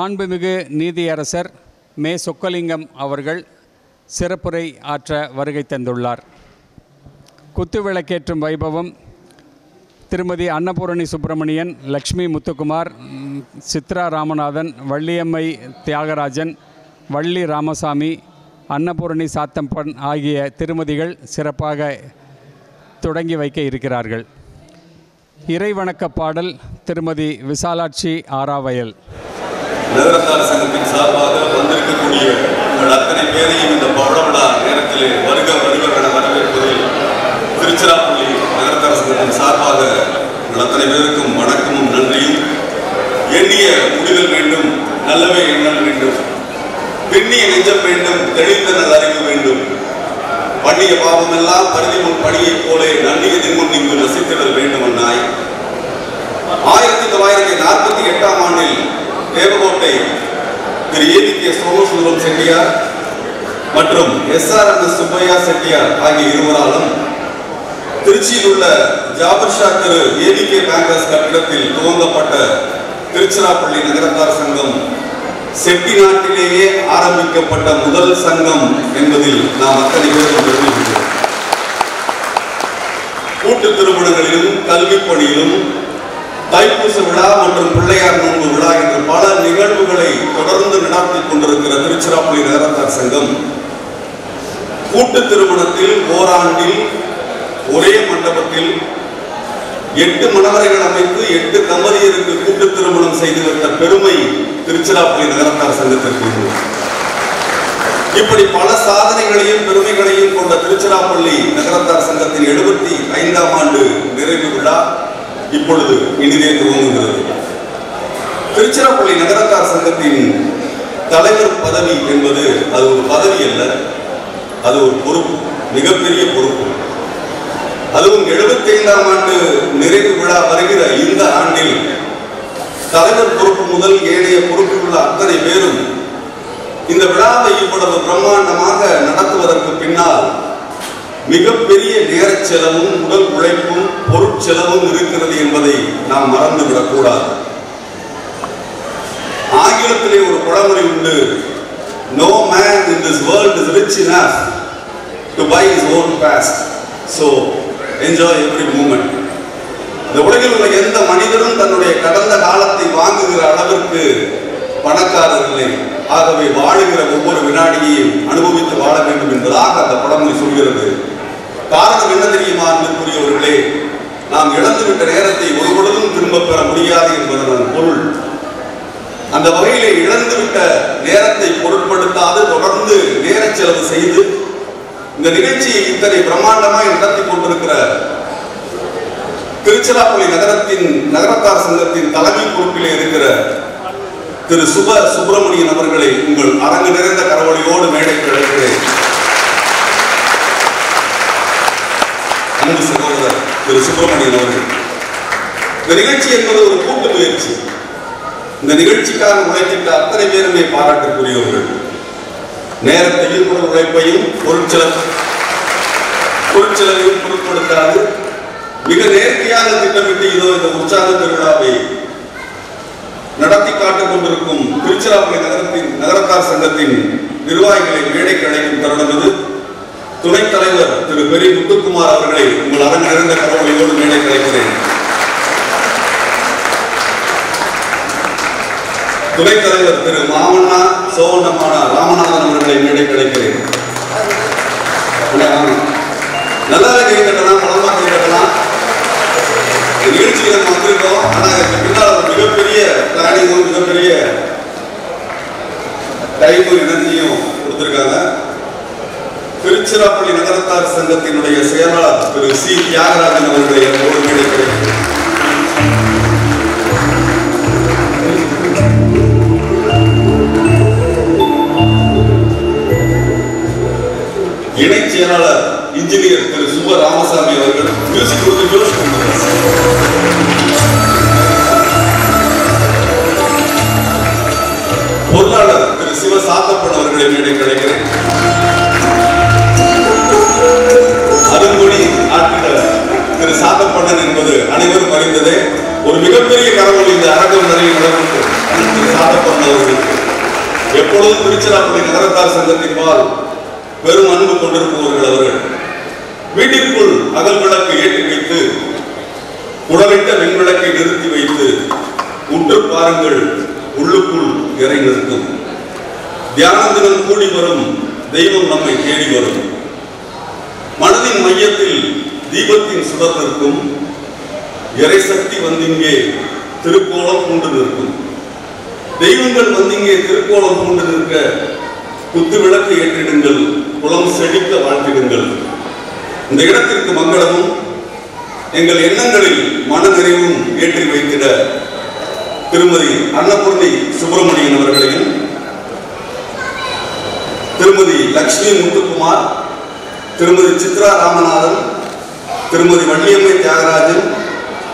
மாண்புமிகு நீதியரசர் மே சொக்கலிங்கம் அவர்கள் சிறப்புரை ஆற்ற வருகை தந்துள்ளார். குத்துவிளக்கேற்றும் வைபவம் திருமதி அன்னபூரணி சுப்பிரமணியன், லக்ஷ்மி முத்துக்குமார், சித்ரா ராமநாதன், வள்ளியம்மை தியாகராஜன், வள்ளி ராமசாமி, அன்னபூரணி சாத்தம்பன் ஆகிய திருமதிகள் சிறப்பாக தொடங்கி வைக்க இருக்கிறார்கள். இறைவணக்க பாடல் திருமதி விசாலாட்சி ஆராவயல். நகரத்தார் சங்கத்தின் சார்பாக வந்திருக்கக்கூடிய உங்கள் அத்தனை பேரையும் இந்த பவளவிழா நேரத்திலே வருக வருக வரவேற்பதில் திருச்சிராப்பள்ளி நகரத்தார் சங்கத்தின் சார்பாக உங்கள் அத்தனை பேருக்கும் வணக்கமும் நன்றியும். எண்ணிய முடிதல் வேண்டும், நல்லவே எண்ணல் வேண்டும், பெண்ணிய நெஞ்சம் வேண்டும், தெளிந்த நல் அறிவு வேண்டும், பண்ணிய பாவம் எல்லாம் பருதி முன் பணியைப் போலே நன்னிய நின்முன் இங்கு ரசித்திடல் வேண்டும் அண்ணாய். 1948ஆம் ஆண்டில் தேவகோட்டை திரு ஏ.வி.கே. சோமசுந்தரம் செட்டியார் மற்றும் எஸ்.ஆர்.எம்.எஸ். சுப்பையா செட்டியார் ஆகிய இருவராலும் திருச்சியில் உள்ள ஜாபர்ஷா திரு ஏ.வி.கே. பேங்கர்ஸ் கட்டிடத்தில் துவங்கப்பட்ட திருச்சிராப்பள்ளி நகரத்தார் சங்கம் செட்டி நாட்டிலேயே ஆரம்பிக்கப்பட்ட முதல் சங்கம் என்பதில் நாம் அத்தனை பேரும் பெருமைப்படுகிறோம். கூட்டு திருமணங்களிலும் கல்வி பணியிலும் தைப்பூச விழா மற்றும் பிள்ளையார் நோன்பு விழா என்ற பல நிகழ்வுகளை தொடர்ந்து நடத்தி கொண்டிருக்கிற திருச்சிராப்பள்ளி நகரத்தார் சங்கம் கூட்டு திருமணத்தில் ஓராண்டில் ஒரே மண்டபத்தில் 8 மணவரைகள் அமைத்து 8 தம்பதியருக்கு கூட்டு திருமணம் செய்து வைத்த பெருமை திருச்சிராப்பள்ளி நகரத்தார் சங்கத்திற்கு உண்டு. இப்படி பல சாதனைகளையும் பெருமைகளையும் கொண்ட திருச்சிராப்பள்ளி நகரத்தார் சங்கத்தின் 75ஆம் ஆண்டு நிறைவு விழா இப்பொழுது இனிதே துவங்குகிறது. திருச்சிராப்பள்ளி நகரத்தார் சங்கத்தின் தலைவர் பதவி என்பது அது ஒரு பதவி அல்ல, அது ஒரு பொறுப்பு, மிகப்பெரிய பொறுப்பு. அதுவும் 75ஆம் ஆண்டு நிறைவு விழா வருகிற இந்த ஆண்டில் தலைவர் பொறுப்பு முதல் ஏனைய பொறுப்பில் உள்ள அத்தனை பேரும் இந்த விழாவை இவ்வளவு பிரம்மாண்டமாக நடத்துவதற்கு பின்னால் மிகப்பெரிய நேர செலவும் உடல் உழைப்பும் பொருட்செலவும் இருக்கிறது என்பதை நாம் மறந்துவிடக்கூடாது. ஆங்கிலத்திலே ஒரு பழமொழி உண்டு, no man in this world is rich enough to buy his own past, so enjoy every moment. இந்த உலகில் உள்ள எந்த மனிதரும் தன்னுடைய கடந்த காலத்தை வாங்குகிற அளவிற்கு பணக்காரர் இல்லை. ஆகவே வாழுகிற ஒவ்வொரு வினாடியையும் அனுபவித்து வாழ வேண்டும் என்பதாக அந்த பழமொழி சொல்கிறது. காரணம் என்ன தெரியுமா அன்புக்குரியவர்களே? நாம் இழந்துவிட்ட நேரத்தை ஒரு பொழுதும் திரும்ப பெற முடியாது என்பதன் பொருள். அந்த வகையிலே இழந்துவிட்ட நேரத்தை பொருட்படுத்தாது தொடர்ந்து நேர செலவு செய்து இந்த நிகழ்ச்சியை இத்தனை பிரம்மாண்டமாய் நடத்தி கொண்டிருக்கிற திருச்சிராப்பள்ளி நகரத்தார் சங்கத்தின் தலைமை பொறுப்பிலே இருக்கிற திரு சுப்பிரமணியன் அவர்களை உங்கள் அரங்கு நிறைந்த கரவொலியோடு மேடைக்கு அழைக்கிறேன். அன்பு சகோதரர் திரு சுப்பிரமணியன் அவர்கள், இந்த நிகழ்ச்சி என்பது ஒரு கூட்டு முயற்சி. இந்த நிகழ்ச்சிக்காக உழைக்கின்ற அத்தனை பேருமே பாராட்டுக்குரியவர்கள். நேரத்தையும் பொருள் உழைப்பையும் பொருட்செலவையும் பொருட்படுத்தாது மிக நேர்த்தியாக திட்டமிட்டு இதோ இந்த உற்சாக திருவிழாவை நடத்தி காட்டிக் கொண்டிருக்கும் திருச்சிராப்பள்ளி நகரத்தார் சங்கத்தின் நிர்வாகிகளை மேடைக்கு அழைக்கும் தருணம் இது. துணைத் தலைவர் திரு பெரிய முத்துக்குமார் அவர்களை உங்கள் அரங்கு நிறைந்த கரவொலியோடு மேடைக்கு அழைக்கிறேன். துணைத் தலைவர் திரு மாமண்ணா சோவண்ணமான ராமநாதன் அவர்களை மேடைக்கு அழைக்கிறேன். நல்லாவே கை கட்டலாம், பலமா கை கட்டலாம். நிகழ்ச்சியில் நம்ம வந்திருக்கோம், ஆனால் இதற்கு பின்னால் மிகப்பெரிய பிளானிங்கும் மிகப்பெரிய டைமும் எனர்ஜியும் கொடுத்திருக்காங்க. திருச்சிராப்பள்ளி நகரத்தார் சங்கத்தினுடைய செயலாளர் திரு சி தியாகராஜன் அவர்களை ஒரு மேடைக்கு இணை செயலாளர் இன்ஜினியர் திரு சுப்ப ராமசாமி அவர்கள் மியூசிக் கொடுத்து ஜோஷ் பொருளாளர் திரு சிவ சாத்தப்பன் அவர்களை மேடை கிடைக்கிறேன். அருங்கொடி ஆற்றிட திரு சாத்தப்பண்ணன் என்பது அனைவரும் அறிந்ததே. ஒரு மிகப்பெரிய கரவொலி இந்த அரங்கம் நிறைய நடக்கும். திரு சாத்தப்பன் அவர்கள் வீட்டிற்குள் அகல் விளக்கு ஏற்றி வைத்து உடலிட்ட வெண்விளக்கை நிறுத்தி வைத்து உற்று பாருங்கள், உள்ளுக்குள் இறை நிற்கும். தியானத்தினம் கூடி வரும் தெய்வம் நம்மை தேடி வரும். மனதின் மையத்தில் தீபத்தின் சுடர் நிற்கும். இறை சக்தி வந்திங்கே திருக்கோலம் பூண்டு நிற்கும். தெய்வங்கள் வந்திங்கே திருக்கோலம் பூண்டு நிற்க குத்து விளக்கு ஏற்றிடுங்கள், குளம் செழிக்க வாழ்த்திடுங்கள். இந்த இடத்திற்கு மங்களமும் எங்கள் எண்ணங்களில் மன நிறைவும் ஏற்றி வைத்திட திருமதி அன்னபூர்ணி சுப்பிரமணியன் அவர்களையும் திருமதி லக்ஷ்மி முத்துக்குமார், திருமதி சித்ரா ராமநாதன், திருமதி வள்ளியம்மை தியாகராஜன்,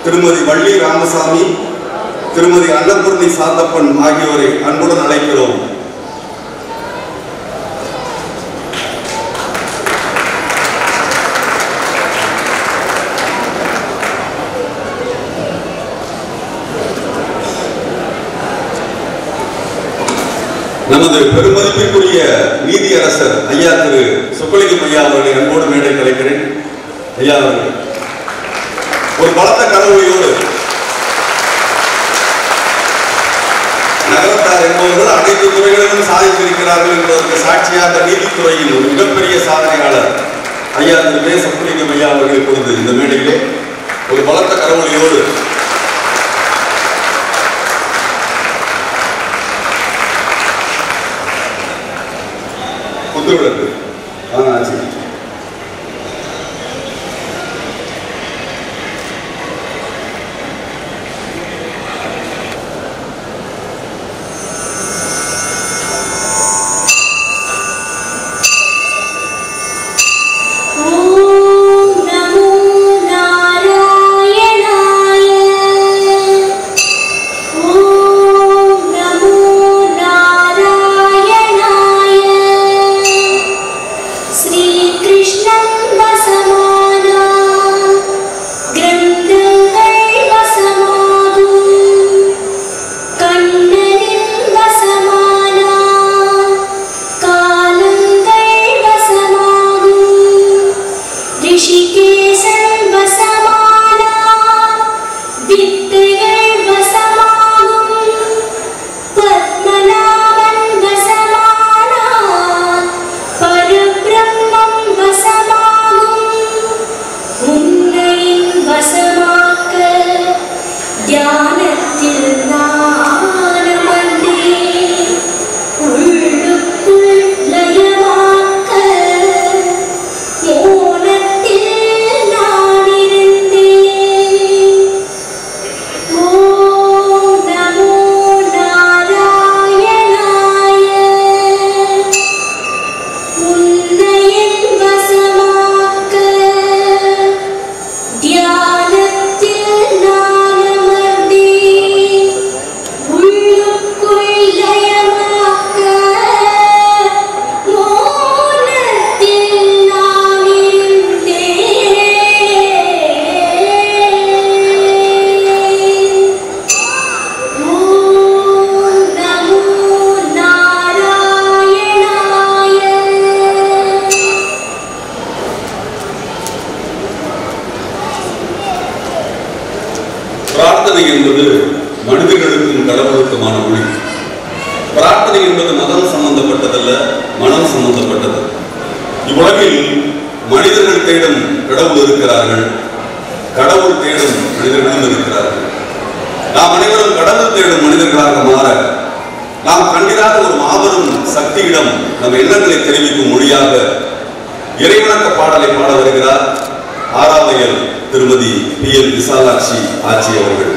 திருமதி வள்ளி ராமசாமி, திருமதி அன்னபூர்ணி சாத்தப்பன் ஆகியோரை அன்புடன் அழைக்கிறோம். நமது பெருமதிப்பிற்குரிய நீதியரசர் ஐயா திரு சொக்கலிங்கம் ஐயா அவர்களை அன்போடு மேடை கலைக்கிறேன். ஐயா அவர்கள் ஒரு பலத்த கடவுளையோடு நகரத்தார் என்பவர்கள் அனைத்து துறைகளிலும் சாதித்திருக்கிறார்கள் என்பதற்கு சாட்சியாக நீதித்துறையில் ஒரு மிகப்பெரிய சாதனையாளர் ஐயா திரு சொக்கலிங்கம் ஐயா அவர்கள் இப்பொழுது இந்த மேடையிலே ஒரு பலத்த கடவுளையோடு புத்துவிளக்கு ஆச்சு. பிரார்த்தனை என்பது மனிதர்களுக்கும் கடவுளுக்குமான மொழி. பிரார்த்தனை என்பது மதம் சம்பந்தப்பட்டதல்ல, மனம் சம்பந்தப்பட்டது. இவ்வுலகில் மனிதர்கள் தேடும் கடவுள் இருக்கிறார்கள், கடவுள் தேடும் மனிதர்களும் இருக்கிறார்கள். நாம் அனைவரும் கடவுள் தேடும் மனிதர்களாக மாற நாம் கண்டிராத ஒரு மாபெரும் சக்தியிடம் நம் எண்ணங்களை தெரிவிக்கும் மொழியாக இறைவணக்க பாடலை பாட வருகிறார் ஆறாமையல் திருமதி PL விசாலாட்சி ஆட்சி அவர்கள்.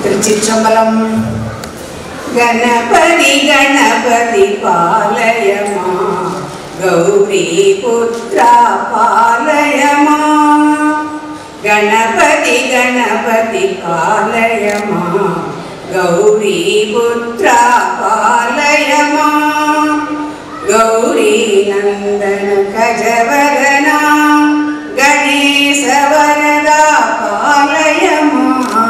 திருச்சிற்றம்பலம். கணபதி கணபதி பாலயமா, கௌரி புத்ரா பாலயமா. கணபதி கணபதி பாலயமா, கௌரி புத்ரா பாலயமா. கௌரி நந்தன கஜவதனா, கணேச வரதா பாலயமா.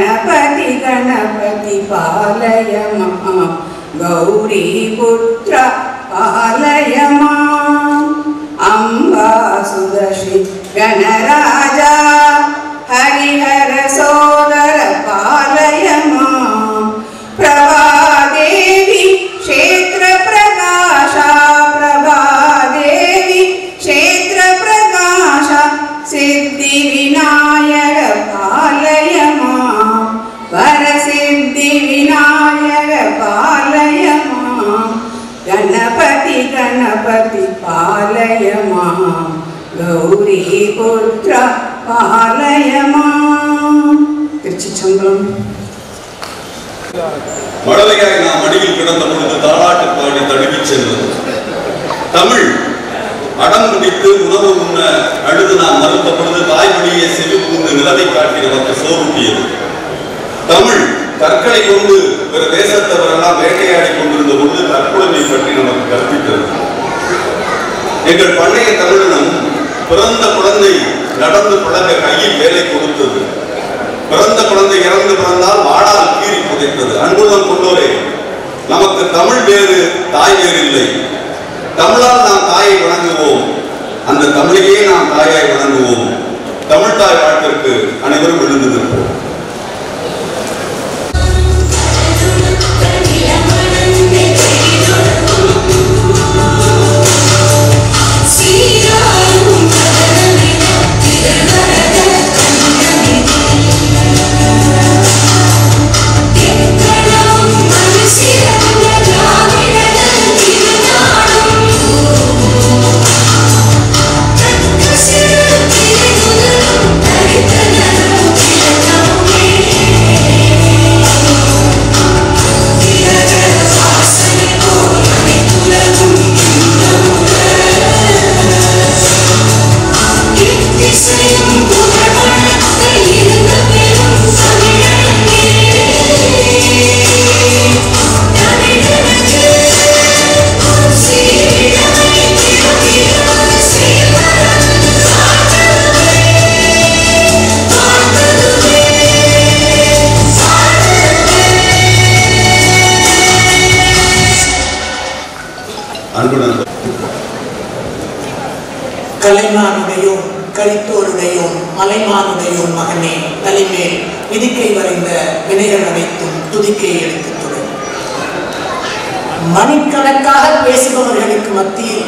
गणपति गणपति पालय मां गौरी पुत्र पालय मां अम्बासुदर्शि गणराजा हरिहर सोदर पालय मां प्रभादेवी क्षेत्र प्रकाशा प्रभादेवी क्षेत्र प्रकाशा सिद्धि विनायक पालय मां वरसिद्धि विनायक पालय मां गणपति गणपति पालय मां गौरी पुत्र पालय मां திருச்சிற்றம்பலம். மழலையாய் நாம் அடியில் கிடந்த பொழுது தாலாட்டு பாடி தழுவிச் சென்றது. தமிழ் அடம் முடித்து உணவு உண்ண அழுது நாம் மறுத்த பொழுது தாய்மொழியை செவி பூண்டு நிலவை காட்டி நமக்கு சோறுட்டியது. தமிழ் கற்களை கொண்டு பிற தேசத்தவரெல்லாம் வேட்டையாடி கொண்டிருந்த பொழுது தற்கொலை பற்றி நமக்கு கற்பித்தது. எங்கள் பண்டைய தமிழினம் பிறந்த குழந்தை நடந்து பழக கையில் வேலை கொடுத்தது. பிறந்த குழந்தை இறந்து பிறந்தால் வாழால் கீறி புதைத்தது. அன்புடன் கொண்டோரே, நமக்கு தமிழ் வேறு தாய் வேறு இல்லை. தமிழால் நாம் தாயை வணங்குவோம், அந்த தமிழையே நாம் தாயாய் வணங்குவோம். தமிழ் தாய் வாழ்த்திற்கு அனைவரும் எழுந்து நிற்போம். கலைமானுடையோன் கலித்தோருடையோன் மலைமானுடையோன் மகனே தலைமேல் விதிக்கை வரைந்த வினைகள் அனைத்தும் துதிக்கை எடுத்து துறை. மணிக்கணக்காக பேசுபவர்களுக்கு மத்தியில்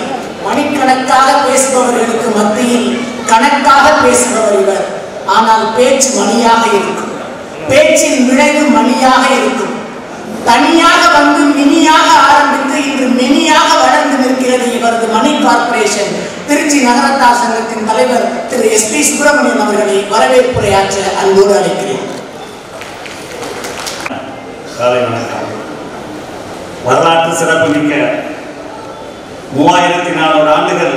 கணக்காக பேசுபவர் இவர். ஆனால் பேச்சு மணியாக இருக்கும், பேச்சின் விளைவு மணியாக இருக்கும். தனியாக வந்து மினியாக ஆரம்பித்து இன்று மெனியாக வளர்ந்து நிற்கிறது இவரது மணி கார்பரேஷன். திருச்சி நகரத்தார் சங்கத்தின் தலைவர் திரு SP சுப்பிரமணியன் அவர்களை வரவேற்புரையாற்ற அன்போடு அழைக்கிறேன். காலை வணக்கம். வரலாற்று சிறப்புமிக்க 3400 ஆண்டுகள்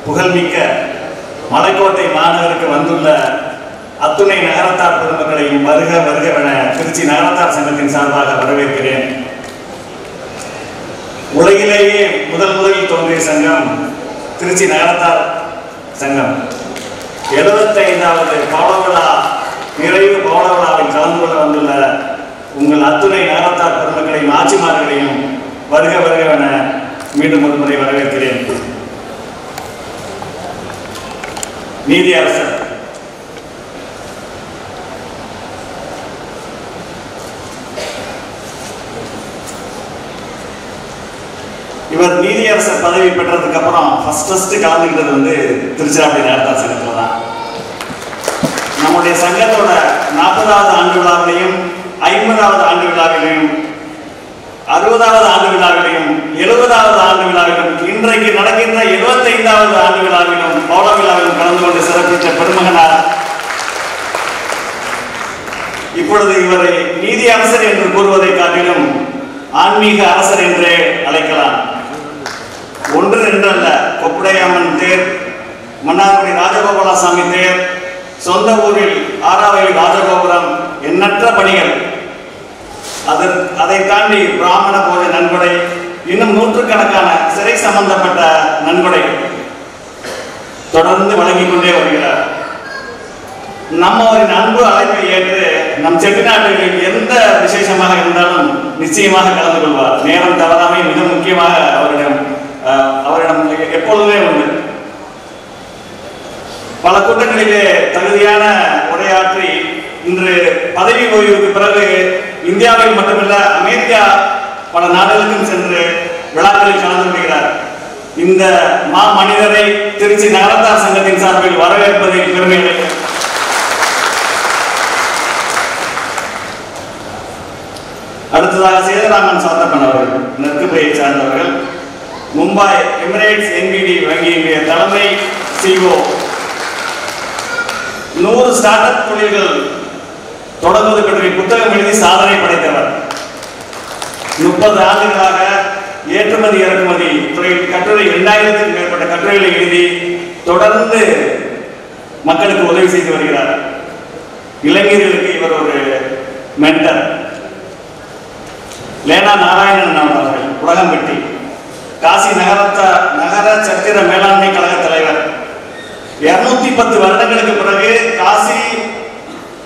புகழ்மிக்க மலைக்கோட்டை மாநகருக்கு வந்துள்ள அத்துணை நகரத்தார் பெருமக்களையும் வருக வருகவென திருச்சி நகரத்தார் சங்கத்தின் சார்பாக வரவேற்கிறேன். உலகிலேயே முதலில் தோன்றிய சங்கம் திருச்சி நகரத்தார் சங்கம். 75வது பவளவிழா நிறைவு பவளவிழாவில் கலந்து கொள்ள வந்துள்ள உங்கள் அத்துணை நகரத்தார் பெருமக்களையும் ஆட்சிமார்களையும் வருக வருகவென மீண்டும் ஒரு முறை வரவேற்கிறேன். நீதியரசர் இவர் நீதியரசர் பதவி பெற்றதுக்கு அப்புறம் ஃபர்ஸ்ட் கலந்துக்கிட்டது வந்து திருச்சிராப்பள்ளி நகரத்தார் சங்கத்தில் தான். நம்முடைய சங்கத்தோட 40வது ஆண்டு விழாவிலையும் 50வது ஆண்டு விழாவிலையும் 60வது ஆண்டு விழாவிலையும் 70வது ஆண்டு விழாவிலும் இன்றைக்கு நடக்கின்ற 75வது ஆண்டு விழாவிலும் பவள விழாவிலும் கலந்து கொண்டு சிறப்பித்த பெருமகனார். இப்பொழுது இவரை நீதி அரசர் என்று கூறுவதை காட்டிலும் ஆன்மீக அரசர் என்றே அழைக்கலாம். ஒன்று ரெண்டல்ல, கொப்புடையம்மன் தேர், மன்னார்குடி ராஜகோபாலசாமி தேர், சொந்த ஊரில் ஆறாவயல் ராஜகோபுரம், எண்ணற்ற பணிகள். அதை தாண்டி பிராமண போஜ நன்கொடை, இன்னும் நூற்றுக்கணக்கான சிறை சம்பந்தப்பட்ட நன்கொடை தொடர்ந்து வழங்கிக் கொண்டே வருகிறார். நம்மவரின் அன்பு அழைப்பை ஏற்று நம் செட்டிநாட்டுகளுக்கு எந்த விசேஷமாக இருந்தாலும் நிச்சயமாக கலந்து கொள்வார். நேரம் தவறாமை மிக முக்கியமாக அவரிடம் எப்பொழுதுமே உண்டு. பல கூட்டங்களிலே தகுதியான உரையாற்றி இன்று பதவி ஓய்வுக்கு பிறகு இந்தியாவில் மட்டுமல்ல அமெரிக்கா பல நாடுகளுக்கும் சென்று விழாக்களில் கலந்து கொள்கிறார். இந்த மா மனிதரை திருச்சி நகரத்தார் சங்கத்தின் சார்பில் வரவேற்பதில் பெருமை அடைகிறேன். அடுத்ததாக சேதராமன் சாத்தப்பன் அவர்கள் நெற்குப்பையை சார்ந்தவர்கள், மும்பை எமிரேட்ஸ் என்பிடி வங்கியினுடைய தலைமை சிஓ. 100 ஸ்டார்ட் அப் தொழில்கள் தொடங்குவது பற்றி புத்தகம் எழுதி சாதனை படைத்தவர். 30 ஆண்டுகளாக ஏற்றுமதி இறக்குமதி துறையில் கட்டுரை 2000க்கும் மேற்பட்ட கட்டுரைகளை எழுதி தொடர்ந்து மக்களுக்கு உதவி செய்து வருகிறார். இளைஞர்களுக்கு இவர் ஒரு மென்டர். லேனா நாராயணன் அவர்கள் உலகம்பட்டி காசி நகர சத்திர மேலாண்மை கழக தலைவர். 210 வருடங்களுக்கு பிறகு காசி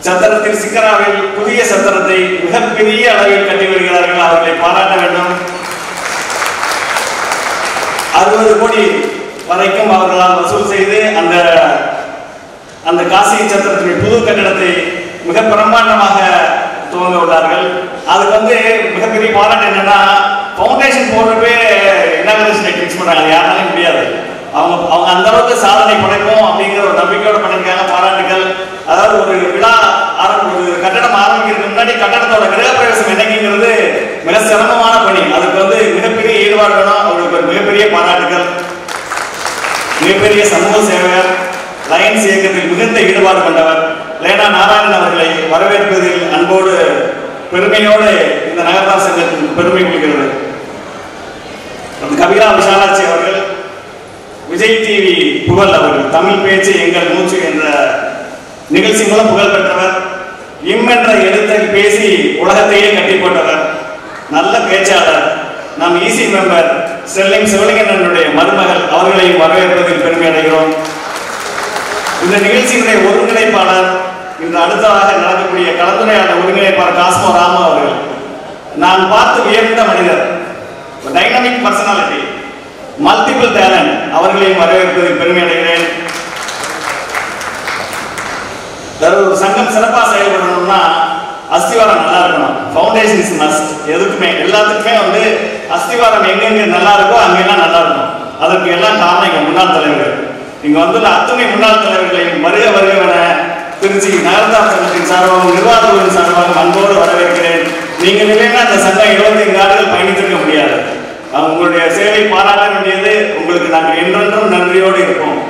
சத்திரத்தில் சிக்கராவில் புதிய சத்திரத்தை மிகப்பெரிய அளவில் கட்டி வருகிறார்கள். அவர்களை பாராட்ட வேண்டும். 60 கோடி வரைக்கும் அவர்களால் வசூல் செய்து அந்த காசி சத்திரத்தினுடைய புது கட்டிடத்தை மிக பிரம்மாண்டமாக துவங்க உள்ளார்கள். அதுக்கு மிகப்பெரிய பாராட்டு என்னன்னா, ஃபவுண்டேஷன் போடுறப்பே இனாகரேஷன் ஃபிக்ஸ் பண்றாங்க. யாராலையும் முடியாது. அவங்க அந்த அளவுக்கு சாதனை படைப்போம் அப்படிங்கிற ஒரு நம்பிக்கையோட பண்ணிருக்காங்க. பாராட்டுகள். அதாவது ஒரு விழா ஒரு கட்டடம் ஆரம்பிக்கிறதுக்கு முன்னாடி கட்டடத்தோட கிரகப்பிரவேசம் என்னைக்குங்கிறது மிக சிரமமான பணி. அதுக்கு மிகப்பெரிய ஈடுபாடு வேணும். அவங்களுக்கு ஒரு மிகப்பெரிய பாராட்டுகள். மிகப்பெரிய சமூக சேவையர், லயன்ஸ் இயக்கத்தில் மிகுந்த ஈடுபாடு கொண்டவர் லேனா நாராயணன் அவர்களை வரவேற்பதில் அன்போடு பெருமையோடு இந்த நகரத்தார் சங்கத்தின் பெருமை கொள்கிறது. கவிதா விஷாலாட்சி அவர்கள், விஜய் டிவி புகழ் அவர்கள், தமிழ் பேச்சு எங்கள் மூச்சு என்ற நிகழ்ச்சி மூலம் புகழ் பெற்றவர். என்ற எழுத்தை பேசி உலகத்தையே கட்டி போட்டவர். நல்ல பேச்சாளர். நம் ஈசி மெம்பர் ஸ்டெர்லிங் சிவலிங்கனுடைய மருமகள், அவர்களையும் வரவேற்பதில் பெருமை அடைகிறோம். இந்த நிகழ்ச்சியினுடைய ஒருங்கிணைப்பாளர், இன்று அடுத்ததாக நடக்கக்கூடிய கலந்துரையாடல் ஒருங்கிணைப்பாளர் காஸ்மோ ராமு அவர்கள். நான் பார்த்து வியந்த மனிதர், டைனமிக் பர்சனாலிட்டி, மல்டிபிள் டேலண்ட். அவர்களையும் வரவேற்பதில் பெருமை அடைகிறேன். ஒரு சங்கம் சிறப்பாக செயல்படணும்னா அஸ்திவாரம் நல்லா இருக்கணும். Foundation is must. எதுக்குமே எல்லாத்துக்குமே அஸ்திவாரம் எங்கெங்க நல்லா இருக்கோ அங்கெல்லாம் நல்லா இருக்கும். அதற்கு எல்லாம் காரணம் எங்க முன்னாள் தலைவர்கள். இங்க வந்துள்ள அத்துணை முன்னாள் தலைவர்களையும் வருக வருகவென திருச்சி நகரத்தார் சங்கத்தின் சார்பாகவும் நிர்வாகத்தின் சார்பாகவும் அன்போடு வரவேற்கிறேன். நீங்கள் இல்லைன்னா அந்த சங்கம் 25 ஆண்டுகள் பயணித்திருக்க முடியாது. உங்களுடைய சேவை பாராட்ட வேண்டியது. உங்களுக்கு நாங்கள் என்றென்றும் நன்றியோடு இருப்போம்.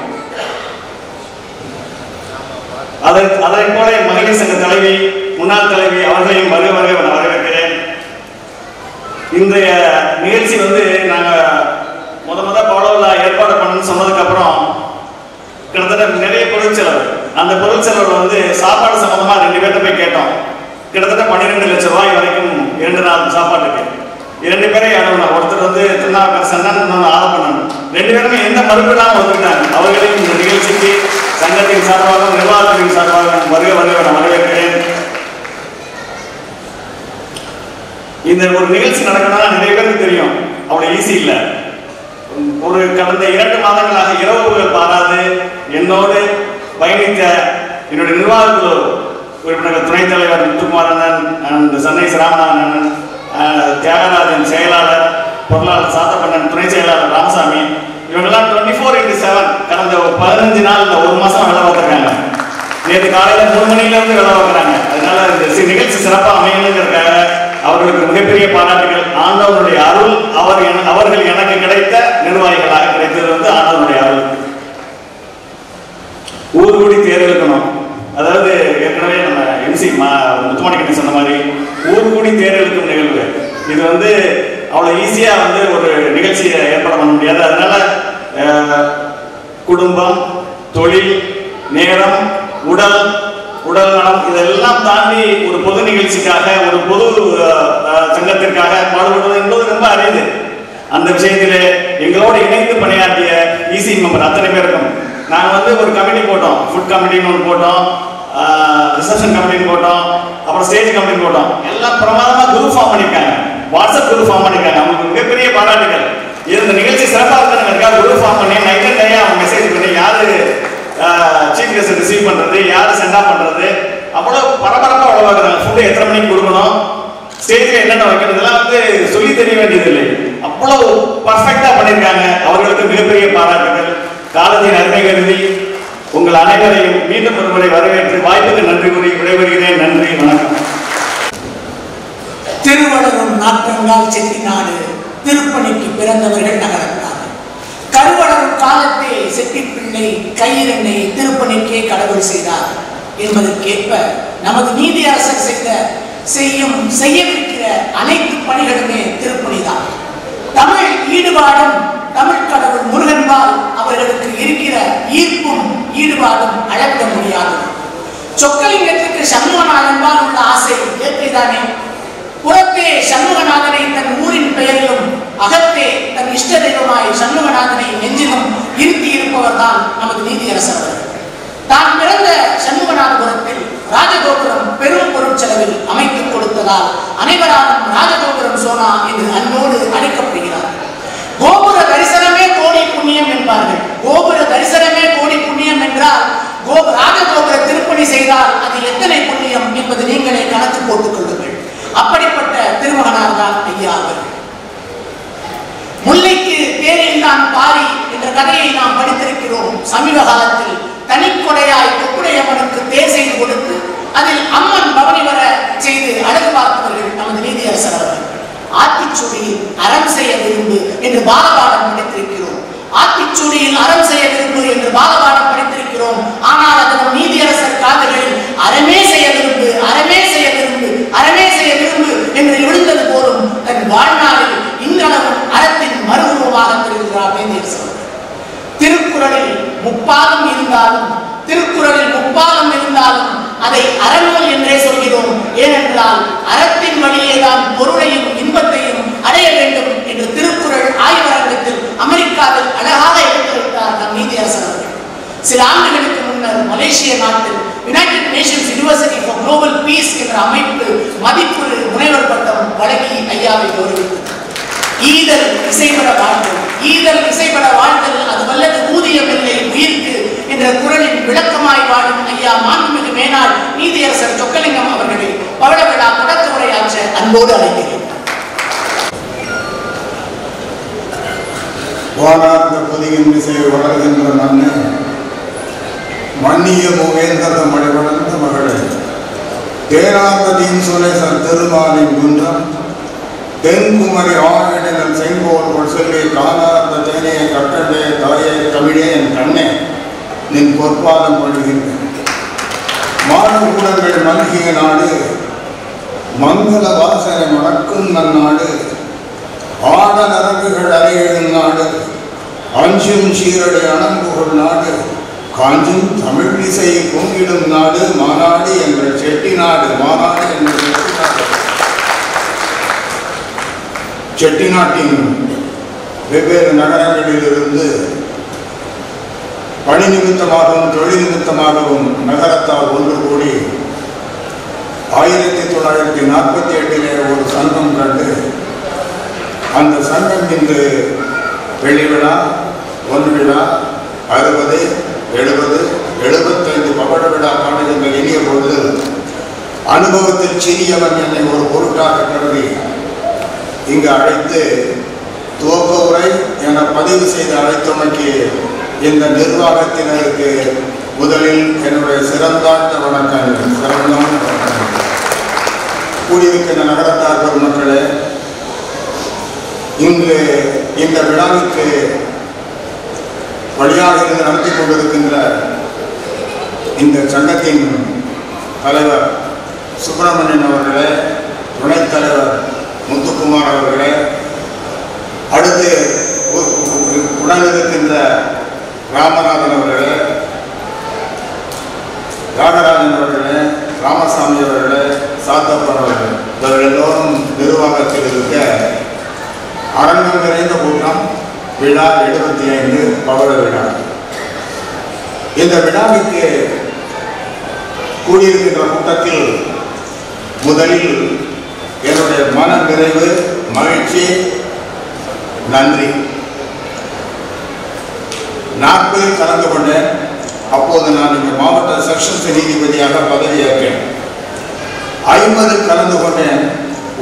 அதை போல மகளிர் சங்க தலைவி, முன்னாள் தலைவி அவர்களையும் வருக வருக வரவேற்கிறேன். இன்றைய நிகழ்ச்சி நாங்கள் முத பவளவுல ஏற்பாடு பண்ணணும்னு சொன்னதுக்கு அப்புறம் கிட்டத்தட்ட நிறைய பொருள் செலவு. அந்த பொருள் செலவு சாப்பாடு சம்பந்தமா 2 பேர்ட்ட போய் கேட்டோம். கிட்டத்தட்ட 12 லட்சம் ரூபாய் வரைக்கும் 2 நாள் சாப்பாட்டுக்கு. 2 பேரை அனுப்பணும். ஒருத்தர் திருநாவுக்கரசன், இன்னொன்று ஆலப்பண்ணன். 2 பேருமே எந்த மறுப்பிடாமல் வந்துட்டாங்க. அவர்களையும் இந்த நிகழ்ச்சிக்கு சங்கத்தின் சார்பாக நிர்வாகத்தின் சார்பாக வருக வருக வரவேற்கிறேன். இந்த ஒரு நிகழ்ச்சி நடக்கணும்னா நிறைய பேருக்கு தெரியும், அவ்வளவு ஈஸி இல்லை. கடந்த 2 மாதங்களாக இரவுகள் பாராது என்னோடு பயணித்த என்னுடைய நிர்வாகக்குழு உறுப்பினர்கள், துணைத் தலைவர் முத்துக்குமாரண்ணன், அண்ட் சென்னை ராமநாதன், தியாகராஜன் செயலாளர், பொருளாளர் சாத்தப்பண்ணன், துணை செயலாளர் ராமசாமி, இவங்கெல்லாம் 24/7 கடந்த 15 நாள் 1 மாசம் வேலை பார்த்துருக்காங்க. நேற்று காலையில் 3 மணிலேருந்து வேலை பார்க்குறாங்க. அதனால இந்த நிகழ்ச்சி சிறப்பாக அமையணுங்கிறதுக்காக அவர்களுக்கு மிகப்பெரிய பாராட்டுகள். ஆண்டவனுடைய அருள். அவர்கள் எனக்கு கிடைத்த நிர்வாகிகளாக கிடைத்தது ஆண்டவனுடைய அருள். ஊர் கூடி தேர் இழுக்கணும். அதாவது ஏற்கனவே நம்ம எம்சி முத்துமாணிக்கண்ணன் சொன்ன மாதிரி ஊர் கூடி தேர் இழுக்கும் நிகழ்வு. இது அவ்வளோ ஈஸியாக ஒரு நிகழ்ச்சியை ஏற்பாடு பண்ண முடியாது. அதனால குடும்பம், தொழில், நேரம், உடல் நலம் இதெல்லாம் தாண்டி ஒரு பொது நிகழ்ச்சிக்காக, ஒரு பொது சங்கத்திற்காக பாடுபடுவது என்பது ரொம்ப அரிது. அந்த விஷயத்திலே எங்களோடு இணைந்து பணியாற்றிய ஈசி மெம்பர் அத்தனை பேருக்கும் நாங்கள் ஒரு கமிட்டி போட்டோம். ஃபுட் கமிட்டின்னு ஒன்று போட்டோம், ரிசப்ஷன் கமிட்டின்னு போட்டோம், அப்புறம் ஸ்டேஜ் கம்பெனி போட்டோம். எல்லாம் பிரமாதமா குரூப் ஃபார்ம் பண்ணிருக்காங்க, வாட்ஸ்அப் குரூப் ஃபார்ம் பண்ணிருக்காங்க. அவங்களுக்கு மிகப்பெரிய பாராட்டுகள். இந்த நிகழ்ச்சி சிறப்பாக இருக்கிறதுக்காக குரூப் ஃபார்ம் பண்ணி நைட் அண்ட் டே அவங்க மெசேஜ் பண்ணி யாரு சீஃப் கெஸ்ட் ரிசீவ் பண்றது, யாரு சென்ட் ஆஃப் பண்றது, அவ்வளவு பரபரப்பா உருவாக்குறாங்க. ஃபுட்டு எத்தனை மணிக்கு கொடுக்கணும், ஸ்டேஜ்ல என்னென்ன வைக்கிறதுலாம் சொல்லி தெரிய வேண்டியதில்லை. அவ்வளவு பர்ஃபெக்டா பண்ணியிருக்காங்க. அவர்களுக்கு மிகப்பெரிய பாராட்டுகள். காலத்தின் அருமை கருதி உங்கள் அனைவரையும் மீண்டும் ஒருமுறை வரவேற்று வாய்ப்புக்கு நன்றி கூறி விடைபெறுகிறேன். நன்றி, வணக்கம். திருவளரும் நாற்றங்கால் செட்டிநாடு திருப்பணிக்கு பிறந்தவர்கள் நகரத்தார். கருவளரும் காலத்தே செட்டிப்பிள்ளை கையிறனை திருப்பணிக்கே கடவுள் செய்தார் என்பதற்கேற்ப நமது நீதியரசர் செய்யவிருக்கிற அனைத்து பணிகளுமே திருப்பணிதான். தமிழ் ஈடுபாடும் தமிழ் கடவுள் முருகன்பால் அவர்களுக்கு இருக்கிற ஈர்ப்பும் ஈடுபாடும் அளவிட முடியாதது. சொக்கலிங்கத்திற்கு சண்முகநாதன்பால் உள்ள ஆசை இயற்கைதானே. புறத்தே சண்முகநாதனை தன் ஊரின் பெயரிலும் அகத்தே தன் இஷ்ட தெய்வமாய் சண்முகநாதனை நெஞ்சிலும் இருத்தி இருப்பவர் தான் நமது நீதியரசர் அவர்கள். தான் பிறந்த சண்முகநாதபுரத்தில் ராஜகோபுரம் பெரும் பொருட்செலவில் அமைத்துக் கொடுத்ததால் அனைவராலும் ராஜகோபுரம் சோனா என்று அன்போடு அழைக்கப்படுகிறார். கோபுர தரிசனமே கோடி புண்ணியம் என்பார்கள். கோபுர தரிசனமே கோடி புண்ணியம் என்றால் ராஜகோபுர திருப்பணி செய்தால் அது எத்தனை புண்ணியம் என்பது நீங்களே கணக்கு போட்டுக் கொள்ளுங்கள். அப்படிப்பட்ட திருமகனார் தான் ஐயா அவர்கள். முல்லைக்கு தேரில்தான் பாரி என்ற கதையை நாம் படித்திருக்கிறோம். சமீப காலத்தில் தனிக்கொடையாய் கொக்குடையம்மனுக்கு தேர் செய்து கொடுத்து அதில் அம்மன் பவனி வர செய்து அழகு பார்த்தவர்கள் நமது நீதியரசர் அவர்கள். ஆத்திச்சூடியில் அறம் செய்ய விரும்பு என்று பாலபாடம் படித்திருக்கிறோம். ஆத்திச்சூடியில் அறம் செய்ய விரும்பு என்று பாலபாடம் படித்திருக்கிறோம். ஆனால் அது நம் நீதியரசர் காதுகளில் அறமே செய்ய விரும்பு, அறமே செய்ய விரும்பு, அறமே செய்ய விரும்பு என்று விழுந்தது போலும் தன் வாழ்நாளில் இன்றளவும் அறத்தின் மறுரூபமாக தெரிகிறார் நீதியரசர். திருக்குறளில் முப்பாலம் இருந்தாலும் அதை அறநூல் என்றே சொல்கிறோம். ஏனென்றால் அறத்தின் வழியேதான் பொருளையும் இன்பத்தையும் அடைய வேண்டும் என்று திருக்குறள் ஆய்வரங்கத்தில் அமெரிக்காவில் அழகாக எடுத்துரைத்தார் நம் நீதியரசர் அவர்கள். சில ஆண்டுகளுக்கு முன்னர் மலேசிய நாட்டில் United Nations University for Global Peace என்ற அமைப்பு மதிப்புறு முனைவர் பட்டம் வழங்கி ஐயாவை கௌரவித்தது. ஈதல் இசைபட வாழ்தல், ஈதல் இசைபட வாழ்தல் அது வல்லது ஊதியம் இல்லை உயிர்க்கு என்ற குறளின் விளக்கமாய் வாழும் ஐயா மாண்புமிகு மேனாள் நீதியரசர் சொக்கலிங்கம் அவர்களை பவள விழா தொடக்க உரையாற்ற அன்போடு அழைக்கிறேன். வாரார்ந்த பொதியின் திசை வளர்கின்ற மண்ணு மன்னிய மூவேந்தர மழை வளர்ந்த மகளே தேரார்ந்த தீன் சுரேசர் திருமாலின் குன்றம் தென்குமரி ஆழிடல் செங்கோல் சொல்லி காணார்ந்த தேனைய கட்டண்டே தாயே தமிழே என் கண்ணே நின் பொற்பாதம் படுகின்றேன். மாணவர்கள் மல்கிய நாடு மங்கள வாசனை மணக்கும் நன்னாடு ஆட நரங்குகள் அறையிடும் நாடு அஞ்சும் சீரடை அணங்குகள் நாடு காஞ்சும் தமிழ் இசை பொங்கிடும் நாடு மாநாடு என்ற செட்டிநாடு. மாநாடு என்ற செட்டிநாடு. செட்டிநாட்டின் வெவ்வேறு நகரங்களிலிருந்து பணி நிமித்தமாகவும் தொழில் நிமித்தமாகவும் நகரத்தால் ஒன்று கூடி 1948 ஒரு சங்கம் கண்டு அந்த சங்கம் இன்று வெள்ளி விழா, பொன் விழா, 60, 70, 75 பவள விழா காணுகின்ற இனிய பொழுது அனுபவத்தில் சிறியவன் என்னை ஒரு பொருட்டாக கருதி இங்கு அழைத்து துவக்க உரை என பதிவு செய்து அழைத்தமைக்கு இந்த நிர்வாகத்தினருக்கு முதலில் என்னுடைய சிறந்தாட்ட வணக்கங்கள். சிறந்தான வணக்கங்கள். கூடியிருக்கின்ற நகரத்தார் பெருமக்களே, இங்கு இந்த விழாவுக்கு வழியாக இருந்து நடத்தி கொண்டிருக்கின்ற இந்த சங்கத்தின் தலைவர் சுப்பிரமணியன் அவர்களே, துணைத் தலைவர் முத்துக்குமார் அவர்களே, அடுத்து உடனிருக்கின்ற ராமநாதன் அவர்களே, ராகராஜன் அவர்களே, ராமசாமி அவர்களே, சாத்தப்பன் அவர்களே, இவர்கள் எல்லோரும் நிர்வாகத்தில் இருக்க அரங்கம் நிறைந்த கூட்டம் விழா 75 பவள விழா. இந்த விழாவுக்கு கூடியிருக்கின்ற கூட்டத்தில் முதலில் என்னுடைய மன நிறைவு, மகிழ்ச்சி, நன்றி. 40 கலந்து கொண்டேன். அப்போது நான் இந்த மாவட்ட செக்ஷன்ஸ் நீதிபதியாக பதவியேற்றேன். 50 கலந்து கொண்டேன்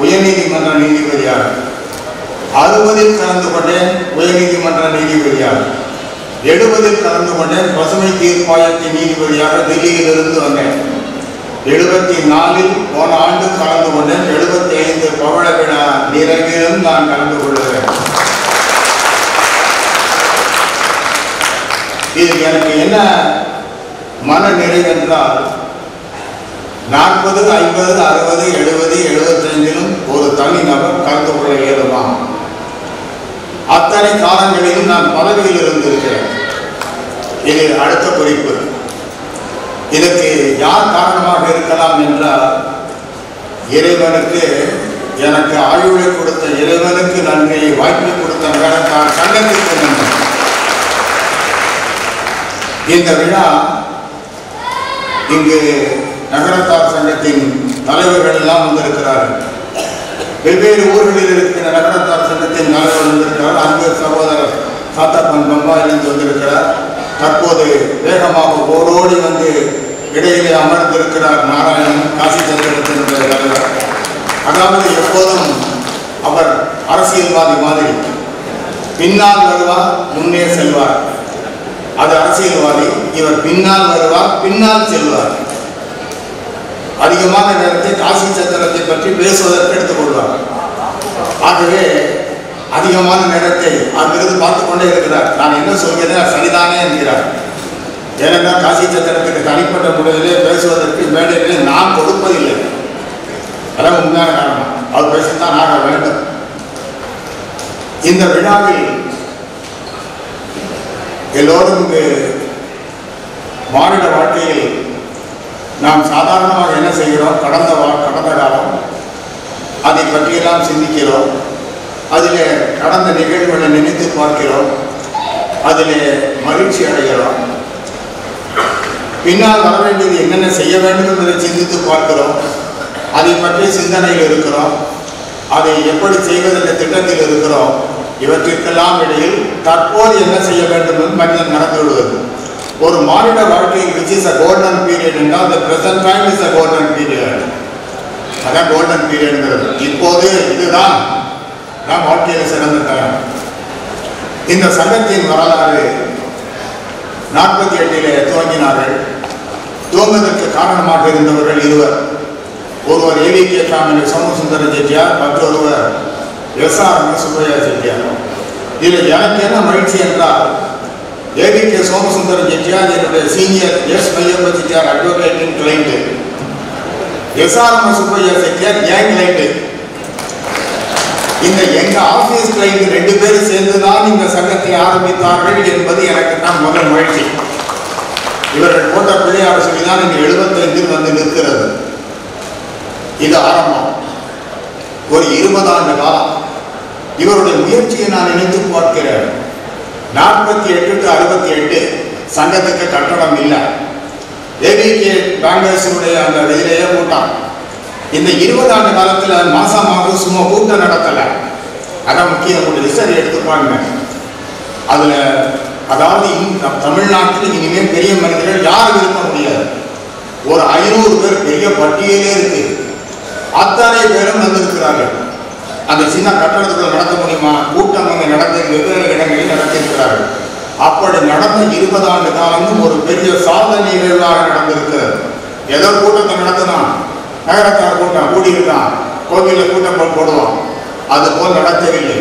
உயர்நீதிமன்ற நீதிபதியாக. 60 கலந்து கொண்டேன் உயர்நீதிமன்ற நீதிபதியாக. 70 கலந்து கொண்டேன் பசுமை தீர்ப்பாயத்தின் நீதிபதியாக டெல்லியிலிருந்து வந்தேன். 74 போன ஆண்டு கலந்து கொண்டேன். 75 பவள விழா நிறைவிலும் நான் கலந்து கொள்கிறேன். இது எனக்கு என்ன மன நிறைவென்றால் 40, 50, 60, 70, 75 ஒரு தனிநபர் கலந்து கொள்ள இயலுமா? அத்தனை காலங்களிலும் நான் பதவியில் இருந்திருக்கிறேன். இது அடுத்த குறிப்பு. இதற்கு யார் காரணமாக இருக்கலாம் என்றால், இறைவனுக்கு, எனக்கு ஆயுளை கொடுத்த இறைவனுக்கு நன்றி, வாய்ப்பை கொடுத்த நகரத்தார் சங்கத்திற்கு நன்றி. இந்த விழா இங்கு நகரத்தார் சங்கத்தின் தலைவர்கள் எல்லாம் வந்திருக்கிறார்கள். வெவ்வேறு ஊர்களில் இருக்கிற நகரத்தார் சங்கத்தின் தலைவர் வந்திருக்கிறார். அன்பு சகோதரர் சாத்தப்பன் பம்பாயிலிருந்து வந்திருக்கிறார். தற்போது வேகமாக ஓடோடி வந்து இடையிலே அமர்ந்திருக்கிறார் நாராயணன், காசி சத்திரத்தினுடைய தலைவர். அதாவது எப்போதும் அவர் அரசியல்வாதி மாதிரி பின்னால் வருவார், முன்னே செல்வார். அது அரசியல்வாதி. இவர் பின்னால் வருவார், பின்னால் செல்வார். அதிகமான நேரத்தை காசி சத்திரத்தை பற்றி பேசுவதற்கு எடுத்துக் கொள்வார். ஆகவே அதிகமான நேரத்தை அங்கிருந்து பார்த்து கொண்டே இருக்கிறார். நான் என்ன சொல்கிறேன் சரிதானே என்கிறார். ஏனென்றால் காசி சத்திரத்துக்கு தனிப்பட்ட முறையிலே பேசுவதற்கு மேடையிலே நான் கொடுப்பதில்லை. அதான் உண்மையான காரணம். அவர் பேசித்தான் ஆக வேண்டும். இந்த விழாவில் எல்லோரும் இங்கு மாநில வாழ்க்கையில் நாம் சாதாரணமாக என்ன செய்கிறோம், கடந்த காலம் அதை பற்றியெல்லாம் சிந்திக்கிறோம். அதில் கடந்த நிகழ்வுகளை நினைத்து பார்க்கிறோம். அதில் மகிழ்ச்சி அடைகிறோம். பின்னால் வர வேண்டியது என்னென்ன செய்ய வேண்டும் என்பதை சிந்தித்து பார்க்கிறோம். அதை பற்றிய சிந்தனையில் இருக்கிறோம். அதை எப்படி செய்வதென்ற திட்டத்தில் இருக்கிறோம். இவற்றிற்கெல்லாம் இடையில் தற்போது என்ன செய்ய வேண்டும் என்று மனிதன் நடந்து விடுவது. ஒரு மாநில வாழ்க்கையில் which is a golden period என்றால் the present time is a golden period. அதான் கோல்டன் பீரியட்ங்கிறது. இப்போது இதுதான் நாம் வாழ்க்கையில் சிறந்த தரம். இந்த சங்கத்தின் வரலாறு 48 துவங்கினார்கள். துவங்குவதற்கு காரணமாக இருந்தவர்கள் இருவர். ஒருவர் ஏவிகே காமினி சோமசுந்தர செட்டியார், மற்றொருவர் எஸ்ஆர் சுப்பையா செட்டியார். இதில் எனக்கு என்ன மகிழ்ச்சி என்றால், ஏவிகே சோமசுந்தர செட்டியார் என்னுடைய சீனியர், எஸ் மையப்ப செட்டியார் அட்வொகேட்டின் கிளைண்ட், எஸ்ஆர் சுப்பையா செட்டியார் ஏன் கிளைண்ட். இந்த எங்க ஆபீஸ் கிளைண்ட் 2 பேரும் சேர்ந்துதான் இந்த சங்கத்தை ஆரம்பித்தார்கள் என்பது எனக்கு தான் முதல் மகிழ்ச்சி. இவர்கள் போட்ட பிள்ளையார் சொல்லிதான் இந்த 75 வந்து நிற்கிறது. இது ஆரம்பம். ஒரு 20 ஆண்டு காலம் இவருடைய முயற்சியை நான் நினைத்து பார்க்கிறேன். 48 to 68 சங்கத்துக்கு கட்டணம் இல்லை. ஏவிகே காங்கிரஸுடைய அந்த இதிலேயே கூட்டம். இந்த 20 ஆண்டு காலத்தில் மாசமாக சும்மா கூட்டம் நடத்தலை. அதான் முக்கியம். ஒரு ரிசர்ச் எடுத்துப்பாங்க. அதில் அதாவது தமிழ்நாட்டில் இனிமேல் பெரிய மனிதர்கள் யாரும் இருக்க முடியாது. ஒரு 500 பேர் பெரிய பட்டியலே இருக்கு. அத்தனை பேரும் வந்திருக்கிறார்கள். அந்த சின்ன கட்டடத்துக்குள்ள நடத்த முடியுமா? கூட்டம் அங்கே நடந்த வெவ்வேறு இடங்களில் நடத்தியிருக்கிறார்கள். அப்படி நடந்த 20 ஆண்டு காலமும் ஒரு பெரிய சாதனை நிகழ்வாக நடந்திருக்கிறது. ஏதோ கூட்டத்தை நடத்தினான், நகரத்தார் கூட்டம் கூடியிருக்கான், கோவிலில் கூட்டம் போடுவான். அது போல் நடத்தவில்லை.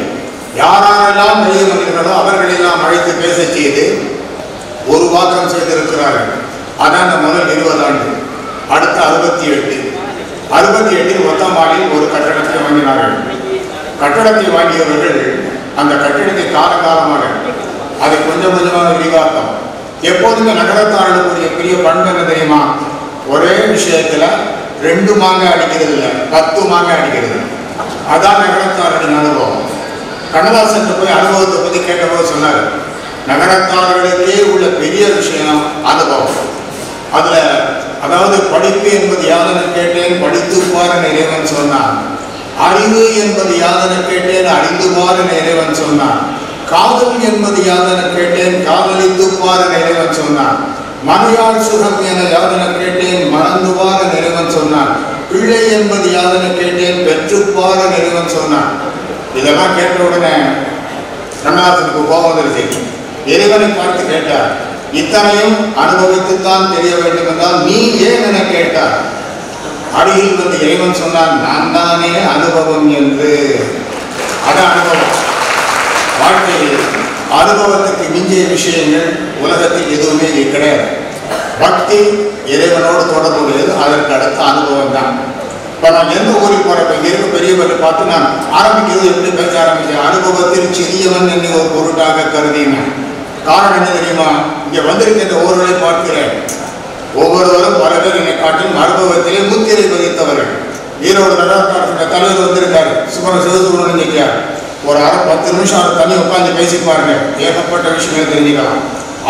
யாரெல்லாம் பெரிய மனிதர்களோ அவர்களெல்லாம் அழைத்து பேச செய்து ஒரு வாக்கம் செய்திருக்கிறார்கள். அதான் அந்த முதல் 20 ஆண்டு. அடுத்த 68 ஒத்தமாடியில் ஒரு கட்டடத்தை வாங்கினார்கள். கட்டடத்தை வாங்கியவர்கள் அந்த கட்டிடத்தை காலகாலமாக அதை கொஞ்சம் கொஞ்சமாக விரிவாக்கம். எப்போதுமே நகரத்தார்களுடைய பெரிய பண்பு என்ன தெரியுமா? ஒரே விஷயத்துல 2 மாங்காய் அடிக்கிறது இல்லை, 10 மாங்காய் அடிக்கிறது. அதான் நகரத்தார்களின் அனுபவம். கண்ணதாசன் போய் அனுபவத்தை பற்றி கேட்டபோது சொன்னார், நகரத்தார்களுக்கே உள்ள பெரிய விஷயம் அனுபவம். அதுல அதாவது படிப்பு என்பது யாதென கேட்டேன் படித்துப்பார் என இறைவன் சொன்னான். அறிவு என்பது யாதென கேட்டேன் அறிந்துப்பார் என இறைவன் சொன்னான். காதல் என்பது யாதென கேட்டேன் காதலித்துப்பார் என இறைவன் சொன்னான். மனையாள் சுகம் என யாதென கேட்டேன் மறந்துவார் என இறைவன் சொன்னான். பிள்ளை என்பது யாதென கேட்டேன் பெற்றுப்பார் என இறைவன் சொன்னான். இதெல்லாம் கேட்ட உடனே கண்ணதாசனுக்கு கோபம் வந்துருச்சு. இறைவனை பார்த்து கேட்டார், இத்தனையும் அனுபவித்துத்தான் தெரிய வேண்டும் என்றால் நீ ஏன் என கேட்டார். அருகில் வந்து இறைவன் சொன்னான், நான் தானே அனுபவம் என்று. அது அனுபவம். வாழ்க்கையில் அனுபவத்துக்கு மிஞ்சிய விஷயங்கள் உலகத்தில் எதுவுமே கிடையாது. பக்தி இறைவனோடு தொடர்புடையது, அதற்கு அடுத்த அனுபவம் தான். இப்போ நான் எந்த ஊருக்கு போகிறப்ப இங்கே இருக்க பெரியவர்களை பார்த்து நான் ஆரம்பிக்கிறது எப்படி பேச ஆரம்பித்தேன், அனுபவத்தில் சிறியவன் என்னை ஒரு பொருட்டாக கருதினேன். காரணம் என்ன தெரியுமா, இங்கே வந்திருக்கின்ற ஊர்களை பார்க்கிறேன். ஒவ்வொருவரும் பல பேர் என்னை காட்டிலும் அனுபவத்திலே முத்திரை பதித்தவர்கள். ஈரோடு நகராட்சி தலைவர் வந்திருக்காரு, சிவசுப்ரமணியன் செட்டியார். ஒரு 10 நிமிஷம் அவர் தண்ணி உட்காந்து பேசி பாருங்க, ஏகப்பட்ட விஷயங்கள் தெரிஞ்சுக்கலாம்.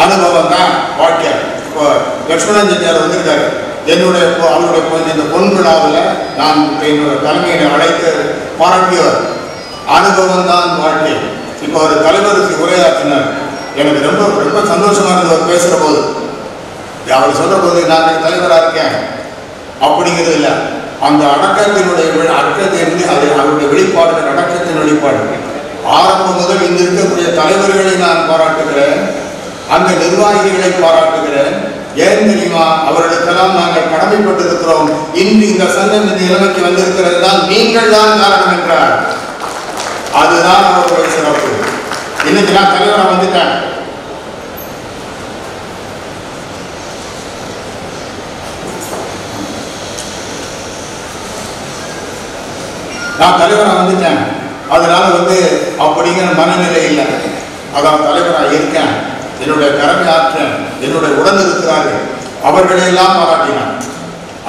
அனுபவம் தான் வாழ்க்கை. இப்போ லட்சுமணன் செட்டியார் வந்திருக்காரு. என்னுடைய அவருடைய இந்த பொன் விழாவில் நான் என்னுடைய தலைமையை அழைத்து பாராட்டியவர். அனுபவம் தான் வாழ்க்கை. இப்போ அவர் தலைவருக்கு உரையாற்றினார். எனக்கு ரொம்ப ரொம்ப சந்தோஷமாக இருந்தது அவர் பேசுகிற போது. அவர் சொல்கிற போது நான் தலைவராக இருக்கேன் அப்படிங்கிறது இல்லை, அந்த அடக்கத்தினுடைய அடக்கத்திலிருந்து அது அவருடைய வெளிப்பாடு, அடக்கத்தின் வெளிப்பாடு. ஆரம்பம் முதல் இங்கு இருக்கக்கூடிய தலைவர்களை நான் பாராட்டுகிறேன், அந்த நிர்வாகிகளை பாராட்டுகிறேன். ஏன் தெரியுமா, அவர்களுக்கெல்லாம் நாங்கள் கடமைப்பட்டிருக்கிறோம். இன்று இந்த சங்கம் இந்த நிலைமைக்கு வந்திருக்கிறது தான் நீங்கள் தான் காரணம் என்றார். அதுதான் அவருடைய சிறப்பு. இன்னைக்கு நான் தலைவராக வந்துட்டேன். நான் தலைவராக வந்துட்டேன், அதனால அப்படிங்கிற மனநிலை இல்லை. அதான் தலைவராக இருக்கேன், என்னுடைய கடமை ஆற்றேன், என்னுடைய உடன் இருக்கிறார்கள், அவர்களையெல்லாம் பாராட்டினார்.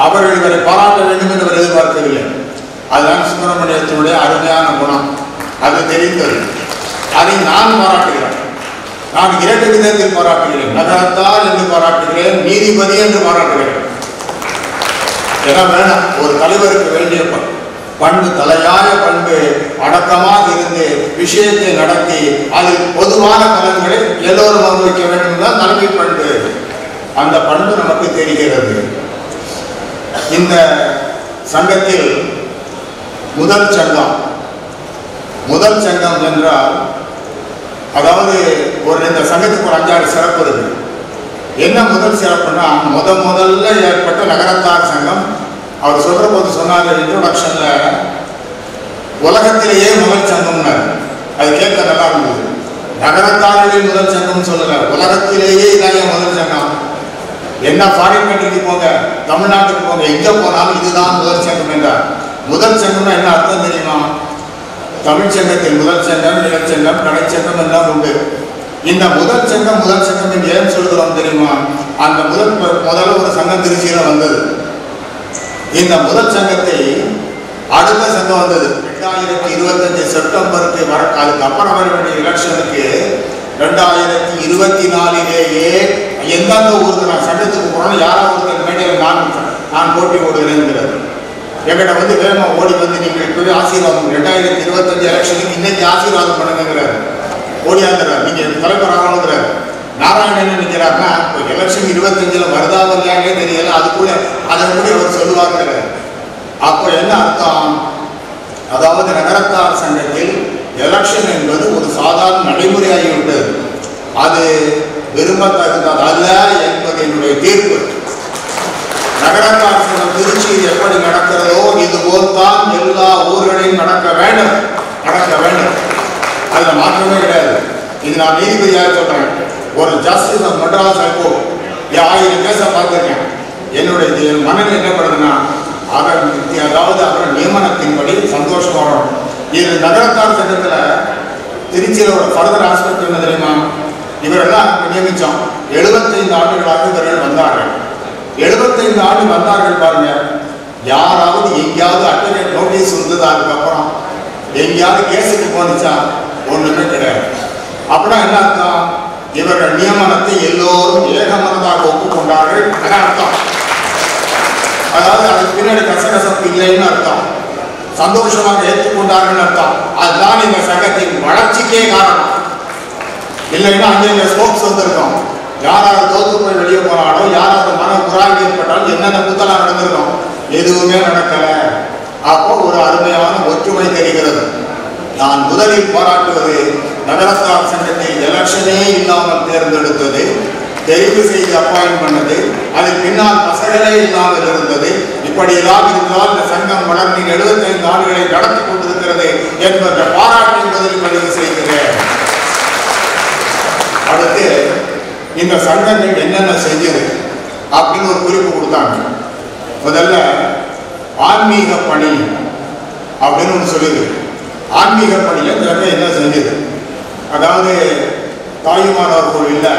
அவர்கள் இவரை பாராட்ட வேண்டும் என்று எதிர்பார்க்கவில்லை. அதுதான் சுப்பிரமணியத்தினுடைய அருமையான குணம். அது தெரிந்தது. அதை நான் பாராட்டுகிறேன். நான் 2 விதத்தில் பாராட்டுகிறேன். நகரத்தார் என்று பாராட்டுகிறேன், நீதிபதி என்று பாராட்டுகிறேன். என வேணும் ஒரு தலைவருக்கு வேண்டிய பண்பு, தலையாய பண்பு, அடக்கமாக இருந்து விஷயத்தை நடத்தி அதில் பொதுவான பலன்களை எல்லோரும் அனுபவிக்க வேண்டும் தான் தலைமை பண்பு. அந்த பண்பு நமக்கு தெரிகிறது. இந்த சங்கத்தில் முதல் சங்கம் என்றால், அதாவது இந்த சங்கத்துக்கு ஒரு 5-6 சிறப்பு இருக்கு. என்ன முதல் சிறப்புன்னா, முதல்ல ஏற்பட்ட நகரத்தார் சங்கம். அவர் சொல்ற போது சொன்னார் இன்ட்ரோடக்ஷன்ல, உலகத்திலேயே முதல் சங்கம்னார். அது கேட்க நல்லா இருந்தது. நகரத்தார்களின் முதல் சங்கம் சொல்லல, உலகத்திலேயே இதாய முதல் சங்கம். என்ன ஃபாரின் கண்ட்ரிக்கு போங்க, தமிழ்நாட்டுக்கு போங்க, எங்க போனாலும் இதுதான் முதல் சங்கம் என்றார். முதல் சங்கம்னா என்ன அர்த்தம் தெரியுமா? தமிழ் சங்கத்தில் முதல் சங்கம், நிலச்சங்கம், கடைச்சங்கம் எல்லாம் உண்டு. இந்த முதல் சங்கம் என்று ஏன் சொல்கிறோம் தெரியுமா? அந்த முதல்ல ஒரு சங்கம் திருச்சியில வந்தது. இந்த முதல் சங்கத்தை அடுத்த சங்கம் வந்தது 2025 செப்டம்பருக்கு அதுக்கப்புறம் வர வேண்டிய எலெக்ஷனுக்கு 2024லேயே எந்தெந்த ஊருக்கு நான் சங்கத்துக்கு போனோம், யாராவது ஒருத்தர் மேடையில் நான் போட்டி போடுகிறேங்கிறது. எங்கிட்ட வேகமாக ஓடி நீங்கள் இப்பவே ஆசீர்வாதம் 2025 எலெக்ஷனுக்கு இன்னைக்கு ஆசீர்வாதம் பண்ணுங்கிறாரு. ஓடியாங்கிறார், நீங்கள் தலைவர் ஆகணுங்கிறார். நாராயணன் என்ன நினைக்கிறாருன்னா, எலெக்ஷன் 25ல் வருதா வரலையானே தெரியல, அதுக்குள்ள அதன்படி அவர் சொல்லுவாங்கிறார். அப்போ என்ன அர்த்தம்? அதாவது நகரத்தார் சங்கத்தில் எலெக்ஷன் என்பது ஒரு சாதாரண நடைமுறையாகிவிட்டது. அது விரும்பத்தகுந்தது அல்ல என்பது என்னுடைய தீர்ப்பு. நகரத்தார் சங்கம் திருச்சியில் எப்படி நடக்கிறதோ இதுபோல் தான் எல்லா ஊர்களையும் நடக்க வேண்டும். அதில் மாற்றமே கிடையாது. இது நான் நீதிபதியாக சொல்றேன். ஒரு ஜஸ்டிஸ் ஆஃப் மெட்ராஸ் ஹைகோர்ட் 1000 கேஸை பார்த்துருக்கேன். என்னுடைய மனநிலை என்ன பண்ணுதுன்னா, அதாவது அவர் நியமனத்தின்படி சந்தோஷம் வரணும். இது நகரத்தார் சங்கத்தில் திருச்சியில் ஒரு ஃபர்தர் ஆஸ்பெக்ட் என்ன தெரியுமா? இவரெல்லாம் நியமித்தோம். 75 ஆண்டுகளாக இவர்கள் வந்தார்கள். 75 ஆண்டு வந்தார்கள் பாருங்க. யாராவது எங்கேயாவது அட்வொகேட் நோட்டீஸ் வந்தது, அதுக்கப்புறம் எங்கேயாவது கேஸுக்கு போனிச்சா? ஒன்றுமே கிடையாது. அப்படின்னா என்ன அர்த்தம்? இவர்கள் நியமனத்தை எல்லோரும் ஏகமனதாக ஒப்புக்கொண்டார்கள். அதான் அர்த்தம். அதாவது அதுக்கு பின்னாடி கசகசப்பு இல்லைன்னு அர்த்தம், சந்தோஷமாக ஏற்றுக்கொண்டார்கள் அர்த்தம். அதுதான் இந்த சங்கத்தின் வளர்ச்சிக்கே காரணம். இல்லைன்னா அங்கே ஸ்போக்ஸ் வந்திருக்கோம். யாராவது தோத்து போய் வெளியே போனாலும், யாராவது மன குறாய் ஏற்பட்டாலும் என்னென்ன குத்தலாம் நடந்திருக்கும், எதுவுமே நடக்கல. அப்போ ஒரு அருமையான ஒற்றுமை தெரிகிறது. நான் முதலில் பாராட்டுவது நகரத்தார் சங்கத்தில் எலெக்ஷனே இல்லாமல் தேர்ந்தெடுத்தது, தெரிவு செய்து அப்பாயின் பண்ணது, அதில் பின்னால் பசங்களே இல்லாமல் இருந்தது. இப்படியெல்லாம் இருந்தால் இந்த சங்கம் வளர்ந்து 75 ஆண்டுகளை நடத்தி கொண்டிருக்கிறது என்பதை பாராட்டி முதலில் பதிவு செய்கிறேன். அடுத்து இந்த சங்கங்கள் என்னென்ன செஞ்சது அப்படின்னு ஒரு குறிப்பு கொடுத்தாங்க. முதல்ல ஆன்மீக பணி அப்படின்னு ஒன்று சொல்லுது. ஆன்மீக பணியில் சங்கம் என்ன செஞ்சது, அதாவது தாயுமானவர் கோவிலில்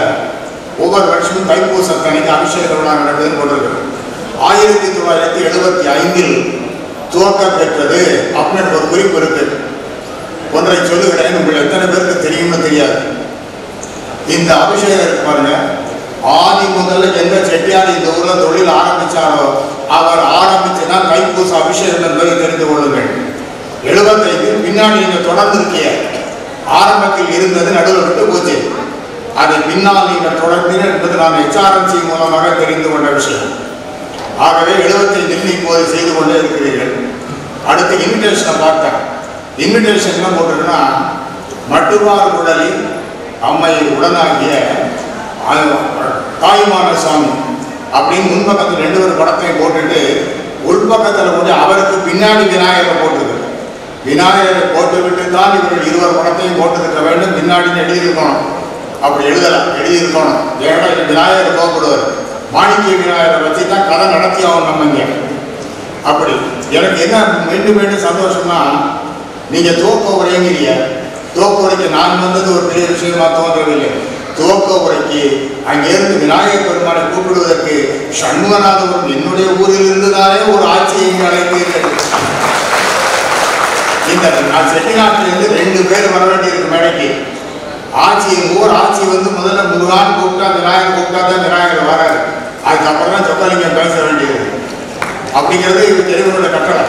ஒவ்வொரு வருஷமும் தைப்பூசத்தன்னைக்கு அபிஷேக விழா நடக்குதுன்னு போட்டிருக்கு. 1975 துவக்கம் பெற்றது அப்படின்னு ஒரு குறிப்பு இருக்கு. ஒன்றை சொல்லுகிறேன், உங்களுக்கு எத்தனை பேருக்கு தெரியும்னு தெரியாது. இந்த அபிஷேகம் இருக்கு பாருங்க, ஆதி முதல்ல எந்த செட்டியார் இந்த ஊர்ல தொழில் ஆரம்பிச்சாரோ அவர் ஆரம்பிச்சுதான் தைப்பூச அபிஷேகம் என்பதை தெரிந்து கொள்ளுங்கள். 75 பின்னாடி நீங்க தொடர்ந்து இருக்கிய, ஆரம்பத்தில் இருந்தது நடுவில் விட்டு போச்சு, அதை பின்னால் நீங்கள் தொடர்ந்தீர்கள் என்பது நான் HRMC மூலமாக தெரிந்து கொண்ட விஷயம். ஆகவே 75 இப்போது செய்து கொண்டே இருக்கிறீர்கள். அடுத்து இன்விடேஷனை பார்த்தேன். இன்விடேஷன் போட்டுருக்குன்னா மட்டுவார் குடலி அம்மை உடனாகிய தாயுமான சுவாமி அப்படின்னு முன்பக்கத்தில் 2 ஒரு படத்தையும் போட்டுட்டு உள்பக்கத்தில் போட்டு அவருக்கு பின்னாடி விநாயகரை போட்டுருக்கு. விநாயகரை போட்டுவிட்டு தான் இவர்கள் 2 படத்தையும் போட்டிருக்க வேண்டும். பின்னாடி எழுதியிருக்கணும், அப்படி எழுதியிருக்கணும். ஏன்னா விநாயகர் போகப்படுவார், மாணிக்கிய விநாயகரை வச்சு தான் கதை நடத்தி ஆகும் நம்ம இங்கே. அப்படி எனக்கு என்ன மீண்டும் மீண்டும் சந்தோஷம்னா, நீங்கள் துவக்க உரைங்கிறீங்க. துவக்க உரைக்கு நான் வந்தது ஒரு பெரிய விஷயமா தோன்றவில்லை. துவக்க உரைக்கு அங்கேருந்து விநாயகர் பெருமானை கூப்பிடுவதற்கு சண்முகநாதபுரம் என்னுடைய ஊரில் இருந்துதானே ஒரு ஆட்சியை இங்கே அழைத்தீர்கள். இந்த நான் செட்டிநாட்டிலிருந்து 2 பேர் வர வேண்டியிருக்கு மேடைக்கு. ஆட்சி எங்கள் ஊர் ஆட்சி வந்து முதல்ல முருகான் கூப்பிட்டா விநாயகர் கூப்பிட்டா தான் விநாயகர் வராரு. அதுக்கப்புறம் தான் சொக்கலிங்கம் பேச வேண்டியது. அப்படிங்கிறது இது தெளிவுள்ள கட்டளை.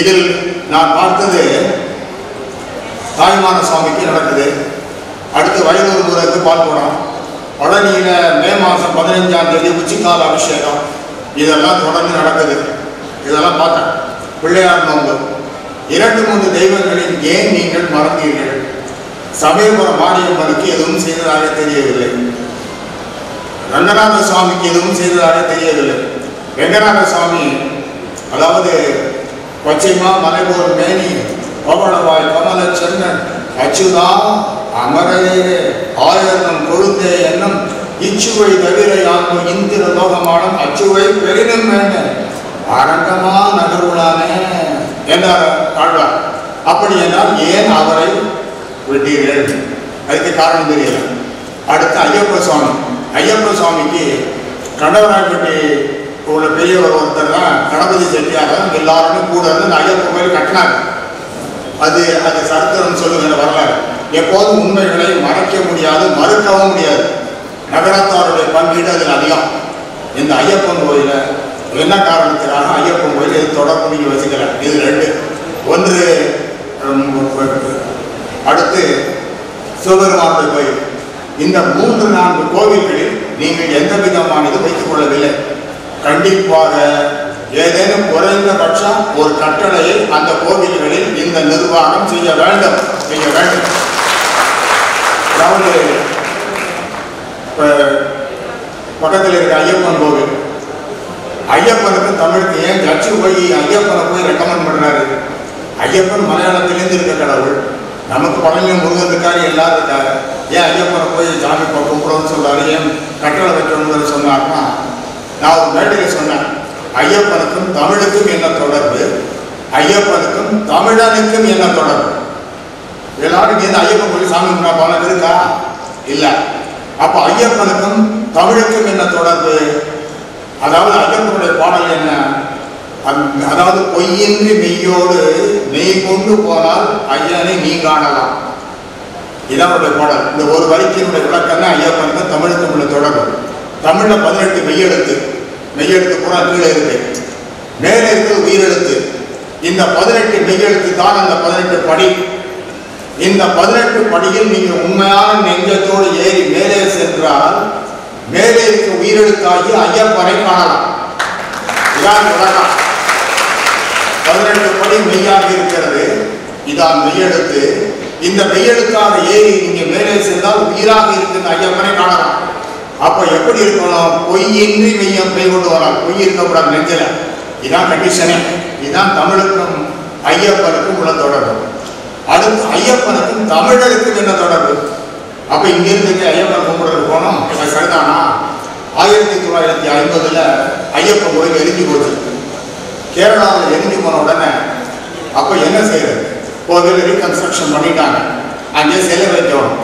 இதில் நான் பார்த்தது தாயுமான சுவாமிக்கு நடக்குது. அடுத்து வயலூர் முறைக்கு பால்குடம், பழனியில் மே மாதம் 15ஆம் தேதி உச்சிக்கால அபிஷேகம், இதெல்லாம் தொடர்ந்து நடக்குது. இதெல்லாம் பார்த்தேன். பிள்ளையார் நோன்பு, 2-3 தெய்வங்களில் ஏன் நீங்கள் மறந்தீர்கள்? சமயபுரம் மாரியம்மனுக்கு எதுவும் செய்ததாக தெரியவில்லை. ரங்கநாத சுவாமிக்கு எதுவும் செய்ததாக தெரியவில்லை. ரங்கநாத சுவாமி அதாவது பச்சைமா மலைபோர் மேனி பவளவாய் கமல சென்னன் அச்சுதா அமரரே ஆயிரம் கொழுந்தே என்னும் இச்சுவை தவிர யாக்கும் இந்திர லோகமானம் அச்சுவை பெரினும் வேண்டேன் அரங்கமா நகர்வுளானே என்றார் ஆழ்வார். அப்படி என்றால் ஏன் அவரை விட்டீர்கள்? அதுக்கு காரணம் தெரியல. அடுத்து ஐயப்ப சுவாமி. ஐயப்ப சுவாமிக்கு கண்டவராய்பட்டி உள்ள பெரியவர் ஒருத்தர் தான் கணபதி செட்டியார் எல்லாருமே கூட இருந்து இந்த ஐயப்ப கோயில் கட்டினார். அது சரித்திரம் சொல்லுகிற வரலாறு. எப்போதும் உண்மைகளை மறைக்க முடியாது, மறுக்கவும் முடியாது. நகரத்தாருடைய பங்கீடு அதில் அதிகம். இந்த ஐயப்பன் கோயில என்ன காரணத்திற்காக ஐயப்பன் கோயில் இது தொடர்பு நீங்கள் வச்சுக்கிறேன். இது 2. ஒன்று அடுத்து சிவபெருமானுடைய கோயில். இந்த 3-4 கோவில்களில் நீங்கள் எந்த விதமான இது வைத்துக் கொள்ளவில்லை. கண்டிப்பாக ஏதேனும் குறைந்தபட்சம் ஒரு கட்டளையை அந்த கோவில்களில் இந்த நிர்வாகம் செய்ய வேண்டும். அதாவது பக்கத்தில் இருக்க ஐயப்பன் கோவில், ஐயப்பனுக்கு தமிழுக்கு ஏன் ஜட்ஜு போய் ஐயப்பனை போய் ரெக்கமெண்ட் பண்ணுறாரு? ஐயப்பன் மலையாளத்திலேருந்து இருக்க கடவுள், நமக்கு பழனியும் முருகன் இருக்காரு, எல்லாரும் இருக்காரு. ஏன் ஐயப்பனை போய் சாமி கும்பிடணும்னு சொல்றாரு? ஏன் கட்டளை வைக்கணும்னு சொன்னார்னா, நான் ஒரு மேடையில் சொன்னேன், ஐயப்பனுக்கும் தமிழுக்கும் என்ன தொடர்பு, ஐயப்பனுக்கும் தமிழனுக்கும் என்ன தொடர்பு? எல்லாரும் இந்த ஐயப்பன் கோயில் சாமி பணம் இருக்கா? இல்லை. அப்போ ஐயப்பனுக்கும் தமிழுக்கும் என்ன தொடர்பு? அதாவது ஐயப்பனுடைய பாடல் என்ன? அதாவது பொய்யின்றி மெய்யோடு மெய் கொண்டு போனால் ஐயனை நீ காணலாம். இதனுடைய பாடல். இந்த ஒரு வரிக்கினுடைய விளக்கம் ஐயப்பனுக்கு தமிழுக்கும் உள்ள தொடர்பு. தமிழ்ல 18 மெய்யெழுத்து பூரா கீழே இருக்கு. மேலே இருக்கிறது உயிரெழுத்து. இந்த 18 மெய்யெழுத்து தான் அந்த 18 படி. இந்த 18 படியில் நீங்க உண்மையான நெஞ்சத்தோடு ஏறி மேலே சென்றால் மேலே இருக்க உயிரெழுத்தாகி ஐயப்பனை காணலாம். இதான் உலகம். 18 படி மெய்யாக இருக்கிறது. இதான் மெய்யெழுத்து. இந்த மெய்யெழுத்தாக ஏறி நீங்க மேலே சென்றால் உயிராக இருக்கிற ஐயப்பனை காணலாம். அப்ப எப்படி இருக்கணும்? பொய்யின்றி மெய்யம் மெய் கொண்டு வரலாம். பொய் இருக்கக்கூடாது நெஞ்சில. இதான் கண்டிஷனே. இதுதான் தமிழுக்கும் ஐயப்பனுக்கும் உள்ள தொடர்பு. அடுத்து ஐயப்பனுக்கும் தமிழருக்கும் என்ன தொடர்பு? அப்ப இங்கிருந்து ஐயப்பன் கும்பிடுறது போனோம். சரிதானா? 1950 ஐயப்பன் கோயில் எரிஞ்சு போச்சு. கேரளாவில் எரிஞ்சு போன உடனே அப்ப என்ன செய்யறது? கோவில் ரீகன்ஸ்ட்ரக்ஷன் பண்ணிட்டாங்க. அங்கே சிலை வைக்கணும்.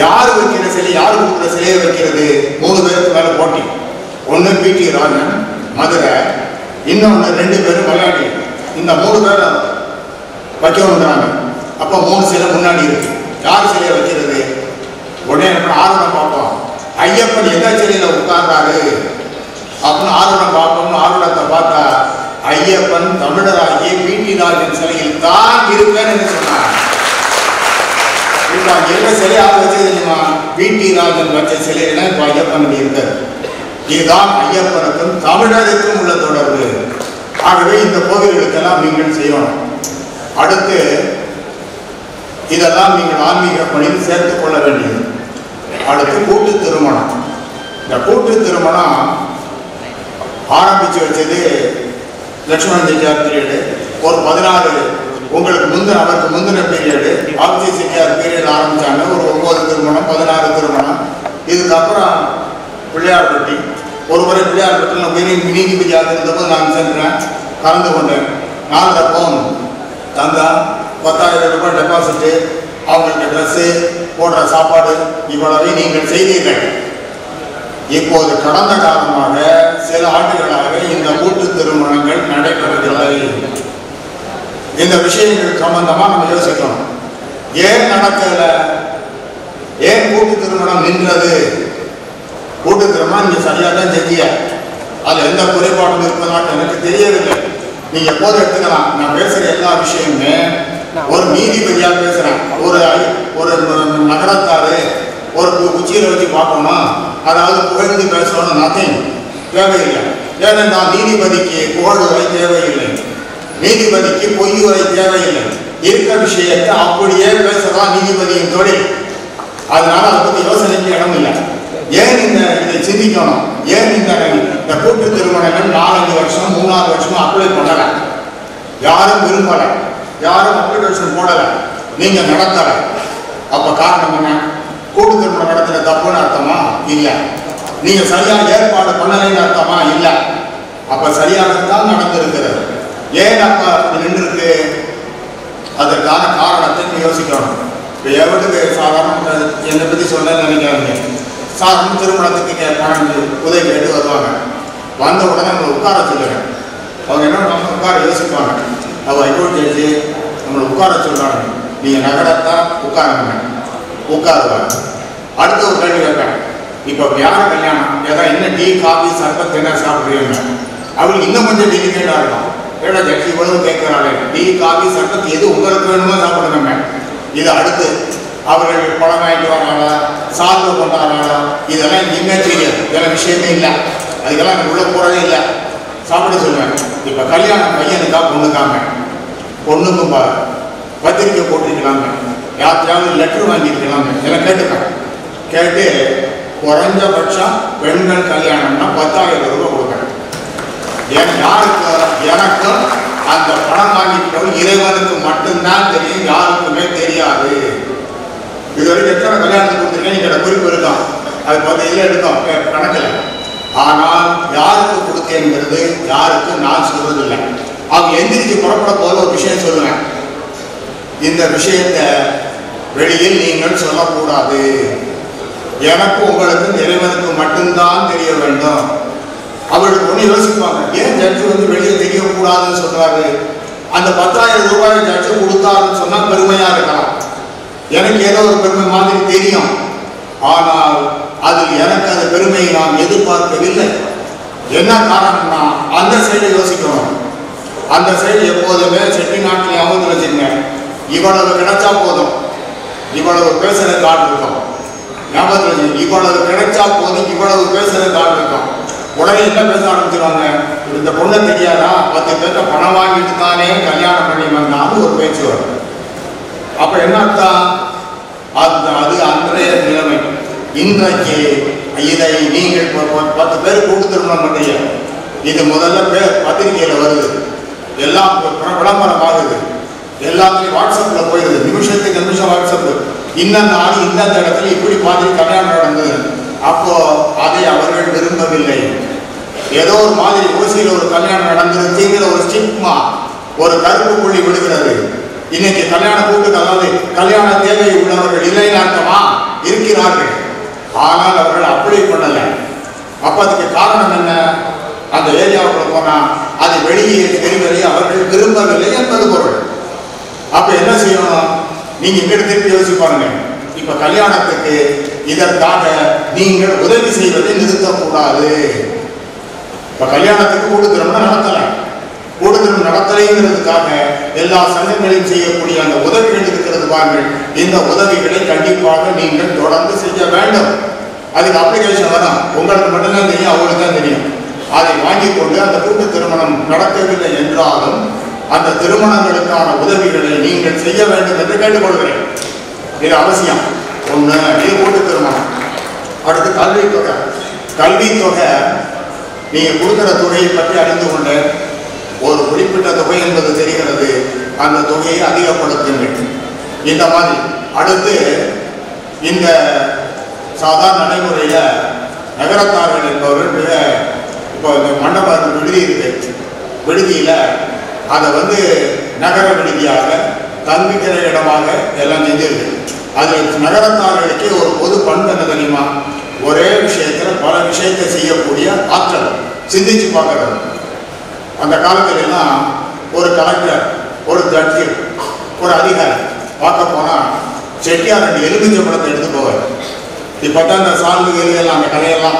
யார் வைக்கிற சிலை, யார் கொடுக்குற சிலையை வைக்கிறது? 3 பேருக்கு மேல போட்டி. ஒன்று பிடி ராஜன் மதுரை, இன்னொன்று 2 பேரும் மலையாளி. இந்த 3 பேரும் வைக்கணுங்கிறாங்க. அப்போ 3 சிலை முன்னாடி இருக்கு. யார் சிலையை வைக்கிறது? உடனே ஆர்வம் பார்ப்போம். ஐயப்பன் எந்த சிலையில உட்கார்றாரு அப்படின்னு ஆர்வம் பார்ப்போம்னு ஆர்வத்தை பார்த்தா ஐயப்பன் தமிழராகிய பிடி ராஜன் சிலையில் தான் இருப்பேன்னு சொன்னார். இப்போ அங்கே என்ன சிலை யார் வச்சது தெரியுமா? பிடி ராஜன் வச்ச சிலையில இப்போ ஐயப்பன் இருக்காரு. இதுதான் ஐயப்பனுக்கும் தமிழருக்கும் உள்ள தொடர்பு. ஆகவே இந்த கோவில்களுக்கெல்லாம் நீங்கள் செய்யணும். அடுத்து இதெல்லாம் நீங்கள் ஆன்மீக பணியில் சேர்த்துக் கொள்ள வேண்டியது. அடுத்து கூட்டு திருமணம். இந்த கூட்டு திருமணம் ஆரம்பிச்சு வச்சது லட்சுமணன் செட்டியார் பீரியடு. ஒரு 14 உங்களுக்கு அவருக்கு முந்தின பீரியடு ஆப்ஜி செட்டியார் பீரியட் ஆரம்பிச்சாங்க. ஒரு 9 திருமணம் 16 திருமணம். இதுக்கப்புறம் பிள்ளையார்பட்டி. ஒரு முறை பிள்ளையார்பட்டியில் நீதிபதியாக இருந்தபோது நான் சென்றேன், கலந்து கொண்டேன். 4 பவுன் தந்தா, 10,000 ரூபாய் டெபாசிட்டு, அவங்களுக்கு ட்ரெஸ்ஸு, போடுற சாப்பாடு, இவ்வளவை நீங்கள் செய்தீர்கள். இப்போது கடந்த காலமாக சில ஆண்டுகளாக இந்த கூட்டு திருமணங்கள் நடைபெறவில்லை. இந்த விஷயங்கள் சம்பந்தமா நம்ம யோசிக்கணும். ஏன் நடக்கல? ஏன் கூட்டு திருமணம் நின்றது? கூட்டு திருமணம் நீங்க சரியா தான் செஞ்சிய, அதுல எந்த குறைபாடும் இருப்பதாக எனக்கு தெரியவில்லை. நீங்க எப்போது எடுத்துக்கலாம். நான் பேசுற எல்லா விஷயமுமே ஒரு நீதிபதியா பேசுறேன். ஒரு நகரத்தாரு ஒரு உச்சியில வச்சு பார்க்கணும், அதாவது புகழ்ந்து பேசணும், நத்திங் தேவையில்லை. ஏனென்றால் நீதிபதிக்கு புகழுரை தேவையில்லை, நீதிபதிக்கு பொய்யுரை தேவையில்லை. இருக்க விஷயத்தை அப்படியே பேசலாம் நீதிபதியின் தொழில். அதனால அதை பற்றி யோசனைக்கு இடம் இல்லை. ஏன் இதை சிந்திக்கணும்? ஏன் இந்த கூட்டு திருமணங்கள் 4-5 வருஷம் 3-4 வருஷமா அப்ளை பண்ணல, யாரும் விரும்பல, யாரும் அப்ளிகேஷன் போடல, நீங்க நடத்தல. அப்ப காரணம் என்ன? கூட்டு திருமணம் நடத்துற தப்புன்னு அர்த்தமா? இல்லை. நீங்க சரியா ஏற்பாடு பண்ணலைன்னு அர்த்தமா? இல்லை. அப்ப சரியாகத்தான் நடந்திருக்கிறது. ஏன் அப்ப அப்படி நின்று இருக்கு? அதற்கான காரணத்தை யோசிக்கணும். இப்போ எவனுக்கு சாதாரண என்னை பற்றி சொன்ன நினைக்காதீங்க. சாதாரண திருமணத்துக்கு பணம் உதவி கேட்டு வருவாங்க. வந்த உடனே நம்மளை உட்கார சொல்லுவேன். அவங்க என்ன நம்ம உட்கார யோசிப்பாங்க. அவள் ஹைகோர்ட் ஜட்ஜி நம்மளை உட்கார சொல்கிறாங்க. நீங்கள் நகரத்தான் உட்காருங்க. உட்காருவாங்க. அடுத்த ஒரு கேள்வி கேட்பேன். இப்போ யார் கல்யாணம், ஏதாவது என்ன டீ காஃபி சர்பத் என்ன சாப்பிட்றீங்க? அவங்களுக்கு இன்னும் கொஞ்சம் டெலிகேட்டாக இருக்கும். ஏன்னா ஜட்ஜி இவ்வளவு கேட்குறாங்க, டீ காஃபி சர்பத் எது உங்களுக்கு வேணுமோ சாப்பிடுங்க. இது அடுத்து அவர்கள் பழம் வாங்கிட்டு வராங்களா, சால்வை கொண்டாடுறாங்களா, இதெல்லாம் இனிமே தெரியாது. இதெல்லாம் விஷயமே இல்லை. அதுக்கெல்லாம் எனக்கு உள்ள போகிறதே இல்லை. சாப்பிட சொல்லுவேன். இப்போ கல்யாணம் பையனுக்கா பொண்ணுக்காங்க? பொண்ணுக்கும் பத்திரிக்கை போட்டிருக்கலாங்க, யாருக்காவது லெட்டர் வாங்கியிருக்கலாங்க. இதெல்லாம் கேட்டுப்பேன். கேட்டு குறைஞ்சபட்சம் பெண்கள் கல்யாணம்னா 10,000 ரூபாய் கொடுப்பேன். யாருக்கு? எனக்கும் அந்த பணம் வாங்கிட்டோம் இறைவனுக்கு மட்டும்தான் தெரியும், யாருக்குமே தெரியாது. இது வரைக்கும் எத்தனை கல்யாணத்துக்கு கொடுத்துருக்கேன் நீங்க குறிப்பு இருக்கும், அது பதில எடுத்தோம் கணக்கில். ஆனால் யாருக்கு கொடுத்தேங்கிறது யாருக்கு நான் சொல்றதில்லை. அவங்க எந்திரிச்சு புறப்பட போல ஒரு விஷயம் சொல்லுவேன். இந்த விஷயத்தை வெளியில் நீங்கள் சொல்லக்கூடாது. எனக்கு உங்களுக்கு இறைவனுக்கு மட்டும்தான் தெரிய வேண்டும். அவர்களுக்கு ஒன்று யோசிப்பாங்க, ஏன் ஜட்ஜு வெளியே தெரியக்கூடாதுன்னு சொல்றாரு? அந்த 10,000 ரூபாய் ஜட்ஜு கொடுத்தாருன்னு சொன்னா பெருமையா இருக்கலாம். எனக்கு ஏதோ ஒரு பெருமை மாதிரி தெரியும். ஆனால் அதில் எனக்கு அந்த பெருமையை நான் எதிர்பார்க்கவில்லை. என்ன காரணம்னா அந்த சைடு யோசிக்கணும். அந்த சைடு எப்போதுமே செட்டி நாட்டில் ஞாபகத்தில் வச்சுங்க, இவ்வளவு கிடைச்சா போதும், இவ்வளவு பேசுகிற காடு இருக்கும். ஞாபகத்தில் வச்சுங்க, இவ்வளவு கிடைச்சா போதும், இவ்வளவு பேசுகிற காடு இருக்கும். உடனே என்ன பேச ஆரம்பிச்சிருவாங்க, இந்த பொண்ணை தெரியாதா, 10 பேர்த்த பணம் வாங்கிட்டு தானே கல்யாணம் பண்ணி வந்தாலும் ஒரு பேச்சு வரும். அப்ப என்ன அர்த்தம், அது அன்றைய நிலைமை. இன்றைக்கு இதை நீங்கள் 10 பேர் கூட்டு திருமணம் பண்றீங்க, இது முதல்ல பத்திரிகையில வருது, எல்லாம் விளம்பரமாகுது, எல்லாத்துலையும் வாட்ஸ்அப்ல போயிருது, நிமிஷத்துக்கு நிமிஷம் வாட்ஸ்அப், இன்னும் நாள் இந்த இடத்துல இப்படி மாதிரி கல்யாணம் நடந்தது. அப்போ அதை அவர்கள் விரும்பவில்லை. ஏதோ ஒரு மாதிரி ஊசியில் ஒரு கல்யாணம் நடந்துருச்சுங்கிற ஒரு ஸ்டிக்மா, ஒரு கருப்பு புள்ளி விடுகிறது. இன்னைக்கு கல்யாண கூட்டுக்கு, அதாவது கல்யாண தேவை உள்ளவர்கள் இல்லைன்னு அர்த்தமா, இருக்கிறார்கள். ஆனால் அவர்கள் அப்ளை பண்ணல. அப்ப அதுக்கு காரணம் என்ன, அந்த ஏரியாவுக்குள்ள போனா அது வெளியே தெரிவதை அவர்கள் விரும்பவில்லை என்பது பொருள். அப்ப என்ன செய்யணும், நீங்க இங்கிட்ட திருப்பி யோசிச்சு பாருங்க. இப்ப கல்யாணத்துக்கு இதற்காக நீங்கள் உதவி செய்வதை நிறுத்தக்கூடாது. இப்ப கல்யாணத்துக்கு கூட்டு திருமணம் நடத்தல, கூட்டு திருமணம் நடத்தலைங்கிறதுக்காக எல்லா சங்கங்களையும் செய்யக்கூடிய அந்த உதவிகள் இருக்கிறது பாருங்கள், இந்த உதவிகளை கண்டிப்பாக நீங்கள் தொடர்ந்து செய்ய வேண்டும். அதுக்கு அப்ளிகேஷன் வரும், உங்களுக்கு மட்டும்தான் தெரியும், அவங்களுக்கு தான் தெரியும். அதை வாங்கி கொண்டு அந்த கூட்டு திருமணம் நடக்கவில்லை என்றாலும் அந்த திருமணங்களுக்கான உதவிகளை நீங்கள் செய்ய வேண்டும் என்று கேட்டுக்கொள்கிறேன். இது அவசியம். ஒன்று, இது கூட்டு திருமணம். அடுத்து கல்வித்தொகை. கல்வித்தொகை நீங்க கொடுக்கிற தொகையை பற்றி அறிந்து கொண்டு ஒரு குறிப்பிட்ட தொகை என்பது தெரிகிறது, அந்த தொகையை அதிகப்படுத்துங்கள். இந்த மாதிரி அடுத்து இந்த சாதாரண நடைமுறையில நகரத்தார்கள் என்பவர்கள் மிக, இப்போ இந்த மண்டபம் விடுதி இருக்கு, விடுதியில அதை நகர விடுதியாக தங்குகிற இடமாக எல்லாம் செஞ்சிருக்கு. அது நகரத்தார்களுக்கு ஒரு பொது பண்பு என்ன தெரியுமா, ஒரே விஷயத்துல பல விஷயத்தை செய்யக்கூடிய ஆற்றல், சிந்திச்சு பார்க்கறது. அந்த காலத்துல எல்லாம் ஒரு கலெக்டர், ஒரு ஜட்ஜி, ஒரு அதிகாரி பார்க்க போனா செட்டியார் 2 எலுமிச்சை பழத்தை எடுத்து போவார். இப்பதான் இந்த சால்வுகள் எல்லாம் அந்த கதையெல்லாம்,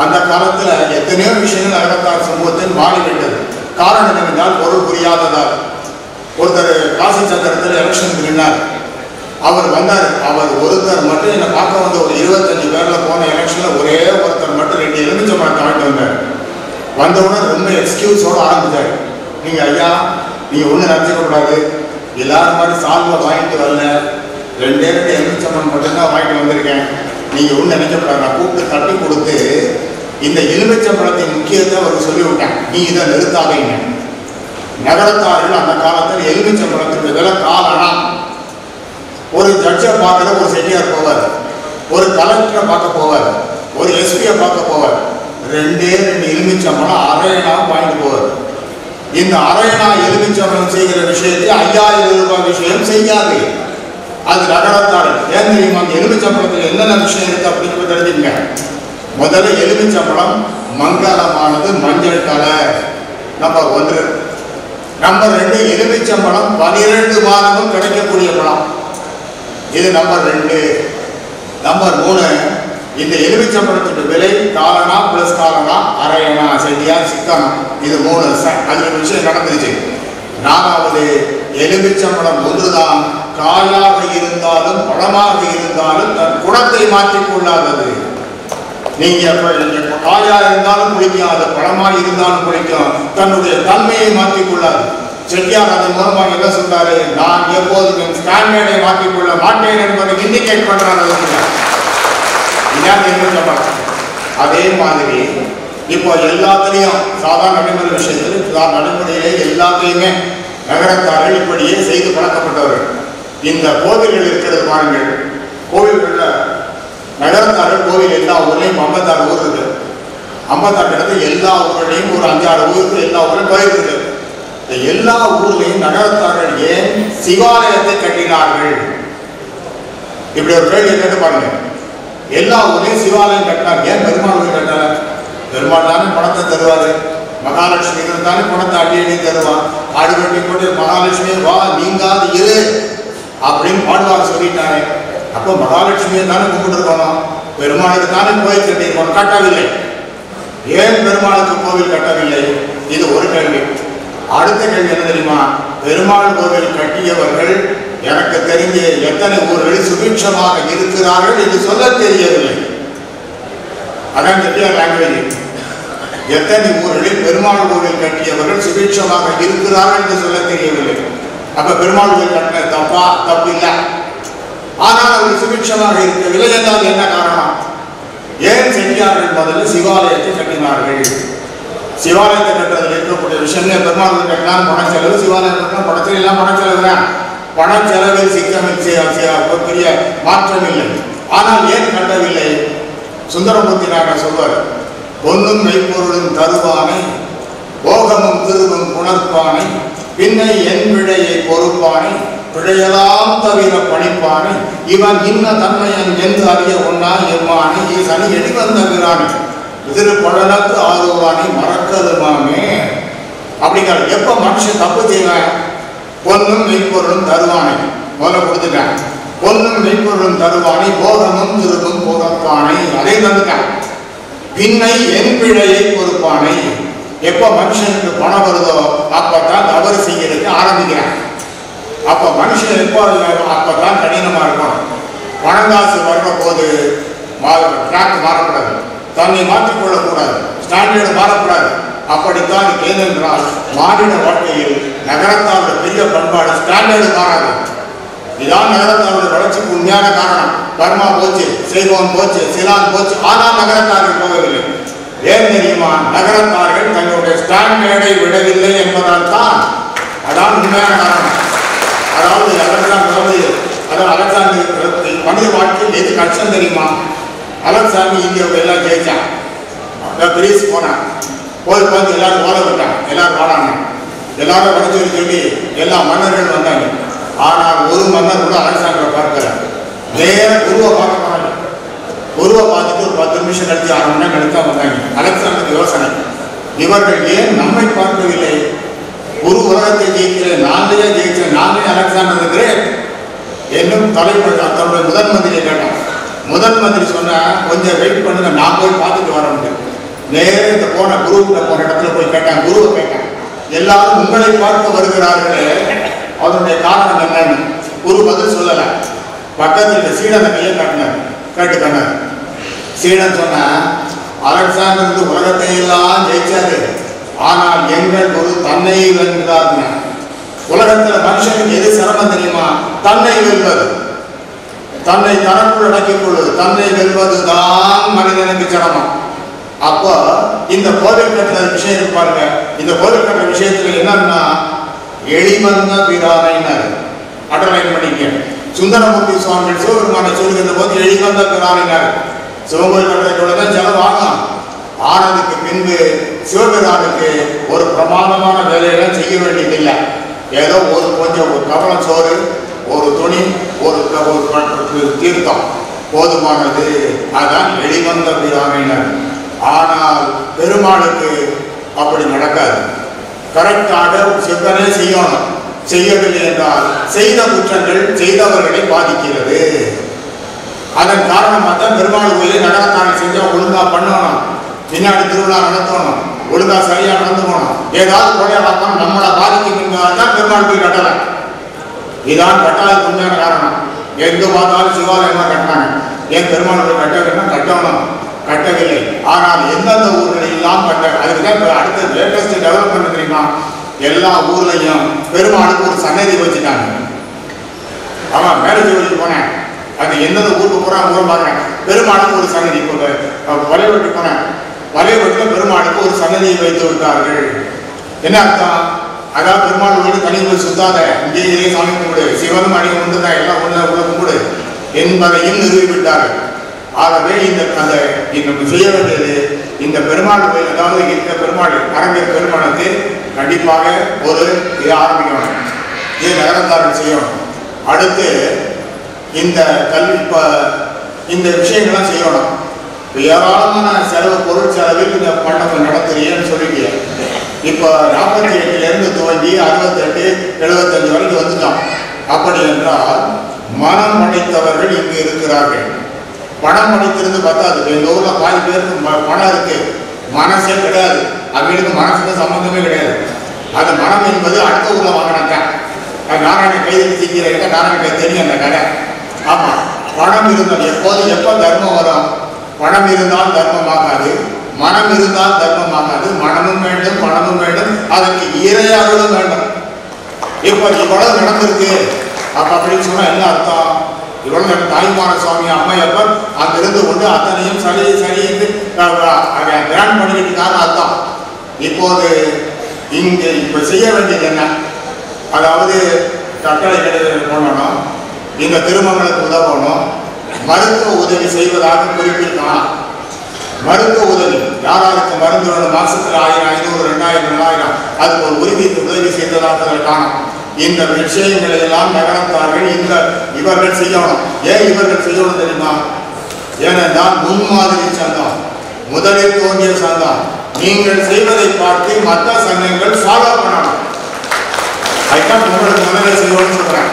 அந்த காலத்துல எத்தனையோ விஷயங்கள் நகரத்தார் சமூகத்தில் மாறிவிட்டது. காரணம் என்னவென்றால் பொருள் புரியாததால். ஒருத்தர் காசி சத்திரத்தில் எலெக்ஷனுக்கு நின்னார், அவர் வந்தார். அவர் ஒருத்தர் மட்டும் என்னை பார்க்க வந்த ஒரு 25 பேர்ல போன எலெக்ஷன்ல ஒரே ஒருத்தர் மட்டும் 2 எலுமிச்சை பழத்தை வாங்கிட்டு வந்தார். வந்தவுடனே ரொம்ப எக்ஸ்கியூஸோட ஆரம்பிச்சார், நீங்க ஐயா நீங்க ஒண்ணு நினைச்சுக்க கூடாது, எல்லாரும் மாதிரி சால்வை வாங்கிட்டு வரல, 2 எலுமிச்சம்பழம் மட்டும்தான் வாங்கிட்டு வந்திருக்கேன், நீங்க ஒண்ணு நினைக்கப்படாது. நான் கூப்பிட்டு தட்டி கொடுத்து இந்த எலுமிச்சம்பழத்தின் முக்கியத்தை அவருக்கு சொல்லிவிட்டேன், நீ இதை நிறுத்தாதீங்க. நகரத்தார்கள் அந்த காலத்தில் எலுமிச்சம்பழத்துக்கு விலை காலனா. ஒரு ஜட்ஜை பார்க்கிற ஒரு செட்டியார் போவார், ஒரு கலெக்டரை பார்க்க போவார், ஒரு எஸ்பியை பார்க்க போவார், 2 எலுமிச்சம்பழம் அரையணா வாங்கிட்டு போவார். இந்த அரையணா எலுமிச்சம்பழம் செய்கிற விஷயத்தை 5000 ரூபாய் விஷயம் செய்யாது. அது நகரத்தார்கள். ஏன் தெரியுமா, அந்த எலுமிச்சம்பழத்தில் என்னென்ன விஷயம் இருக்கு அப்படின்னு தெரிஞ்சுங்க. முதல்ல எலுமிச்சம்பழம் மங்களமானது, மஞ்சள் கலர், நம்பர் 1. நம்பர் 2, எலுமிச்சம்பழம் 12 மாதமும் கிடைக்கக்கூடிய பழம், இது நம்பர் 2. நம்பர் 3, இந்த எலுமிச்சம்பழத்துக்கு விலை காலனா பிளஸ் காலனா, அரையணா, செடியா, சிக்கனம், இது 3. அது ஒரு விஷயம் நடந்துருச்சு. 4வது, எலுமிச்சம்பழம் ஒன்றுதான் காயாக இருந்தாலும் பழமாக இருந்தாலும் தன் குணத்தை மாற்றிக்கொள்ளாதது. நீங்க காயா இருந்தாலும் குளிக்கும், அது பழமாக இருந்தாலும் குளிக்கும், தன்னுடைய தன்மையை மாற்றிக்கொள்ளாது. செட்டியார் அதன் மூலமாக என்ன சொல்றாரு, நான் எப்போதும் ஸ்டாண்டர்டை மாற்றிக்கொள்ள மாட்டேன் என்பதை இண்டிகேட் பண்றாங்க. அதே மாதிரி இப்போ எல்லாத்திலையும் சாதாரண நடைமுறை விஷயத்துல நடைமுறையிலே எல்லாத்தையுமே நகரத்தார்கள் இப்படியே செய்து பழக்கப்பட்டவர்கள். இந்த கோவில்கள் இருக்கிறது பாருங்கள், கோவில்கள்ல நகரத்தார்கள் கோவில் எல்லா ஊர்லையும் 56 ஊர் இருக்கு. 56 இடத்துல எல்லா ஊர்லையும் ஒரு 5-6 ஊருக்கு எல்லா ஊரும் கோயில் இருக்கு. இந்த எல்லா ஊர்லையும் நகரத்தார்கள் ஏன் சிவாலயத்தை கட்டினார்கள்? இப்படி ஒரு கேள்வி கேட்டு பாருங்க. எல்லா ஊர்லையும் சிவாலயம் கட்டினார், ஏன் பெருமாள் ஊர் கட்டல? பெருமாள் தானே பணத்தை தருவாரு, மகாலட்சுமி தானே பணத்தை அடி தருவான். ஆடுகட்டி போட்டு மகாலட்சுமி வா நீங்காது இரு அப்படின்னு பாடுவார் சொல்லிட்டாரு. அப்போ மகாலட்சுமியை தானே கும்பிட்டு இருக்கணும், பெருமாளுக்கு தானே கோயில் கட்டியிருக்கணும், கட்டவில்லை. ஏன் பெருமாள் பெருமாளுக்கு கோவில் கட்டவில்லை? இது ஒரு கேள்வி. அடுத்த கேள்வி என்ன தெரியுமா? பெருமாள் கோவில் கட்டியவர்கள் எனக்கு தெரிஞ்ச எத்தனை ஊர்களில் சுபிட்சமாக இருக்கிறார்கள் என்று சொல்ல தெரியவில்லை. அதான் செட்டியார் லாங்குவேஜ். எத்தனை ஊர்களில் பெருமாள் கோவில் கட்டியவர்கள் சுபிட்சமாக இருக்கிறார்கள் என்று சொல்ல தெரியவில்லை. அப்ப பெருமாள் கோவில் கட்டின தப்பா? தப்பு இல்லை. ஆனால் அவர்கள் சுபிட்சமாக இருக்கவில்லை என்றால் என்ன காரணம்? ஏன் செட்டியார்கள் முதல்ல சிவாலயத்தை கட்டினார்கள்? சிவாலயத்தை கட்டுறதுல இருக்கக்கூடிய விஷயமே பெருமாள் கோவில் கட்டினால் பண செலவு, சிவாலயம் கட்டினா பணத்தில் எல்லாம் பண செலவு தான். பண செலவில் சிக்கமில் பெரிய மாற்றம் இல்லை. ஆனால் ஏன் கட்டவில்லை? சுந்தரமூர்த்தி நாயகர் சொல்வார், பொன்னும் மெய்ப்பொருளும் தருவானை, போகமும் திருவும் புணர்ப்பானை, பின்னை என் பிழையை பொறுப்பானை, பிழையெல்லாம் தவிர பணிப்பானை, இவன் இன்ன தன்மையன் என்று அறிய ஒன்னா எம்மானை, ஈசனி எடிவந்தகிறானே, திருப்பழனத்து ஆறுவானை மறக்கதுமாமே அப்படிங்கிற. எப்ப மனுஷன் தப்பு செய்வேன்? பொன்னும் மெய்ப்பொருளும் தருவானை முதல்ல கொடுத்துட்டேன். பொன்னும் மெய்ப்பொருளும் தருவானை, போகமும் திருவும் பொறுப்பானை, அதை தந்துட்டேன். பின்னை என் பிழையை பொறுப்பானை. எப்ப மனுஷனுக்கு பணம் வருதோ அப்பதான் தவறு செய்யறதுக்கு ஆரம்பிக்கிறேன். அப்ப மனுஷன் எப்போ அப்பதான் கடினமா இருக்கும். பணங்காசு வர்ற போது ட்ராக் மாறக்கூடாது, தன்னை மாற்றிக்கொள்ளக்கூடாது, ஸ்டாண்டர்டு மாறக்கூடாது. அப்படித்தான் ஏனென்றால் மாநில வாழ்க்கையில் நகரத்தாருடைய பெரிய பண்பாடு ஸ்டாண்டர்டு மாறாது. இதான் நகரத்தாருடைய வளர்ச்சிக்கு உண்மையான காரணம். பர்மா போச்சு, சைவம் போச்சு, சிலான் போச்சு, ஆனால் நகரத்தார்கள் போகவில்லை. ஏன் தெரியுமா? நகரத்தார்கள் தங்களுடைய ஸ்டாண்டர்டை விடவில்லை என்பதால் தான். அதான் உண்மையான காரணம். அதாவது அலெக்சாண்டர் மனித வாழ்க்கையில் எது கஷ்டம் தெரியுமா? அலெக்சாண்டர் இந்தியாவை எல்லாம் ஜெயிச்சான். கிரீஸ் போனான், போய் பார்த்து எல்லாரும் ஓலை விட்டாங்க, எல்லாரும் வாடாங்க, எல்லாரும் படிச்சு சொல்லி எல்லா மன்னர்கள் வந்தாங்க. ஆனால் ஒரு மன்னர் கூட அலெக்சாண்டரை பார்க்கல. நேர குருவை பார்க்க போனாங்க. குருவை பார்த்துட்டு ஒரு 10 நிமிஷம் கழிச்சு 6 மணி நேரம் கழித்து தான் வந்தாங்க. அலெக்சாண்டருக்கு யோசனை, இவர்கள் ஏன் நம்மை பார்க்கவில்லை? குரு உலகத்தை ஜெயிக்கிறேன், நாங்களே ஜெயிச்சேன், நாங்களே அலெக்சாண்டர் இருக்கிறேன் என்னும் தலைவர் தன்னுடைய முதன் மந்திரியை கேட்டான். முதன் மந்திரி சொன்ன, கொஞ்சம் வெயிட் பண்ணுங்க, நான் போய் பார்த்துட்டு வர முடியும். நேரம் இந்த போன குருவுக்கு போன இடத்துல போய் கேட்டான். குருவை கேட்டான், எல்லாரும் உங்களை பார்க்க வருகிறார்களே, அதனுடைய காரணம் என்னன்னு. குரு பதில் சொல்லல. பக்கத்தில் சீடனை கையை காட்டினார், கேட்டுக்கண்ணார். சீடன் சொன்ன, அலெக்சாண்டர் உலகத்தை எல்லாம் ஜெயிச்சாரு, ஆனால் எங்கள் குரு தன்னை வென்றார். உலகத்தில் மனுஷனுக்கு எது சிரமம் தெரியுமா? தன்னை வெல்வது, தன்னை தனக்குள் அடக்கிக் கொள்வது, தன்னை வெல்வதுதான் மனிதனுக்கு சிரமம். அப்போ இந்த கோவில் கட்டுற விஷயம் இருப்பாருங்க. இந்த கோவில் கட்டுற விஷயத்துல என்னன்னா, எளிவந்த பிரானைனர் அண்டர்லைன் பண்ணிக்க. சுந்தரமூர்த்தி சுவாமிகள் சிவபெருமானை சொல்லுகின்ற போது எளிவந்த பிரானைனர். சிவகோவில் கட்டுறதோட தான் செலவாகும். ஆனதுக்கு பின்பு சிவபெருமானுக்கு ஒரு பிரமாதமான வேலையெல்லாம் செய்ய வேண்டியதில்லை. ஏதோ கொஞ்சம் ஒரு கவலம் சோறு, ஒரு துணி, ஒரு தீர்த்தம் போதுமானது. அதான் எளிவந்த பிரானைனர். ஆனால் பெருமாளுக்கு அப்படி நடக்காது. கரெக்டாக செவ்வனே செய்யணும். செய்யவில்லை என்றால் செய்த குற்றங்கள் செய்தவர்களை பாதிக்கிறது. அதன் காரணமாக தான் பெருமாள் கோயிலை நகரத்தாரை செஞ்சா ஒழுங்கா பண்ணணும், பின்னாடி திருவிழா நடத்தணும், ஒழுங்கா சரியா நடந்து போகணும். ஏதாவது குறையாதான் நம்மளை பாதிக்கும் தான் பெருமாள் கோயில் கட்டலை. இதான் கட்டாத உண்மையான காரணம். எங்க பார்த்தாலும் சிவாலயமா கட்டினாங்க. ஏன் பெருமாள் கோயில் கட்டவில்லை? கட்டணும், கட்டவில்லை. ஆனால் எந்தெந்த ஊர்களில் எல்லாம் கட்ட, அதுக்குதான் அடுத்த லேட்டஸ்ட் டெவலப்மெண்ட் தெரியுமா? எல்லா ஊர்லையும் பெருமாளுக்கு ஒரு சன்னதி வச்சுட்டாங்க. ஆமாம், மேரேஜ் வழிக்கு போனேன், அது எந்தெந்த ஊருக்கு போகிறாங்க ஊர் பாருங்க, பெருமாளுக்கு ஒரு சன்னதி. இப்போ வலைவெட்டு போனேன், வலைவெட்டில் பெருமாளுக்கு ஒரு சன்னதியை வைத்து விட்டார்கள். என்ன அர்த்தம்? அதாவது பெருமாள் கோயில் தனி போய் சுத்தாத, இங்கேயே சாமி கும்பிடு, சிவனும் அடிக்க முண்டுதான், எல்லாம் உள்ள கும்பிடு என்பதையும் நிறுவிவிட்டார்கள். ஆகவே இந்த செய்ய வேண்டியது இந்த பெருமாள் கோயில், அதாவது இந்த பெருமாள் அரங்கர் பெருமாளுக்கு கண்டிப்பாக ஒரு இதை ஆரம்பிக்கணும். இதை நகரத்தார்கள் செய்யணும். அடுத்து இந்த கல்வி இந்த விஷயங்கள்லாம் செய்யணும். ஏராளமான செலவு, பொருள் செலவில் இந்த மண்டபம் நடத்துறீங்கன்னு சொல்லிட்டு இப்போ 48 துவங்கி 68, 75 வரைக்கும் வந்துட்டோம். அப்படி என்றால் மனம் படைத்தவர்கள் இங்கு இருக்கிறார்கள். பணம் படைத்திருந்து பார்த்தாது. எங்கள் ஊரில் பாதி பேருக்கு பணம் இருக்கு, மனசே கிடையாது. அவங்களுக்கு மனசுக்கு சம்பந்தமே கிடையாது. அது மனம் என்பது அடுத்த ஊரில் வாங்கினாங்க. நாராயண கைது சிக்கிற நாராயண தெரியும் அந்த கதை. ஆமா, பணம் இருந்தால் எப்போ தர்மம் வரும்? பணம் இருந்தால் தர்மமாகாது, மனம் இருந்தால் தர்மமாகாது. மனமும் வேண்டும், பணமும் வேண்டும், அதற்கு இறையாளரும் வேண்டும். இப்போ இவ்வளவு நடந்திருக்கு அப்படின்னு சொன்னா என்ன அர்த்தம்? இவ்வளவு தாய்மான சுவாமி அம்மையப்பர் அங்கிருந்து கொண்டு அத்தனையும் சரி சரி என்று கிராண்ட் பண்ணிக்கிட்டு அர்த்தம். இப்போது இங்கே இப்ப செய்ய வேண்டியது என்ன? அதாவது கட்டளை போடணும், இந்த திருமணங்களுக்கு உதவணும், மருத்துவ உதவி செய்வதாக குறிப்பிட்டான். மருத்துவ உதவி யாராருக்கு மருந்து வேணும்? மாசத்துல 1000, 500, 2000, 4000 அதுக்கு ஒரு உதவி செய்ததாக காணும். இந்த விஷயங்களை எல்லாம் நகரத்தார்கள் இவர்கள் செய்யணும். ஏன் இவர்கள் செய்யணும் தெரியுமா? ஏனென்றால் முன்மாதிரி சங்கம், முதலில் தோன்றிய சங்கம். நீங்கள் செய்வதை பார்த்து மற்ற சங்கங்கள் ஃபாலோ பண்ணணும். அதுதான் உங்களுக்கு முதலே செய்யணும்னு சொல்றேன்.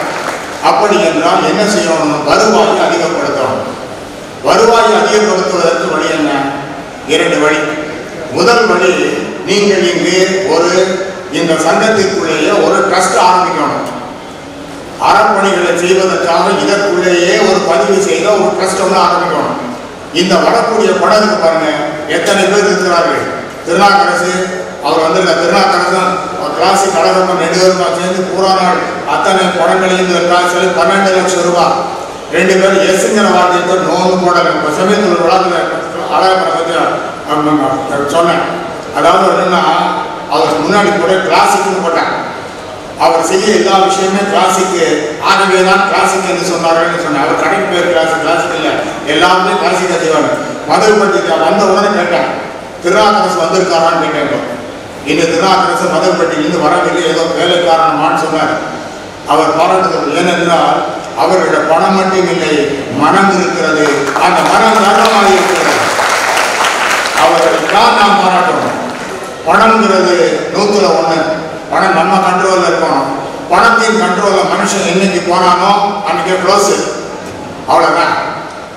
அப்படி என்றால் என்ன செய்யணும்? வருவாயை அதிகப்படுத்தணும். வருவாயை அதிகப்படுத்துவதற்கு வழி என்ன? 2 வழி. முதல் வழி, நீங்கள் இங்கு இந்த சங்கத்திற்குள்ளேயே ஒரு ட்ரஸ்ட் ஆரம்பிக்கணும். அறப்பணிகளை செய்வதற்காக இதற்குள்ளேயே ஒரு பதிவு செய்த ஒரு ட்ரஸ்ட் ஒன்று ஆரம்பிக்கணும். இந்த வரக்கூடிய படத்துக்கு பாருங்க எத்தனை பேர் இருக்கிறார்கள். திருநாக்கரசு அவர் வந்து திருநாக்கரசன் கிளாசி கழகம் நெடுவருமா சேர்ந்து பூரா நாள் அத்தனை படங்களையும் இந்த கிளாஸில் 12 லட்சம் ரூபாய். 2 பேர் எஸ்ங்கிற வார்த்தைக்கு நோந்து போடலை. இப்போ சமயத்தில் ஒரு விழாவில் அழகாக சொன்னேன். அதாவது என்னன்னா, அவருக்கு முன்னாடி கூட கிளாசிக்னு போட்டாங்க. அவர் செய்ய எல்லா விஷயமே கிளாசிக்கு, ஆகவே தான் கிளாசிக் என்று சொன்னார்கள் சொன்னேன். அவர் கடைக்கு பேர் கிளாசிக் இல்லை, எல்லாருமே கிளாசிக்காக செய்வாங்க. மதுரைப்பட்டி வந்த உடனே கேட்டேன், திருநாக்கரசு வந்திருக்காரான்னு கேட்டேன். இந்த திருநாக்கரசு மதுரைப்பட்டியிலிருந்து வரவில்லை, ஏதோ வேலை காரணமான்னு சொன்னார். அவர் பாராட்டுகிறது. ஏனென்றால் அவருடைய பணம் மட்டும் இல்லை, மனம் இருக்கிறது. அந்த மனம் தர்மமாக இருக்கிறது. அவர்களுக்காக நாம் பாராட்டணும். பணம்ங்கிறது 100ல் 1. பணம் நம்ம கண்ட்ரோலில் இருக்கணும். பணத்தின் கண்ட்ரோலில் மனுஷன் என்னைக்கு போனானோ அன்னைக்கு க்ளோஸு. அவ்வளோதான்.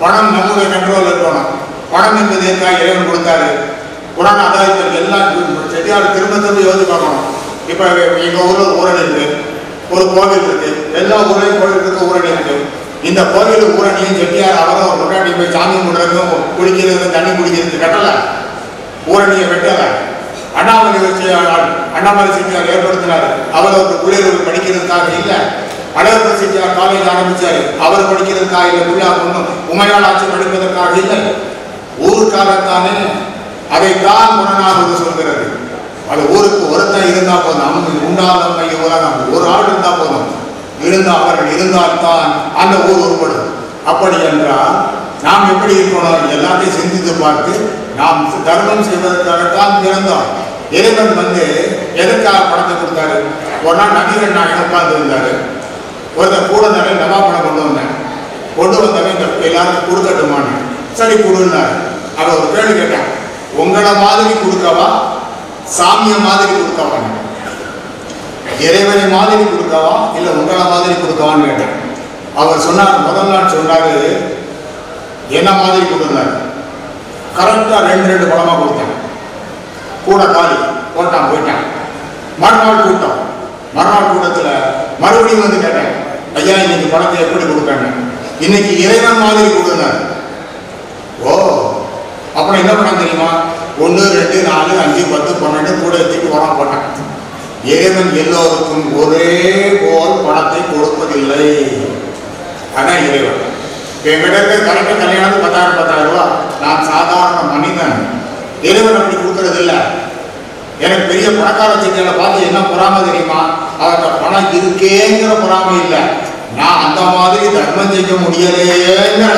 பணம் நம்முடைய கண்ட்ரோலில் இருக்கணும். பணம் என்பது எதுக்காக இறைவன் கொடுத்தாரு? புராணம் அதாவது எல்லாம் செட்டியார் திரும்ப யோசிச்சு பார்க்கணும். இப்போ எங்கள் ஊரில் ஊரணி இருக்கு, ஒரு கோவில் இருக்கு, எல்லா ஊர்லேயும் கோவில் இருக்கு, ஊரணி இருக்கு. இந்த கோவில் ஊரணியும் செட்டியார் அவரும் முன்னாடி போய் சாமி கும்பிட்றதுக்கும் குடிக்கிறதுக்கும் தண்ணி குடிக்கிறதுக்கு கட்டலை, ஊரணியை வெட்டலை. அண்ணாமலை செட்டியார் ஏற்படுத்தினார். அவர் ஒரு பிள்ளைகள் படிக்கிறதுக்காக இல்லை. அழகப்ப செட்டியார் காலேஜ் ஆரம்பிச்சாரு, அவர் படிக்கிறதுக்காக இல்லை. பிள்ளை ஒன்றும் உமையால் ஆட்சி படிப்பதற்காக இல்லை, ஊருக்காகத்தானே. அதைத்தான் புறநானூறு சொல்கிறது. அது ஊருக்கு ஒருத்தன் இருந்தா போதும், அவங்க உண்டாதமை உலகம், ஒரு ஆள் இருந்தா போதும். அவர்கள் இருந்தால்தான் அந்த ஊர் உருப்படும். அப்படி என்றால் நாம் எப்படி இருக்கணும்? எல்லாத்தையும் சிந்தித்து பார்த்து நாம் தர்மம் செய்வதற்காகத்தான் பிறந்தோம். இறைவன் வந்து எதற்காக பணத்தை கொடுத்தாரு? ஒரு நாள் நபிகள் நாயகம் உட்கார்ந்து இருந்தாரு. ஒருத்தர் கூட நிறைய நவா பணம் கொண்டு வந்தேன். கொண்டு வந்தவன் இந்த எல்லாரும் கொடுக்கட்டுமான்னு. சரி கொடுன்னாரு. அவன் ஒரு கேள்வி கேட்டான், உங்களை மாதிரி கொடுக்கவா, சாமிய மாதிரி கொடுக்கவா, இறைவனை மாதிரி கொடுக்கவா, இல்லை உங்களை மாதிரி கொடுக்கவான்னு கேட்டேன். அவர் சொன்னார், முதல் நாள் சொன்னாரு என்ன மாதிரி கொடுத்தாரு. கரெக்டாக 2 பழமா கொடுத்தேன். கூட காலி போட்டான், போயிட்டான். மறுநாள் கூட்டம். மறுநாள் கூட்டத்தில் மறுபடியும் வந்து கேட்டேன், ஐயா இன்னைக்கு பணத்தை எப்படி கொடுப்பேன்னு. இன்னைக்கு இறைவன் மாதிரி கொடுத்தாரு. ஓ, அப்புறம் என்ன பண்ண தெரியுமா? 1, 2, 4, 5, 10, 12 கூட எடுத்துட்டு வரான் போட்டான். இறைவன் எல்லோருக்கும் ஒரே போல் பணத்தை கொடுப்பதில்லை. அதான் இறைவன். என்கிட்ட கரெக்டாக கல்யாணத்துக்கு 10,000 ரூபா. நான் சாதாரண மனிதன். இறைவன் அப்படி கொடுக்கறது இல்லை. எனக்கு பெரிய பணக்கார செட்டியாரை பார்த்து என்ன பொறாமை தெரியுமா? அவர்கிட்ட பணம் இருக்கேங்கிற பொறாமை இல்லை, நான் அந்த மாதிரி தர்மம் செய்ய முடியலேங்கிற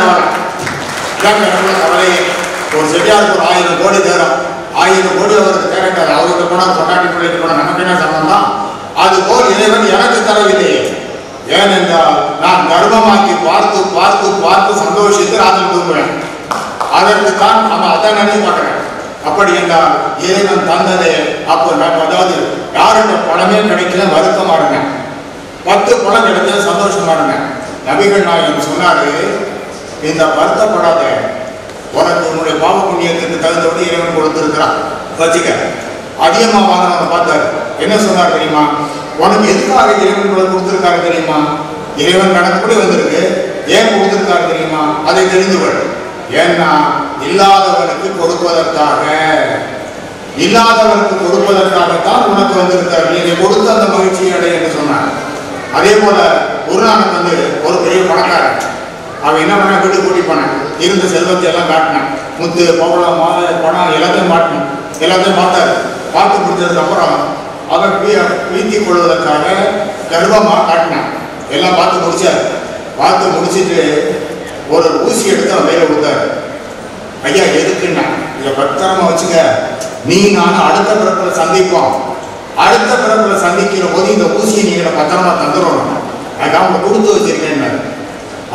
கவலையே. ஒரு செட்டியாருக்கு ஒரு 1000 கோடி தேரும். 1000 கோடி அவருக்கு தேவைக்காது. அவருக்கு போனால் கொண்டாட்டி பிள்ளைக்கு போனால் நமக்கு என்ன சம்பந்தம்? அதுபோல் இறைவன் எனக்கு தரவில்லையே. ஏனென்றால் நான் தர்மமாக்கி பார்த்து பார்த்து பார்த்து சந்தோஷித்து ராத்திரி தூங்குவேன். அதற்கு தான் நம்ம அதான் நினைச்சு பார்க்கிறேன். அப்படி என்றால் இறைவன் தந்ததே. அப்போ அதாவது யாருடைய பணமே கிடைக்கல வருத்தமா இருங்க, 10 பணம் கிடைச்ச சந்தோஷமா இருங்க. நபிகள் நாயகம் சொன்னாரு, இந்த வருத்தப்படாத, உனக்கு உன்னுடைய பாவ புண்ணியத்துக்கு தகுந்தபடி இறைவன் கொடுத்துருக்கிறான் வச்சுக்க. அதிகமாக வாங்கினவனை பார்த்தாரு. என்ன சொன்னார் தெரியுமா? உனக்கு எதுக்காக இறைவன் கொடுத்துருக்காரு தெரியுமா? இறைவன் கணக்குப்படி வந்திருக்கு. ஏன் கொடுத்துருக்காரு தெரியுமா? அதை தெரிந்து கொள். ஏன்னா இல்லாதவனுக்கு கொடுப்பதற்காக, இல்லாதவனுக்கு கொடுப்பதற்காகத்தான் உனக்கு வந்திருக்காரு. நீங்க கொடுத்து அந்த மகிழ்ச்சியை அடைய என்று சொன்னார். அதே போல குருநானக் வந்து ஒரு பெரிய பணக்காரன். அவன் என்ன பண்ண, வீடு கூட்டி போனான். இருந்த செல்வத்தை எல்லாம் காட்டினான். முத்து, பவளம், மாலை, பணம் எல்லாத்தையும் மாட்டினான். எல்லாத்தையும் பார்த்தாரு. பார்த்து முடிச்சதுக்கு அப்புறம் அவர் வீழ்த்திக் கொள்வதற்காக கர்வமாக காட்டினான். எல்லாம் பார்த்து முடிச்சார். பார்த்து முடிச்சுட்டு ஒரு ஊசி எடுத்து அவன் கையில் கொடுத்தாரு. ஐயா எதுக்குன்னா, இதை பத்திரமா வச்சுக்க, நீ நான் அடுத்த பிறப்பில் சந்திப்போம். அடுத்த பிறப்பில் சந்திக்கிற போது இந்த ஊசியை நீங்க பத்திரமா தந்துடணும். அதுக்காக அவங்க கொடுத்து வச்சிருக்கேன்.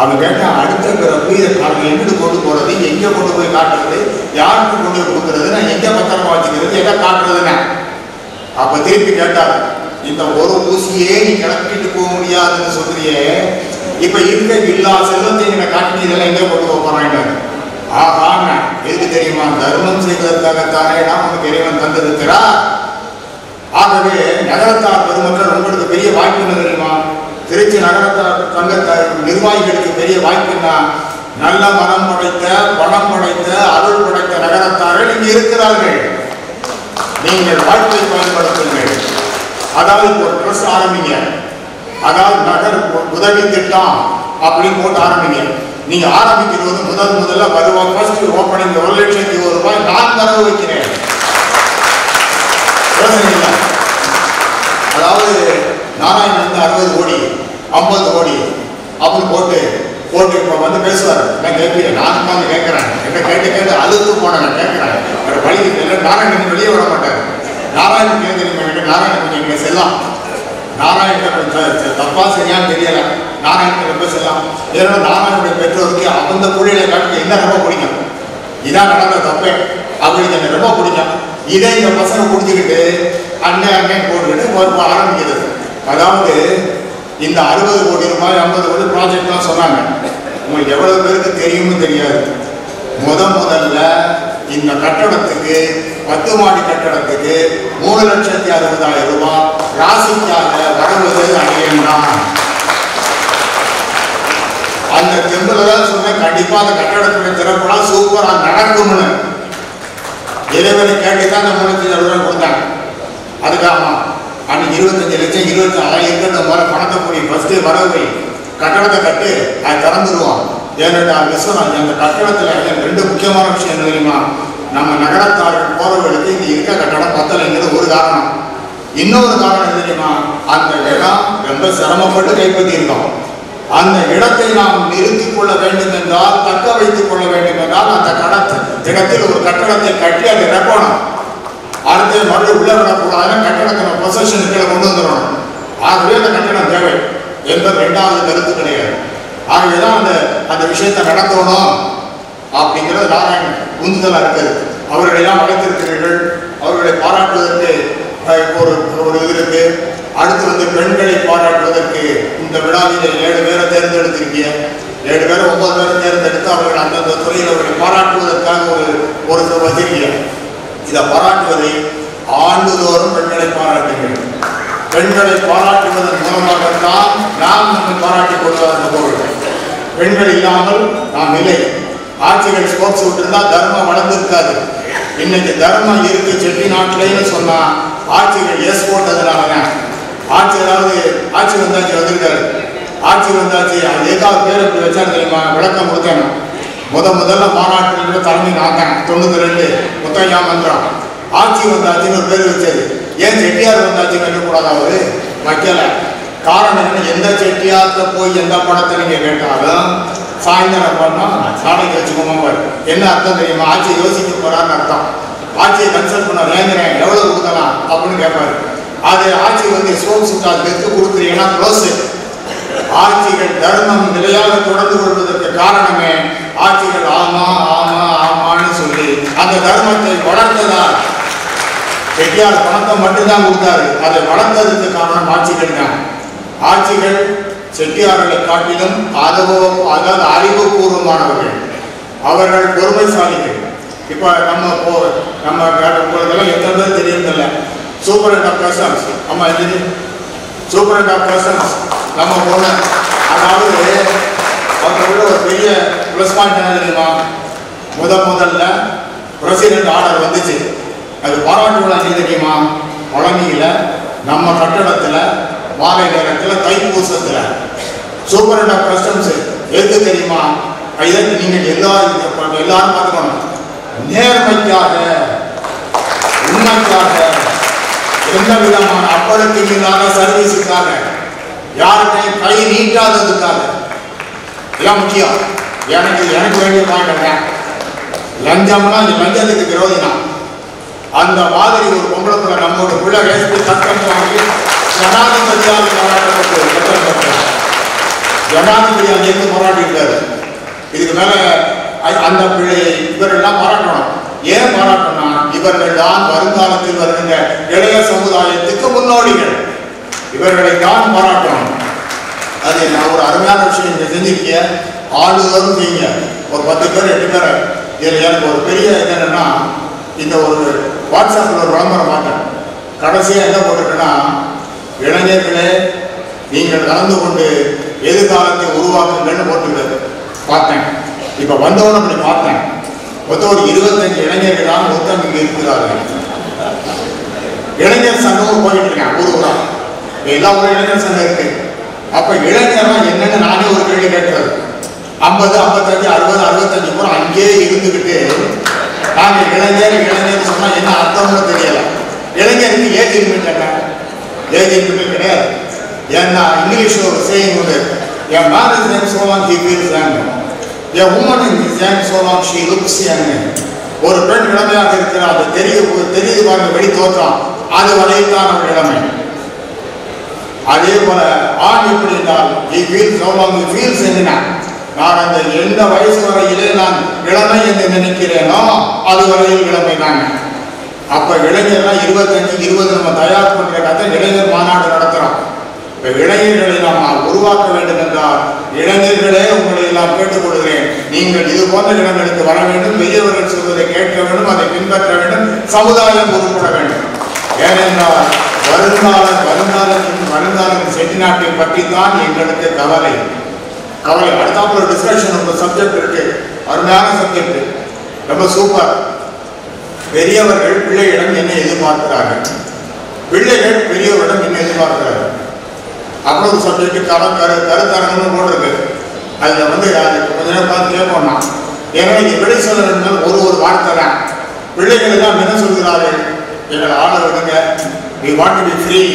அவன் கேட்டான், அடுத்த பிறப்பு இதை எங்கிட்டு கொண்டு போறது, எங்க கொண்டு போய் காட்டுறது, யாருக்கு கொண்டு போய் கொடுக்கறது, நான் எங்க பத்திரமா வச்சுக்கிறது, எதை காட்டுறதுன்னு. அப்ப திருப்பி கேட்டார், இந்த ஒரு ஊசியே நீ கிளப்பிட்டு போக முடியாதுன்னு சொல்றியே, இப்ப இருக்க இல்லா செல்வத்தை காட்டி இதெல்லாம் எங்க கொண்டு போக போறாங்க. ஆஹா, எதுக்கு தெரியுமா? தர்மம் செய்வதற்காகத்தானே நான் உனக்கு இறைவன் தந்திருக்கிறார். ஆகவே நகரத்தார் பெருமக்கள் உங்களுக்கு பெரிய வாய்ப்பு என்ன தெரியுமா? திருச்சி நகரத்தார் தங்கத்தார் நிர்வாகிகளுக்கு பெரிய வாய்ப்புன்னா, நல்ல மனம் படைத்த, பணம் படைத்த, அருள் படைத்த நகரத்தார்கள் இங்கு இருக்கிறார்கள். நீங்கள் வாய்ப்பை பயன்படுத்துங்கள். அதாவது ஒரு ட்ரஸ்ட் ஆரம்பிங்க. அதாவது நகர் உதவி திட்டம் அப்படின்னு போட்டு ஆரம்பிங்க. நீங்க ஆரம்பிக்கிறது முதல்ல வருவா ஃபர்ஸ்ட் ஓப்பனிங் 1,20,000 ரூபாய் நான் தரவு வைக்கிறேன். அதாவது நாராயணன் வந்து 60 கோடி 50 கோடி அப்படின்னு போட்டு இப்போ வந்து பேசுவார். நான் கேட்பேன், நான் உட்காந்து கேட்கிறேன். என்ன கேட்டு அழுத்து போன நான் கேட்கிறேன். வழி இல்லை. நாராயணன் வெளியே விட மாட்டார். நாராயணன் கேட்குறீங்க, நாராயணன் கொஞ்சம் செல்லாம். நாராயணன் கொஞ்சம் தப்பா சரியான்னு தெரியல. நாராயணன் ரொம்ப செல்லாம். ஏன்னா நாராயணனுடைய பெற்றோருக்கு அந்த குழியில காட்டுக்கு என்ன ரொம்ப பிடிக்கும். இதான் நடந்த தப்பே. அவங்களுக்கு என்ன ரொம்ப பிடிக்கும். இதை இந்த பசங்க புரிஞ்சுக்கிட்டு அண்ணன் போட்டுக்கிட்டு ஆரம்பிக்கிறது. அதாவது இந்த 60 கோடி ரூபாய் 50 கோடி ப்ராஜெக்ட்லாம் சொன்னாங்க. உங்களுக்கு எவ்வளவு பேருக்கு தெரியும்னு தெரியாது. முதல்ல இந்த கட்டடத்துக்கு 10 மாடி கட்டடத்துக்கு 3,60,000 ரூபாய் ராசிக்காக வருவது அணியம்தான். அந்த தெம்புலதான் சொன்னேன், கண்டிப்பா அந்த கட்டடத்துடைய திறப்பெல்லாம் சூப்பரா நடக்கும்னு. இறைவனை கேட்டுதான் அந்த 3,60,000 ரூபாய் கொடுத்தாங்க. அதுக்காக அன்னைக்கு 25 லட்சம் 26 இருக்கிற மாதிரி பணத்தை போய் ஃபர்ஸ்ட் வரவை கட்டடத்தை கட்டு, அதை திறந்துருவோம். ஏன்னா விஸ்வநாத் அந்த கட்டடத்துல 2 முக்கியமான விஷயம் என்ன தெரியுமா? நம்ம நகரத்தார்கள் போறவர்களுக்கு இங்க இருக்க கட்டடம் பத்தலைங்கிறது ஒரு காரணம். இன்னொரு காரணம் என்ன தெரியுமா? அந்த இடம் ரொம்ப சிரமப்பட்டு கைப்பற்றி இருக்கோம். அந்த இடத்தை நாம் நிறுத்திக் கொள்ள வேண்டும் என்றால், தக்க வைத்துக் கொள்ள வேண்டும் என்றால், அந்த இடத்தில் ஒரு கட்டடத்தை கட்டி அதை நிரப்பணும். அடுத்த மறுபடியும் உள்ள விடக்கூடாதுன்னு கட்டடத்தை பொசஷனுக்கு கொண்டு வந்துடணும். ஆகவே அந்த கட்டடம் தேவை என்பது 2வது கருத்து கிடையாது. ஆகவேதான் அந்த விஷயத்தை நடத்தணும் அப்படிங்கிறது நாராயணன் உந்துதலா இருக்கிறது. அவர்களெல்லாம் அழைத்திருக்கிறீர்கள். அவர்களை பாராட்டுவதற்கு ஒரு இது இருக்கு. அடுத்து வந்து பெண்களை பாராட்டுவதற்கு இந்த விழாவிலே 7 பேரை தேர்ந்தெடுத்திருக்கீங்க. 7 பேரை 9 பேரை தேர்ந்தெடுத்து அவர்கள் அந்தந்த துறையில் அவர்களை பாராட்டுவதற்காக ஒரு வச்சிருக்கீங்க. இதை பாராட்டுவதை ஆண்டுதோறும் பெண்களை பாராட்டுங்கள். பெண்களை பாராட்டுவதன் மூலமாகத்தான் நாம் நம்மை பாராட்டிக் கொள்வதற்கு பொருள். பெண்கள் இல்லாமல் நாம் இல்லை. ஆட்சிகள் ஸ்போர்ட்ஸ் விட்டுருந்தா தர்மம் வளர்ந்துருக்காது. இன்னைக்கு தர்மம் இருக்கு செட்டி நாட்டிலேன்னு சொன்னா ஆட்சிகள் எஸ் போட்டதுனால ஆட்சி வந்தாச்சு வந்திருக்காரு. ஆட்சி வந்தாச்சு அது ஏதாவது பேர் இப்படி வச்சாரு தெரியுமா? விளக்கம் கொடுத்தேன். முதல்ல மாநாட்டில் தலைமை நாங்க 92 முத்தையா மந்திரம் ஆட்சி வந்தாச்சுன்னு ஒரு பேர் வச்சது. ஏன் செட்டியார் வந்தாச்சுன்னு வைக்கக்கூடாது? அவரு வைக்கல. காரணம் என்ன? எந்த செட்டியார்த்த போய் எந்த பணத்தை நீங்க கேட்டாலும் சாயந்தரம் பண்ணா நாளைக்கு வச்சுக்கோங்க. என்ன அர்த்தம் தெரியுமா? ஆட்சியை யோசிக்க போறான்னு அர்த்தம். ஆட்சியை கன்சல்ட் பண்ண வேங்கிறேன் எவ்வளவு கொடுக்கலாம் அப்படின்னு கேட்பாரு. அது ஆட்சி வந்து எடுத்து கொடுக்குறீங்கன்னா க்ளோஸ். ஆட்சிகள் தர்மம் நிலையாக தொடர்ந்து கொள்வதற்கு காரணமே ஆட்சிகள் ஆமா ஆமா ஆமான்னு சொல்லி அந்த தர்மத்தை வளர்த்ததால். செட்டியார் பணத்தை மட்டும்தான் கொடுத்தாரு. அதை வளர்த்ததுக்கு காரணம் ஆட்சிகள் தான். ஆட்சிகள் செட்டியார்களை காட்டிலும் அதாவது அறிவுபூர்வமானவர்கள். அவர்கள் பொறுமைசாலிகள். இப்போ நம்ம உங்களுக்கெல்லாம் எத்தனை பேர் தெரியுதில்ல, சூப்பரண்ட் ஆஃப் பர்சன்ஸ். ஆமா, இது சூப்பரண்ட் ஆஃப் பர்சன்ஸ் நம்ம பொண்ணு. அதாவது அவங்களோட ஒரு பெரிய ப்ளஸ் பாயிண்ட் என்ன தெரியுமா, முதல்ல பிரசிடென்ட் ஆர்டர் வந்துச்சு. அது பாராட்டு விழா தெரியுமா, பழனியில் நம்ம கட்டடத்தில் மாலை நேரத்தில் தைப்பூசத்தில் சூப்பரண்ட் ஆஃப் கஸ்டம்ஸ் எதுக்கு தெரியுமா, இதற்கு நீங்கள் எல்லாரும் பார்த்துக்கணும். நேர்மைக்காக, உண்மைக்காக, எந்த விதமான அப்பளுக்கு இல்லாத சர்வீஸுக்காக, யார்கிட்டையும் கை நீட்டாததுக்காக. இதான் முக்கியம். எனக்கு வேண்டிய பாயிண்ட் லஞ்சம்னா லஞ்சத்துக்கு விரோதினா. அந்த மாதிரி ஒரு பொம்பளை பிள்ளை நம்மோட பிள்ளை ரேஸ்பி சட்டம் வாங்கி ஜனாதிபதியாக பாராட்டப்பட்டு ஜனாதிபதி அங்கேருந்து போராட்டிட்டாரு. இதுக்கு மேல அந்த பிள்ளையை இவரெல்லாம் பாராட்டணும். ஏன் பாராட்டணும்? இவர்கள் தான் வருங்காலத்தில் வருகின்ற இளைய சமுதாயத்துக்கு முன்னோடிகள். இவர்களை தான் பாராட்டணும். அது நான் ஒரு அருமையான விஷயம் இங்க செஞ்சிருக்கீங்க. ஆளுநரும் செய்யுங்க. ஒரு 10 பேர் 8 பேர். இதில் எனக்கு ஒரு பெரிய இது என்னன்னா, இந்த ஒரு வாட்ஸ்அப்பில் ஒரு விளம்பரம் பார்த்தேன். கடைசியாக என்ன போட்டிருக்கேன்னா, இளைஞர்களே நீங்கள் கலந்து கொண்டு எதிர்காலத்தை உருவாக்குங்கள்னு போட்டுக்கிறது பார்த்தேன். இப்போ வந்தவொன்னு அப்படி பார்த்தேன். மொத்தம் ஒரு 25 இளைஞர்கள் தான் மொத்தம் இங்கே இருக்கிறார்கள். இளைஞர் சங்கம் போயிட்டு இருக்கேன் ஊரா. எல்லா ஊரும் இளைஞர் சங்கம் இருக்கு. அப்போ இளைஞர்லாம் என்னன்னு நானே ஒரு கேள்வி கேட்கறது. 50, 55, 60, 65 கூட அங்கேயே இருந்துக்கிட்டு நாங்கள் இளைஞர் சொன்னால் என்ன அர்த்தம்னு தெரியல. இளைஞருக்கு ஏஜ் லிமிட் கேட்டாங்க. ஏஜ் லிமிட் கிடையாது. ஏன்னா இங்கிலீஷ் ஒரு சேயிங் உண்டு, a man is young so long he feels young, a woman is young so long she looks young. ஒரு பெண் இளமையாக இருக்கிறார், அது தெரியுது பாருங்க, வெளி தோற்றம், அது வரைத்தான் ஒரு இளமை. அதே போல ஆண் எப்படி என்றால் he feels so long he feels என்ன, நான் அந்த எந்த வயசு வரையிலே நான் இளமை என்று நினைக்கிறேனோ அது வரையில் இளமை தாங்க. அப்ப இளைஞர்லாம் 25, 20 நம்ம தயார் பண்ற கதை இளைஞர் மாநாடு நடத்துறோம். இப்ப இளைஞர்களை நாம் உருவாக்க வேண்டும் என்றால் இளைஞர்களே உங்களை எல்லாம் கேட்டுக்கொள்கிறேன், நீங்கள் இது போன்ற இடங்களுக்கு வர வேண்டும், பெரியவர்கள் சொல்வதை கேட்க வேண்டும், அதை பின்பற்ற வேண்டும், சமுதாயம் உருப்பட வேண்டும். ஏனென்றால் வருங்காலம் செட்டிநாட்டை பற்றி தான் எங்களுக்கு கவலை. அடுத்தாப்புல ஒரு டிஸ்கஷன் ஒரு சப்ஜெக்ட் இருக்கு, அருமையான சப்ஜெக்ட், ரொம்ப சூப்பர். பெரியவர்கள் பிள்ளைகளிடம் என்ன எதிர்பார்க்கிறார்கள், பிள்ளைகள் பெரியவரிடம் என்ன எதிர்பார்க்கிறார்கள். அப்புறம் ஒரு சப்ஜெக்ட் கருத்தரங்கன்னு போட்டிருக்கு. அதுல கொஞ்ச நேரம் பார்த்து கேட்போம்னா, ஏன்னா இங்க விடை சொல்ல ஒரு வார்த்தை தான். பிள்ளைகள் தான் என்ன சொல்கிறார்கள், எங்களை ஆள விடுங்க, we want to be free.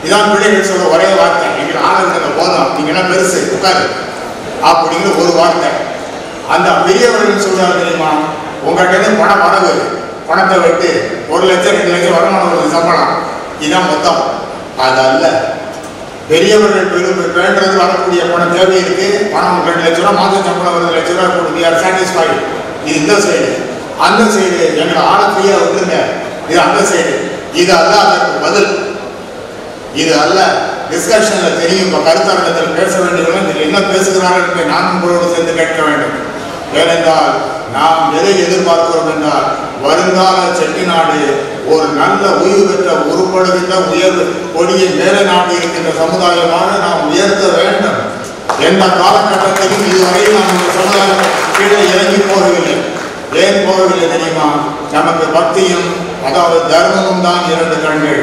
இதான் பிள்ளைகள் சொல்ற ஒரே வார்த்தை, எங்களை ஆள விடுங்க போதும், நீங்க எல்லாம் பெருசு உட்காரு அப்படிங்கிற ஒரு வார்த்தை. அந்த பெரியவர்கள் சொல்றாரு தெரியுமா, உங்கள்கிட்ட பணம் வரவு, பணத்தை விட்டு 1 லட்சம் 2 லட்சம் வருமானம் வருது, சம்பளம், இதுதான் மொத்தம். அது அல்ல. பெரியவர்கள் வேண்டது வரக்கூடிய பணம் தேவை இருக்கு, பணம் 2 லட்ச ரூபா மாதம் சம்பளம் வருது, 1 லட்ச ரூபா கொடுத்து சாட்டிஸ்ஃபைடு. இது இந்த சைடு. அந்த சைடு எங்களை ஆழத்தையா விட்டுருங்க, இது அந்த சைடு. இது அல்ல அதற்கு பதில். இது அல்ல டிஸ்கஷன்ல தெரியும். இப்போ கருத்தரங்கத்தில் பேச வேண்டியவர்கள் இதில் என்ன பேசுகிறார்கள் நான் உங்களோடு சேர்ந்து கேட்க வேண்டும். ஏனென்றால் நாம் எதை எதிர்பார்க்கிறோம் என்றால் வருங்கால செட்டிநாடு ஒரு நல்ல உயிர் பெற்ற உருப்படுகின்ற உயர்வு கொடியை மேலே நாடு இருக்கின்ற சமுதாயமாக நாம் உயர்த்த வேண்டும். எந்த காலகட்டத்திலும் இதுவரையில் நாம் இந்த சமுதாயம் கீழே இறங்கி போகவில்லை. ஏன் போகவில்லை தெரியுமா, நமக்கு பக்தியும் அதாவது தர்மமும் தான் 2 கண்கள்.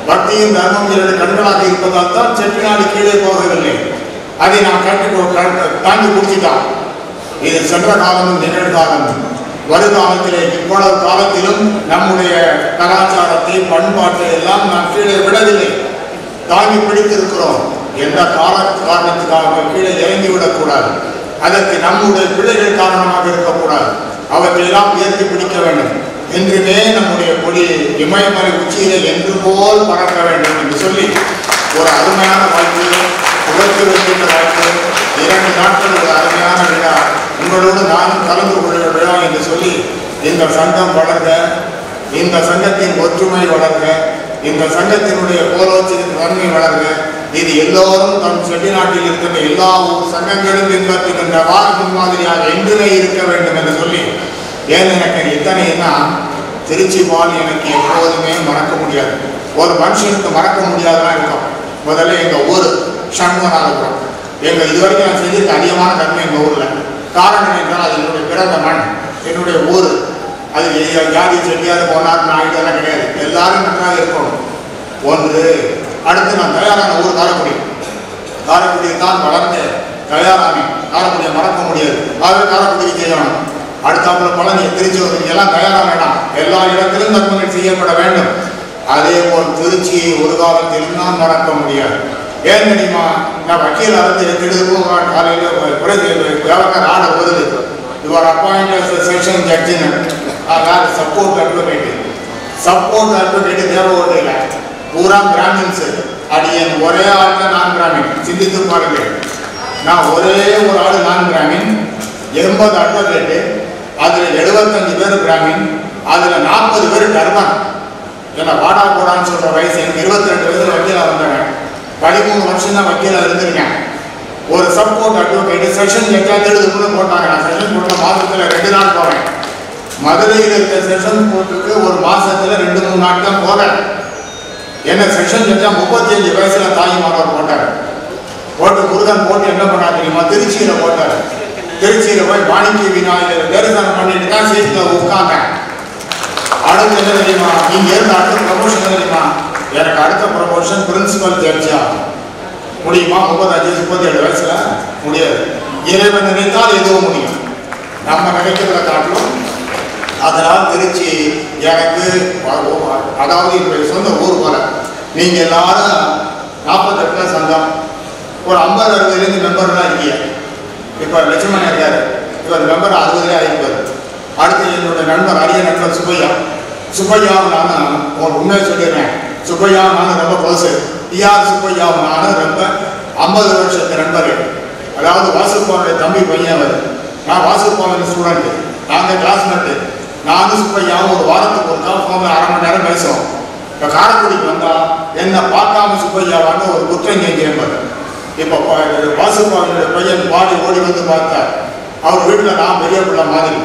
பக்தியும் தர்மம் 2 கண்களாக இருப்பதால் தான் செட்டிநாடு கீழே போகவில்லை. அதை நாம் தாண்டி குடிச்சிட்டோம். இது சென்ற காலமும் நிகழ்காலமும். வருகாலத்திலே இவ்வளவு காலத்திலும் நம்முடைய கலாச்சாரத்தை பண்பாட்டை எல்லாம் நாம் கீழே விடவில்லை, தாங்கி பிடித்திருக்கிறோம். எந்த காரணத்துக்காக கீழே இறங்கிவிடக்கூடாது. அதற்கு நம்முடைய பிள்ளைகள் காரணமாக இருக்கக்கூடாது. அவற்றையெல்லாம் உயர்த்தி பிடிக்க வேண்டும். என்றுமே நம்முடைய கொடி இமயமலை உச்சியிலே என்று போல் பறக்க வேண்டும் என்று சொல்லி ஒரு அருமையான வாய்ப்பு, உயர்த்தி வைக்கின்ற வாய்ப்பு, 2 நாட்கள் ஒரு அருமையான விழா, உங்களோடு நானும் கலந்து கொள்கிற விழா என்று சொல்லி இந்த சங்கம் வளர்க, இந்த சங்கத்தின் ஒற்றுமை வளர்க, இந்த சங்கத்தினுடைய போலோச்சின் தன்மை வளர்க, இது எல்லோரும் தம் செட்டிநாட்டில் இருக்கின்ற எல்லா சங்கங்களும் பின்பற்றுகின்ற வாரம் மாதிரியாக என்றுமே இருக்க வேண்டும் என்று சொல்லி ஏன் எனக்கு இத்தனைன்னா திருச்சி பால் எனக்கு எப்போதுமே மறக்க முடியாது. ஒரு மனுஷனுக்கு மறக்க முடியாதெல்லாம் இருக்கும். முதல்ல எங்கள் ஊர் சண்முகனாக இருக்கிறோம். எங்கள் இதுவரைக்கும் நான் செஞ்சிருக்க அதிகமான நன்மை எங்கள் ஊரில். காரணம் என்றால் அது என்னுடைய பிறந்த மண், என்னுடைய ஊர். அது ஜாதி செட்டியார் போனார் நாயுடு எல்லாம் கிடையாது. எல்லாரும் நன்றாக இருக்கணும். ஒன்று. அடுத்து நான் தயாரான ஊர் காரைக்குடி. காரைக்குடியை தான் வளர்ந்து தயாரானேன். காரைக்குடியை மறக்க முடியாது. ஆகவே காரைக்குடிக்கு செய்யணும். அடுத்தாப்புல பழனி, திருச்சி எல்லாம் தயாராக வேண்டாம். எல்லா இடத்திலும் தர்மங்கள் செய்யப்பட வேண்டும். அதே போல் திருச்சி ஒரு காலத்தில் தான் மறக்க முடியாது. ஏன் தெரியுமா? நான் வக்கீல் அறுந்து எடுத்துட்டு காலையில் கவர்னர் ஆர்டர் வருது. யுவர் அப்பாயிண்ட் செஷன் ஜட்ஜின்னு சப்போர்ட் அட்வொகேட் தேவை ஒன்று இல்லை. பூரா பிராமின்ஸு. அடியன் ஒரே ஆள் தான் நான் பிராமின். சிந்தித்து பாருங்கள். நான் ஒரே ஒரு ஆள் நான் பிராமின், 80 அட்வொகேட்டு, அதில் 75 பேர் பிராமின், அதில் 40 பேர் டர்மன். ஏன்னா வாடா போடான்னு சொல்கிற வயசு எனக்கு 22 வயசில் வக்கீலாக வந்தாங்க. 13 வருஷம் தான் வக்கீலாக இருந்திருக்கேன். ஒரு சப்போர்ட் அட்வொகேட்டு செஷன் ஜட்ஜாக எழுதுக்குள்ள போட்டாங்க. நான் செஷன் போட்ட மாதத்தில் 2 நாள் போவேன். மதுரையில் இருக்க செஷன் கோர்ட்டுக்கு ஒரு மாதத்தில் 2-3 நாள் தான் போவேன். என்ன செஷன் ஜட்ஜா 35 வயசுல தாய்மானவர் போட்டார். போட்டு முருகன் போட்டு என்ன பண்ணாரு தெரியுமா? திருச்சியில் போட்டார். திருச்சியில் போய் மாணிக்க விநாயகர் தரிசனம் பண்ணிட்டு தான் சீட்டில் உட்காந்தேன். அடுத்து என்ன தெரியுமா? இங்க இருந்து அடுத்த ப்ரமோஷன் தெரியுமா? எனக்கு அடுத்த ப்ரமோஷன் பிரின்சிபல் ஜட்ஜா. முடியுமா? 35-37 வயசுல முடியாது. இறைவன் நினைத்தால் எதுவும் முடியும். நம்ம நினைக்கிறத காட்டிலும். அதனால் திருச்சி எனக்கு அதாவது என்னுடைய சொந்த ஊர் போல. நீங்க எல்லாரும் 48 சங்கம், ஒரு 50-60 மெம்பர்லாம் இருக்கீங்க. இப்போ லட்சுமணன் இருக்காரு, இவர் மெம்பர் 60 ஆகிருப்பார். அடுத்து என்னுடைய நண்பர் அரிய நண்பர் சுப்பையாவும் நானும் ஒரு உண்மையை சொல்லிடுறேன். சுப்பையாவும் நானும் ரொம்ப க்ளோஸு. டிஆர் சுப்பையாவும் நானும் ரொம்ப 50 வருஷத்து நண்பர்கள். அதாவது வாசுப்பாவுடைய தம்பி பையன் அவர். நான் வாசுப்பாவின் ஸ்டூடெண்ட்டு, நாங்கள் கிளாஸ்மேட்டு. நானும் சுப்பையாவும் ஒரு வாரத்துக்கு ஒரு ஃபோன் 1/2 மணி நேரம் பேசுவோம். இப்போ காரைக்குடிக்கு வந்தால் என்னை பார்க்காம சுப்பையாவான்னு ஒரு குற்றம் செஞ்சேன். இப்போ வாசுப்பாவினுடைய பையன் பாடி ஓடி வந்து பார்த்தார். அவர் வீட்டில் நான் பெரிய பிள்ளை மாதிரி.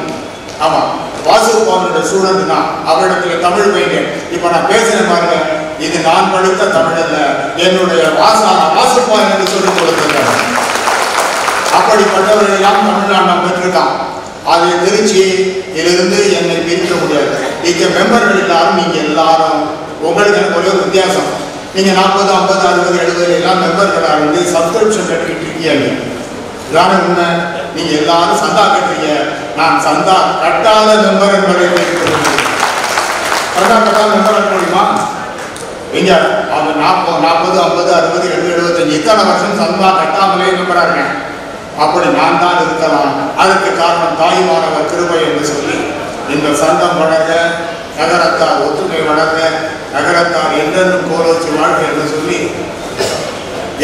ஆமாம், வாசுப்பாவினுடைய ஸ்டூடெண்ட் தான். அவரிடத்துல தமிழ் பையன். இப்போ நான் பேசுகிறேன் பாருங்க, இது நான் படித்த தமிழ் அல்ல, என்னுடைய வாசுப்பா என்று சொல்லிக் கொடுத்திருக்காங்க. அப்படிப்பட்டவர்கள் எல்லாம் தமிழ்நாடு நான் பெற்றிருக்கான். அது திருச்சியிலிருந்து என்னை பிரிக்க முடியாது. இங்கே மெம்பர்கள் எல்லாரும், நீங்கள் எல்லாரும் உங்களுக்கு எனக்கு ஒரே ஒரு வித்தியாசம். நீங்கள் 40, 50, 60, 70 எல்லாம் மெம்பர்களாக இருந்து சப்ஸ்கிரிப்ஷன் கட்டிக்கிட்டு இருக்கீங்க. இதான உண்மை. நீங்கள் எல்லாரும் சந்தா கட்டுறீங்க. நான் சந்தா கட்டாத மெம்பர் என்பதை சந்தா கட்டாத மெம்பர் கட்ட முடியுமா? இங்க அவங்க 40, 50, 60, 70, 75 இத்தனை வருஷம் சந்தா கட்டாமலே மெம்பராக இருக்கேன். அப்படி நான் தான் இருக்கலாம். அதற்கு காரணம் தாய்மானவர் கிருபை என்று சொல்லி இந்த சங்கம் வளர்க, நகரத்தார் ஒற்றுமை வளர்க, நகரத்தார் என்றென்றும் கோலோச்சி வாழ்க என்று சொல்லி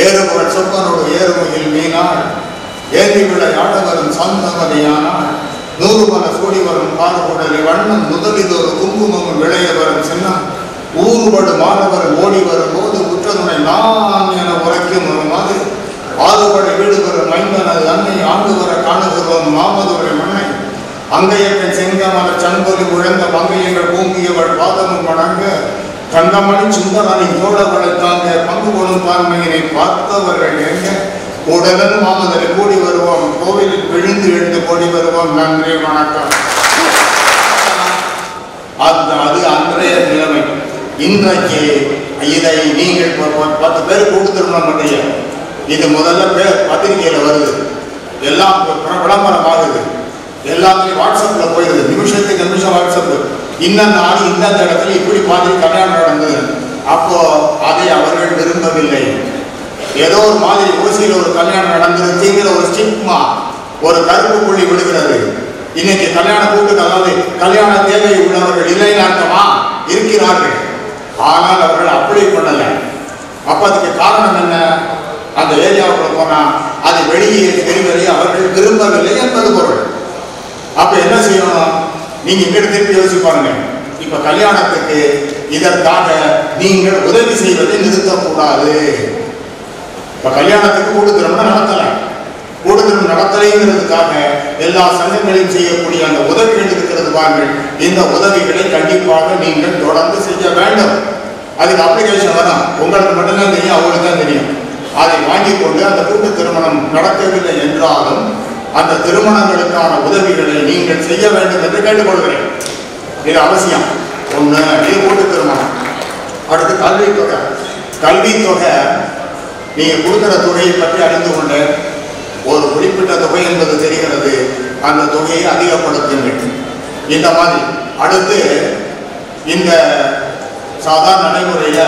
ஏறுபவள் சொப்பனோடு ஏறுமையில் மீனாள் ஏறி விட ஆடவரும் சந்தமதியானால் 100 பல சூடி வரும் பாடுபடலை வண்ணம் முதலிதொரு குங்குமம் விளைய வரும் சின்னம் ஊறுபடு மாணவர் ஓடி வரும் போது உற்றதுணை நான் என உரைக்கும் ஒரு மாதிரி ஆறுபடை வீடு வரும் மைந்தனது அன்னை ஆண்டு வர காணுகிறோம் மாமதுரை மண்ணை அங்கையங்கள் செங்கமல சண்பொலி உழந்த பங்கையங்கள் பூங்கியவள் பாதமும் வணங்க கண்டமணி சுந்தரனை தோழவளை தாங்க பங்கு கொள்ளும் பார்மையினை பார்த்தவர்கள் எங்க உடலும் மாமதுரை கூடி வருவோம், கோவிலில் விழுந்து எழுந்து கூடி வருவோம். நன்றி, வணக்கம். அது அன்றைய நிலைமை. இன்றைக்கு இதை நீங்கள் 10 பேர் கூட்டுத்திருமணம் பண்றீங்க. இது முதல்ல பத்திரிகையில வருது, எல்லாம் விளம்பரமாகுது, எல்லாத்துலையும் வாட்ஸ்அப்ல போயிருது. நிமிஷத்துக்கு நிமிஷம் வாட்ஸ்அப். இன்னும் நாள் இந்த இடத்துல இப்படி மாதிரி கல்யாணம் நடந்தது. அப்போ அதை அவர்கள் விரும்பவில்லை. ஏதோ ஒரு மாதிரி ஊசியில் ஒரு கல்யாணம் நடந்துருச்சுங்கிற ஒரு ஸ்டிக்மா, ஒரு கருப்பு புள்ளி விடுகிறது. இன்னைக்கு கல்யாண கூட்டுக்கு, அதாவது கல்யாண தேவை உள்ளவர்கள் இல்லைன்னு அர்த்தமா? இருக்கிறார்கள். ஆனால் அவர்கள் அப்ளை பண்ணல. அப்ப அதுக்கு காரணம் என்ன? அந்த ஏரியாவுக்குள்ள போனா அது வெளியே தெரிவதை அவர்கள் விரும்பவில்லை என்பது பொருள். அப்ப என்ன செய்யணும்? நீங்க இங்கிட்ட திருப்பி யோசிச்சு பாருங்க. இப்ப கல்யாணத்துக்கு இதற்காக நீங்கள் உதவி செய்வதை நிறுத்தக்கூடாது. இப்போ கல்யாணத்துக்கு கூட்டு திருமணம் நடத்தலை. கூட்டு திருமணம் நடத்தலைங்கிறதுக்காக எல்லா சங்கங்களையும் செய்யக்கூடிய அந்த உதவிகள் இருக்கிறது பாருங்கள். இந்த உதவிகளை கண்டிப்பாக நீங்கள் தொடர்ந்து செய்ய வேண்டும். அதுக்கு அப்ளிகேஷன் வரும். உங்களுக்கு மட்டும்தான் தெரியும், அவங்களுக்கு தான் தெரியும். அதை வாங்கி கொண்டு அந்த கூட்டு திருமணம் நடக்கவில்லை என்றாலும் அந்த திருமணங்களுக்கான உதவிகளை நீங்கள் செய்ய வேண்டும் என்று கேட்டுக்கொள்கிறேன். இது அவசியம். ஒன்று, இது கூட்டு திருமணம். அடுத்து கல்வித்தொகை. கல்வித்தொகை நீங்கள் கொடுக்குற தொகையை பற்றி அறிந்து கொண்டு ஒரு குறிப்பிட்ட தொகை என்பது தெரிகிறது, அந்த தொகையை அதிகப்படுத்துங்கள். இந்த மாதிரி அடுத்து இந்த சாதாரண நடைமுறையில்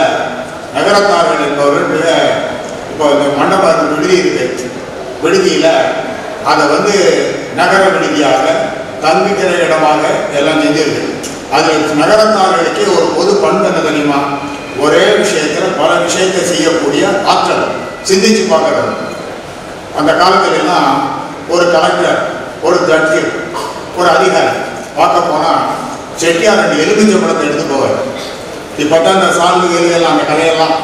நகரத்தார்கள் என்பவர்கள் மிக இப்போ இந்த மண்டபம் விடுதி இருக்கு, விடுதியில் அதை நகர விடுதியாக தங்குகிற இடமாக எல்லாம் செஞ்சிருக்கு. அது நகரத்தார்களுக்கே ஒரு பொது பண்பு என்ன தெரியுமா? ஒரே விஷயத்தில் பல விஷயத்தை செய்யக்கூடிய ஆற்றல், சிந்திச்சு பார்க்கறது. அந்த காலத்துல எல்லாம் ஒரு கலெக்டர், ஒரு ஜட்ஜி, ஒரு அதிகாரி பார்க்க போனால் செட்டியார் 2 எலுமிச்சை பழத்தை எடுத்து போவார். இப்போ தான் இந்த சால்வுகள் எல்லாம் அந்த கதையெல்லாம்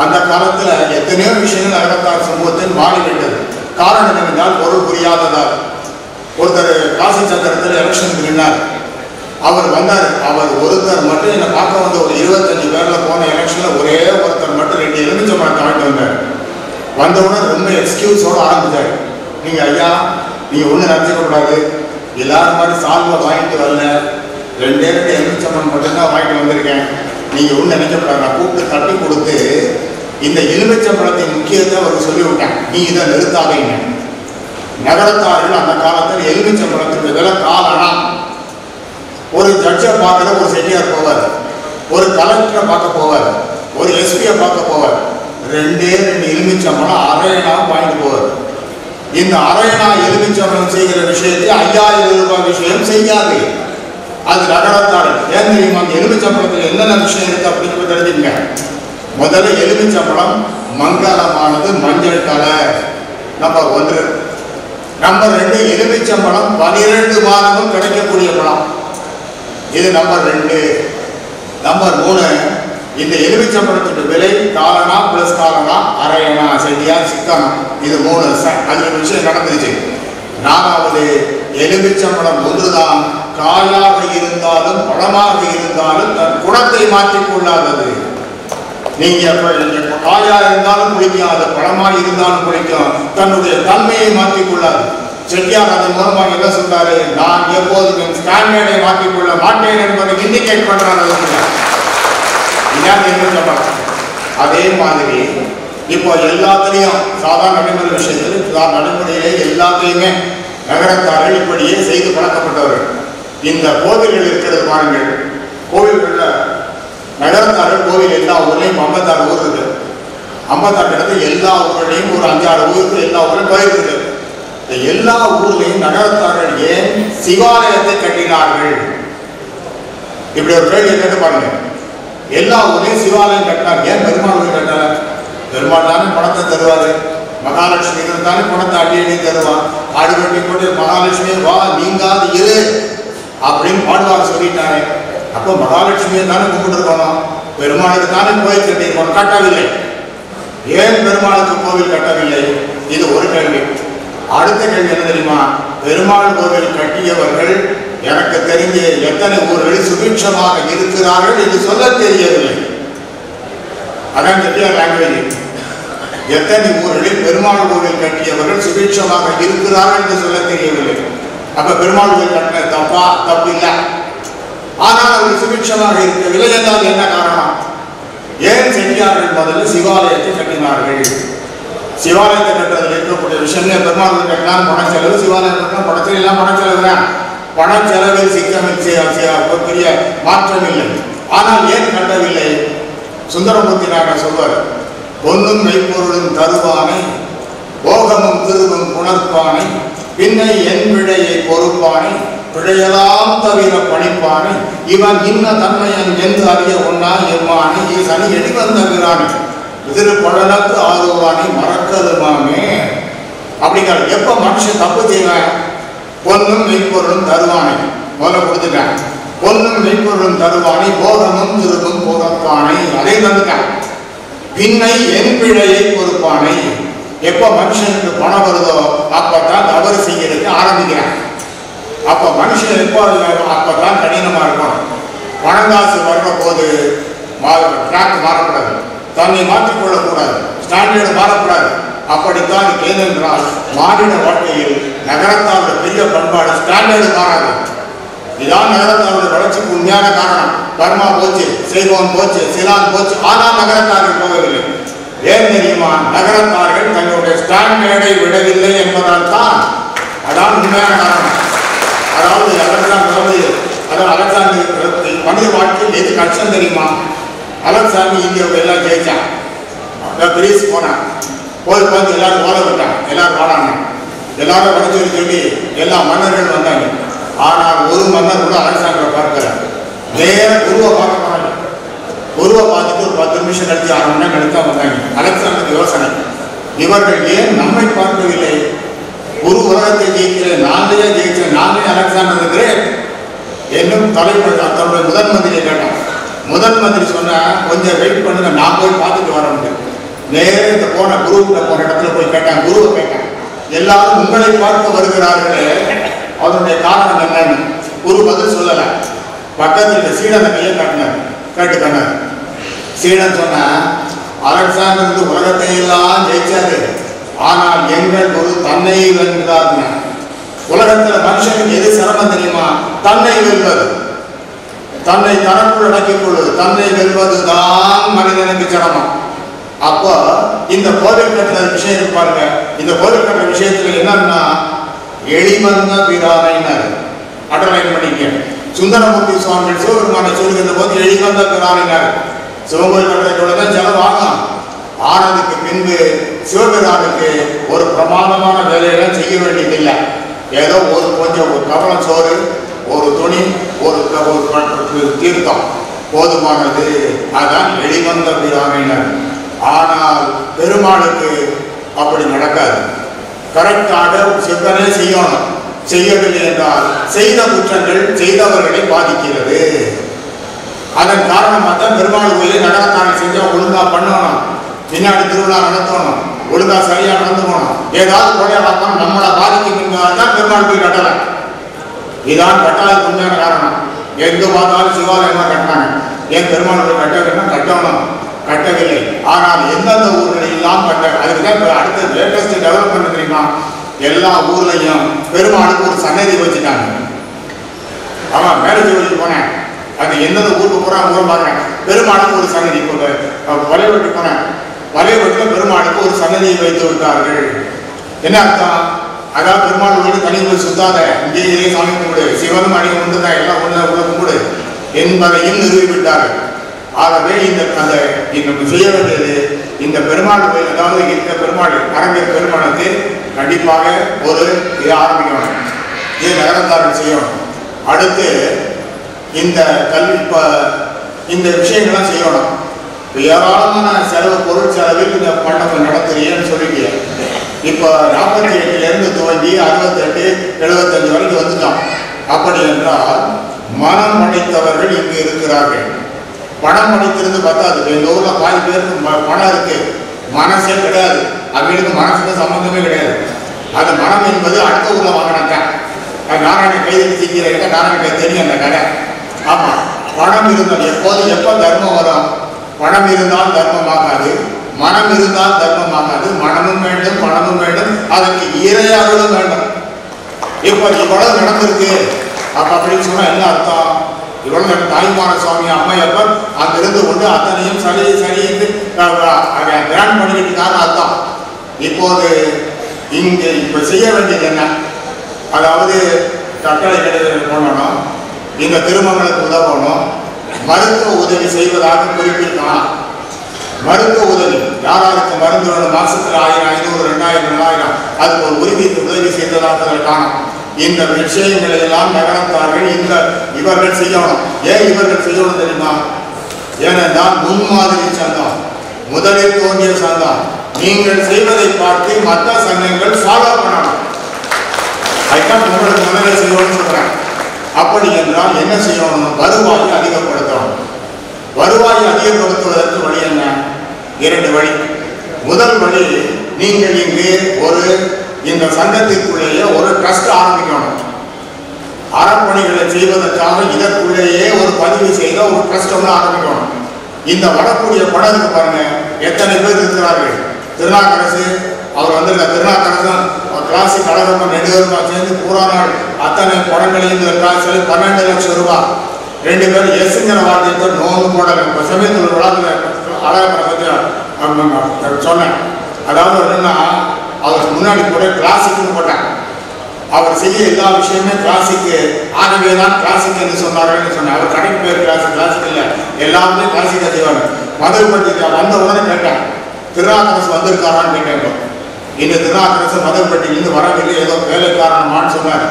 அந்த காலத்தில் எத்தனையோ விஷயங்கள் நகரத்தார் சமூகத்தில் மாறிவிட்டது. காரணம் என்னவென்றால் பொருள் புரியாததால். ஒருத்தர் காசி சத்திரத்தில் எலெக்ஷனுக்கு நின்றார். அவர் வந்தார். அவர் ஒருத்தர் மட்டும் என்னை பார்க்க வந்த ஒரு 25 பேரில் போன எலெக்ஷனில் ஒரே ஒருத்தர் மட்டும் 2 எலுமிச்சை பழத்தை வாங்கிட்டு வந்தார். வந்தவுடன் ரொம்ப எக்ஸ்கியூஸோடு ஆரம்பித்தார். நீங்கள் ஐயா, நீங்கள் ஒன்றும் நினச்சிக்கக்கூடாது, எல்லாரும் மாதிரி சால்வை வாங்கிட்டு வரல, 2 எலுமிச்சம்பழம் மட்டும்தான் வாங்கிட்டு வந்திருக்கேன், நீங்கள் ஒன்றும் நினைக்கப்படாது. நான் கூப்பிட்டு தட்டி கொடுத்து இந்த எலுமிச்சம்பழத்தின் முக்கியத்தை அவருக்கு சொல்லிவிட்டேன். நீ இதை நிறுத்தாதீங்க. நகரத்தார்கள் அந்த காலத்தில் எலுமிச்சம்பழத்துக்கு விலை காலனா. ஒரு ஜட்ஜை பார்க்குற ஒரு செட்டியார் போவார், ஒரு கலெக்டரை பார்க்க போவார், ஒரு எஸ்பியை பார்க்க போவார். 2 எலுமிச்சம்பழம் அரையனா வாங்கிட்டு போவார். இந்த அரையனா எலுமிச்சம்பழம் செய்கிற விஷயத்தை 5000 ரூபாய் விஷயம் செய்யாது. அது நகரத்தாள். ஏன் தெரியுமா? அந்த எலுமிச்சம்பழத்தில் என்னென்ன விஷயம் இருக்கு அப்படின்னு தெரிஞ்சுங்க. முதல்ல எலுமிச்சம்பழம் மங்களமானது, மஞ்சள் கலர், நம்பர் 1. நம்பர் 2, எலுமிச்சம்பழம் 12 மாதமும் கிடைக்கக்கூடிய பழம், இது நம்பர் 2. நம்பர் 3, இந்த எலுமிச்சம்பழத்துக்கு விலை காலனா பிளஸ் காலனா, அரையனா, செடியா, சிக்கனம், இது 3. அது ஒரு விஷயம் நடந்துருச்சு. 4வது, எலுமிச்சம்பழம் ஒன்றுதான் காயாக இருந்தாலும் பழமாக இருந்தாலும் தன் குணத்தை மாற்றிக்கொள்ளாதது. நீங்க காயா இருந்தாலும் குளிக்கும், அது பழமாக இருந்தாலும் குளிக்கும், தன்னுடைய தன்மையை மாற்றிக்கொள்ளாது. செட்டியார் அதன் மூலமாக என்ன சொல்றாரு? நான் எப்போதுமே ஸ்டாண்டர்டை மாற்றிக்கொள்ள மாட்டேன் என்பதை இண்டிகேட் பண்றாரு. அதே மாதிரி இப்போ எல்லாத்திலையும் சாதாரண நடைமுறை விஷயத்தில் நடைமுறையிலே எல்லாத்தையுமே நகரத்தார்கள் இப்படியே செய்து பழக்கப்பட்டவர்கள். இந்த கோவில்கள் இருக்கிறது பாருங்கள். கோவில்களில் நகரத்தார்கள் கோவில் எல்லா ஊர்லேயும் 56 ஊர் இருக்கு. 56 இடத்துல எல்லா ஊர்லையும் ஒரு 5-6 ஊருக்கு எல்லா ஊரும் போயிருக்கு. இந்த எல்லா ஊர்லையும் நகரத்தார்கள் ஏன் சிவாலயத்தை கட்டினார்கள்? இப்படி ஒரு கேள்வியை கேட்டு பாருங்க. எல்லா ஊர்லையும் சிவாலயம் கட்டினார். ஏன் பெருமாள் ஊர் கட்டல? பெருமாள் தானே பணத்தை தருவாரு, மகாலட்சுமி தானே பணத்தை அடி தருவான். ஆடுகட்டி போட்டு மகாலட்சுமி வா நீங்காது இரு அப்படின்னு பாடுவார் சொல்லிட்டாரு. அப்போ மகாலட்சுமியை தானே கும்பிட்டுருக்கணும், பெருமாளுக்கு தானே கோயில் கட்டியிருக்கணும், கட்டவில்லை. ஏன் பெருமாளுக்கு கோவில் கட்டவில்லை? இது ஒரு கேள்வி. அடுத்த கேள்வி என்ன தெரியுமா? பெருமாள் கோவில் கட்டியவர்கள் எனக்கு தெரிஞ்ச எத்தனை ஊர்களில் சுபிட்சமாக இருக்கிறார்கள் என்று சொல்ல தெரியவில்லை. அதான் செட்டியார் லாங்குவேஜ். எத்தனை ஊர்களில் பெருமாள் கோவில் கட்டியவர்கள் சுபிட்சமாக இருக்கிறார்கள் என்று சொல்ல தெரியவில்லை. அப்ப பெருமாள் கோவில் கட்டின தப்பா? தப்பு இல்லை. ஆனால் அவர்கள் சுபிட்சமாக இருக்கவில்லை என்றால் என்ன காரணம்? ஏன் செட்டியார்கள் முதல்ல சிவாலயத்தை கட்டினார்கள்? சிவாலயத்தை கட்டுறதுல இருக்கக்கூடிய விஷயம், பெருமாள் கோவில் கட்டினால் பண செலவு, சிவாலயம் கட்டினா பணச்செலவு, எல்லாம் பண செலவு தான். பண செலவில் சிக்கமில் பெரிய மாற்றம் இல்லை. ஆனால் ஏன் கட்டவில்லை? சுந்தரமூர்த்தி நாயகர் சொல்வார், பொன்னும் மெய்ப்பொருளும் தருவானை, போகமும் திருவும் புணர்ப்பானை, பின்னை என் விடையை பொறுப்பானை, பிழையெல்லாம் தவிர பணிப்பானை, இவன் இன்ன தன்மையன் என்று அறிய ஒன்னா எம்மானை, சனி எடிவந்தானே திருப்பழனத்து ஆறுவானை மறக்கதுமாமே அப்படிங்கிற. எப்ப மனுஷன் தப்பு செய்வேன்? பொன்னும் மெய்ப்பொருளும் தருவானை முதல்ல கொடுத்துட்டேன். பொன்னும் மெய்ப்பொருளும் தருவானை, போகமும் திருவும் புறப்பானை, அதை தந்துட்டேன். பின்னை என் பிழையை பொறுப்பானை. எப்போ மனுஷனுக்கு பணம் வருதோ அப்பதான் தவறு செய்யறதுக்கு ஆரம்பிக்கிறான். அப்ப மனுஷன் எப்போ அப்பதான் கடினமா இருக்கும். பணங்காசு வர்ற போது ட்ராக் மாறக்கூடாது, தன்னை மாற்றிக்கொள்ளக்கூடாது, ஸ்டாண்டர்டு மாறக்கூடாது. அப்படித்தான் ஏனென்றால் மாநில வாழ்க்கையில் நகரத்தாருடைய பெரிய பண்பாடு ஸ்டாண்டர்டு மாறாது. இதான் நகரத்தாருடைய வளர்ச்சிக்கு உண்மையான காரணம். பர்மா போச்சு, செய்வோன் போச்சு, சிலான் போச்சு, ஆனால் நகரத்தார்கள் போகவில்லை. ஏன் தெரியுமா? நகரத்தார்கள் தங்களுடைய ஸ்டாண்டர்டை விடவில்லை என்பதால் தான். அதான் உண்மையான காரணம். அதாவது அலெக்சாண்டர் மனித வாழ்க்கையில் எது கஷ்டம் தெரியுமா? அலெக்சாண்டர் இந்தியாவுக்கு எல்லாம் ஜெயிச்சான். கிரீஸ் போனான், போய் பார்த்து எல்லாரும் ஓலை விட்டாங்க, எல்லாரும் வாடாங்க, எல்லாரும் வரைச்சு சொல்லி எல்லா மன்னர்கள் வந்தாங்க. ஆனால் ஒரு மன்னர் கூட அலெக்சாண்டரை பார்க்கல. நேர குருவை பார்க்க போனாங்க. குருவை பார்த்துட்டு ஒரு 10 நிமிஷம் கழிச்சு 6 மணி நேரம் கழித்து வந்தாங்க. அலெக்சாண்டருக்கு யோசனை, இவர்கள் ஏன் நம்மை பார்க்கவில்லை? குரு உலகத்தை ஜெயிக்கிறேன், நாங்களே ஜெயிச்சேன், நாங்களே அலெக்சாண்டர் இருக்கிறேன் என்னும் தலைவர் தன்னுடைய முதன் மந்திரியை கேட்டான். முதன் மந்திரி சொன்னா கொஞ்சம் வெயிட் பண்ணுங்க, நான் போய் பார்த்துட்டு வர முடியும். நேரே இந்த போன குருக்கிட்ட போன இடத்துல போய் கேட்டான். குருவை கேட்டான், எல்லாரும் உங்களை பார்க்க வருகிறார்களே, அதனுடைய காரணம் என்னன்னு. குரு பதில் சொல்லல. பக்கத்தில் சீடனை கையை காட்டினார், கேட்டுக்கண்ணார். சீடன் சொன்ன, அலெக்சாண்டர் உலகத்தை எல்லாம் ஜெயிச்சாரு, ஆனால் எங்கள் குரு தன்னை வென்றார். உலகத்தில் மனுஷனுக்கு எது சிரமம் தெரியுமா? தன்னை வெல்வது, தன்னை தனக்குள் அடக்கிக் கொள்வது, தன்னை வெல்வதுதான் மனிதனுக்கு சிரமம். அப்போ இந்த கோவில் கட்டுற விஷயம் இருப்பாருங்க. இந்த கோவில் கட்டுற விஷயத்துல என்னன்னா எளிமந்த பிரானைனாரு. அடலைன் பண்ணிக்க. சுந்தரமூர்த்தி சுவாமிகள் சிவபெருமானை சொல்லுகின்ற போது எளிமந்த பிரானைனாரு. சிவகோவில் கட்டுறதுதான் செலவாகும். ஆனதுக்கு பின்பு சிவபெருமானுக்கு ஒரு பிரமாதமான வேலையெல்லாம் செய்ய வேண்டியதில்லை. ஏதோ கொஞ்சம் ஒரு கவலம் சோறு, ஒரு துணி, ஒரு தீர்த்தம் போதுமானது. அதான் எளிமந்த பிரானைனார். ஆனால் பெருமாளுக்கு அப்படி நடக்காது. கரெக்டாக சிவனே செய்யணும். செய்யவில்லை என்றால் செய்த குற்றங்கள் செய்தவர்களை பாதிக்கிறது. அதன் காரணமாக தான் பெருமாள் கோயிலை நகரத்தாரை செஞ்சா ஒழுங்கா பண்ணணும், பின்னாடி திருவிழா நடத்தணும், ஒழுங்கா சரியா நடந்துக்கணும். ஏதாவது கொலையாளம் நம்மளை பாதிக்குங்கிறதால தான் பெருமாள் கோயில் கட்டலை. இதான் கட்டாததுக்கு உண்மையான காரணம். எங்க பார்த்தாலும் சிவாலயமா கட்டினாங்க. ஏன் பெருமாள் கோயில் கட்டணும்? கட்டவில்லை. ஆனால் எந்தெந்த ஊர்களில் எல்லாம் கட்ட, அதுக்குதான் அடுத்த லேட்டஸ்ட் டெவலப்மெண்ட் தெரியுமா? எல்லா ஊர்லையும் பெருமாளுக்கு ஒரு சன்னதி வச்சுட்டாங்க. ஆமாம், மேரேஜ் வழிக்கு போனேன், அது எந்தெந்த ஊருக்கு ஊரம் பார்க்குறேன், பெருமாளுக்கு ஒரு சன்னதி. வலைவெட்டி போனேன், வலைவெட்டில் பெருமாளுக்கு ஒரு சன்னதியை வைத்து விட்டார்கள். என்ன அர்த்தம்? அதாவது பெருமாள் வீடு தனி போய் சுத்தாத, இங்கேயே சாமி கும்பிடு, சிவனும் அடி ஒன்று தான், எல்லாம் உள்ள கும்பிடு என்பதையும் நிறுவிவிட்டார்கள். ஆகவே இந்த செய்ய வேண்டியது இந்த பெருமாள் கோயில், அதாவது இந்த பெருமாள் அரங்கர் பெருமாளுக்கு கண்டிப்பாக ஒரு இதை ஆரம்பிக்கணும். இது நகரத்தார்கள் செய்யணும். அடுத்து இந்த கல்வி இந்த விஷயங்கள்லாம் செய்யணும். ஏராளமான செலவு, பொருள் செலவில் இந்த மண்டபம் நடத்துறீங்கன்னு சொல்லிட்டு இப்போ 48 துவங்கி 68, 75 வரைக்கும் வந்துட்டோம். அப்படி என்றால் மனம் படைத்தவர்கள் இங்கு இருக்கிறார்கள். பணம் படைத்திருந்து பார்த்தாது. எங்கள் ஊரில் பாதி பேருக்கு பணம் இருக்கு, மனசே கிடையாது. அவங்களுக்கு மனசுக்கு சம்பந்தமே கிடையாது. அது மனம் என்பது அடுத்த ஊரில் வாங்கினாங்க. நாராயண கைது சிக்கிற நாராயண தெரியும் அந்த கதை. ஆமாம், பணம் இருந்தால் எப்போ தர்மம் வரும்? பணம் இருந்தால் தர்மமாகாது, மனம் இருந்தால் தர்மமாகாது. மனமும் வேண்டும், பணமும் வேண்டும், அதற்கு இறையாகவும் வேண்டும். இப்போ இவ்வளவு நடந்திருக்கு அப்படின்னு சொன்னா என்ன அர்த்தம்? இவ்வளவு தாய்மான சுவாமி அம்மையப்பர் அங்கிருந்து கொண்டு அத்தனையும் சரி கிராண்ட் பண்ணிக்கிட்டு அர்த்தம். இப்போது இங்கே இப்போ செய்ய வேண்டியது என்ன? அதாவது கட்டளை பண்ணணும், இந்த திருமணங்களுக்கு உதவணும், மருத்துவ உதவி செய்வதாக குறிப்பிட்டான். மருத்துவ உதவி யாராருக்கு மருந்து வேணும்? மாசத்துல 1000, 500, 2000, 4000 அதுக்கு ஒரு உதவி செய்ததாக காணும். இந்த விஷயங்களை எல்லாம் நகரத்தார்கள் இவர்கள் செய்யணும். ஏன் இவர்கள் செய்யணும் தெரியுமா? ஏனென்றால் முன்மாதிரி சங்கம், முதலில் தோன்றிய சங்கம். நீங்கள் செய்வதை பார்த்து மற்ற சங்கங்கள் ஃபாலோ பண்ணணும். அதுதான் உங்களுக்கு முதலில் செய்யணும்னு சொல்றேன். அப்படி என்றால் என்ன செய்யணும்? வருவாயை அதிகப்படுத்தணும். வருவாயை அதிகப்படுத்துவதற்கு வழி என்ன? 2 வழி. முதல் வழி, நீங்கள் இங்கு இந்த சங்கத்திற்குள்ளேயே ஒரு ட்ரஸ்ட் ஆரம்பிக்கணும். அறப்பணிகளை செய்வதற்காக இதற்குள்ளேயே ஒரு பதிவு செய்த ஒரு ட்ரஸ்ட் ஒன்று ஆரம்பிக்கணும். இந்த வரக்கூடிய படம் இருக்கு பாருங்க, எத்தனை பேர் இருக்கிறார்கள். திருநாக்கரசு அவர் வந்து திருநாக்கரசன் கிளாசிக் கழகம் 2 பேருமா சேர்ந்து பூரா நாள் அத்தனை படங்களையும் இந்த கிளாஸில் 12 லட்சம் ரூபாய். 2 பேரும் எஸ்ங்கிற வார்த்தைக்கு நோந்து போடல. இப்போ சமயத்தில் ஒரு விழாவில் அழகப்பட பற்றி சொன்னேன். அதாவது என்னன்னா, அவருக்கு முன்னாடி கூட கிளாசிக்னு போட்டாங்க. அவர் செய்ய எல்லா விஷயமே கிளாசிக்கு, ஆகவே தான் கிளாசிக் என்று சொன்னார்கள் சொன்னேன். அவர் கடைக்கு பேர் கிளாசிக் இல்லை, எல்லாமே கிளாசிக்காக செய்வாங்க. மதுரைப்பட்டி வந்த உடனே கேட்டேன், திருநாக்கரசு வந்திருக்காரான்னு கேட்டேன். இந்த திருநாக்கரசு மதுரைப்பட்டியிலிருந்து வரவில்லை, ஏதோ வேலை காரணமான்னு சொன்னார்.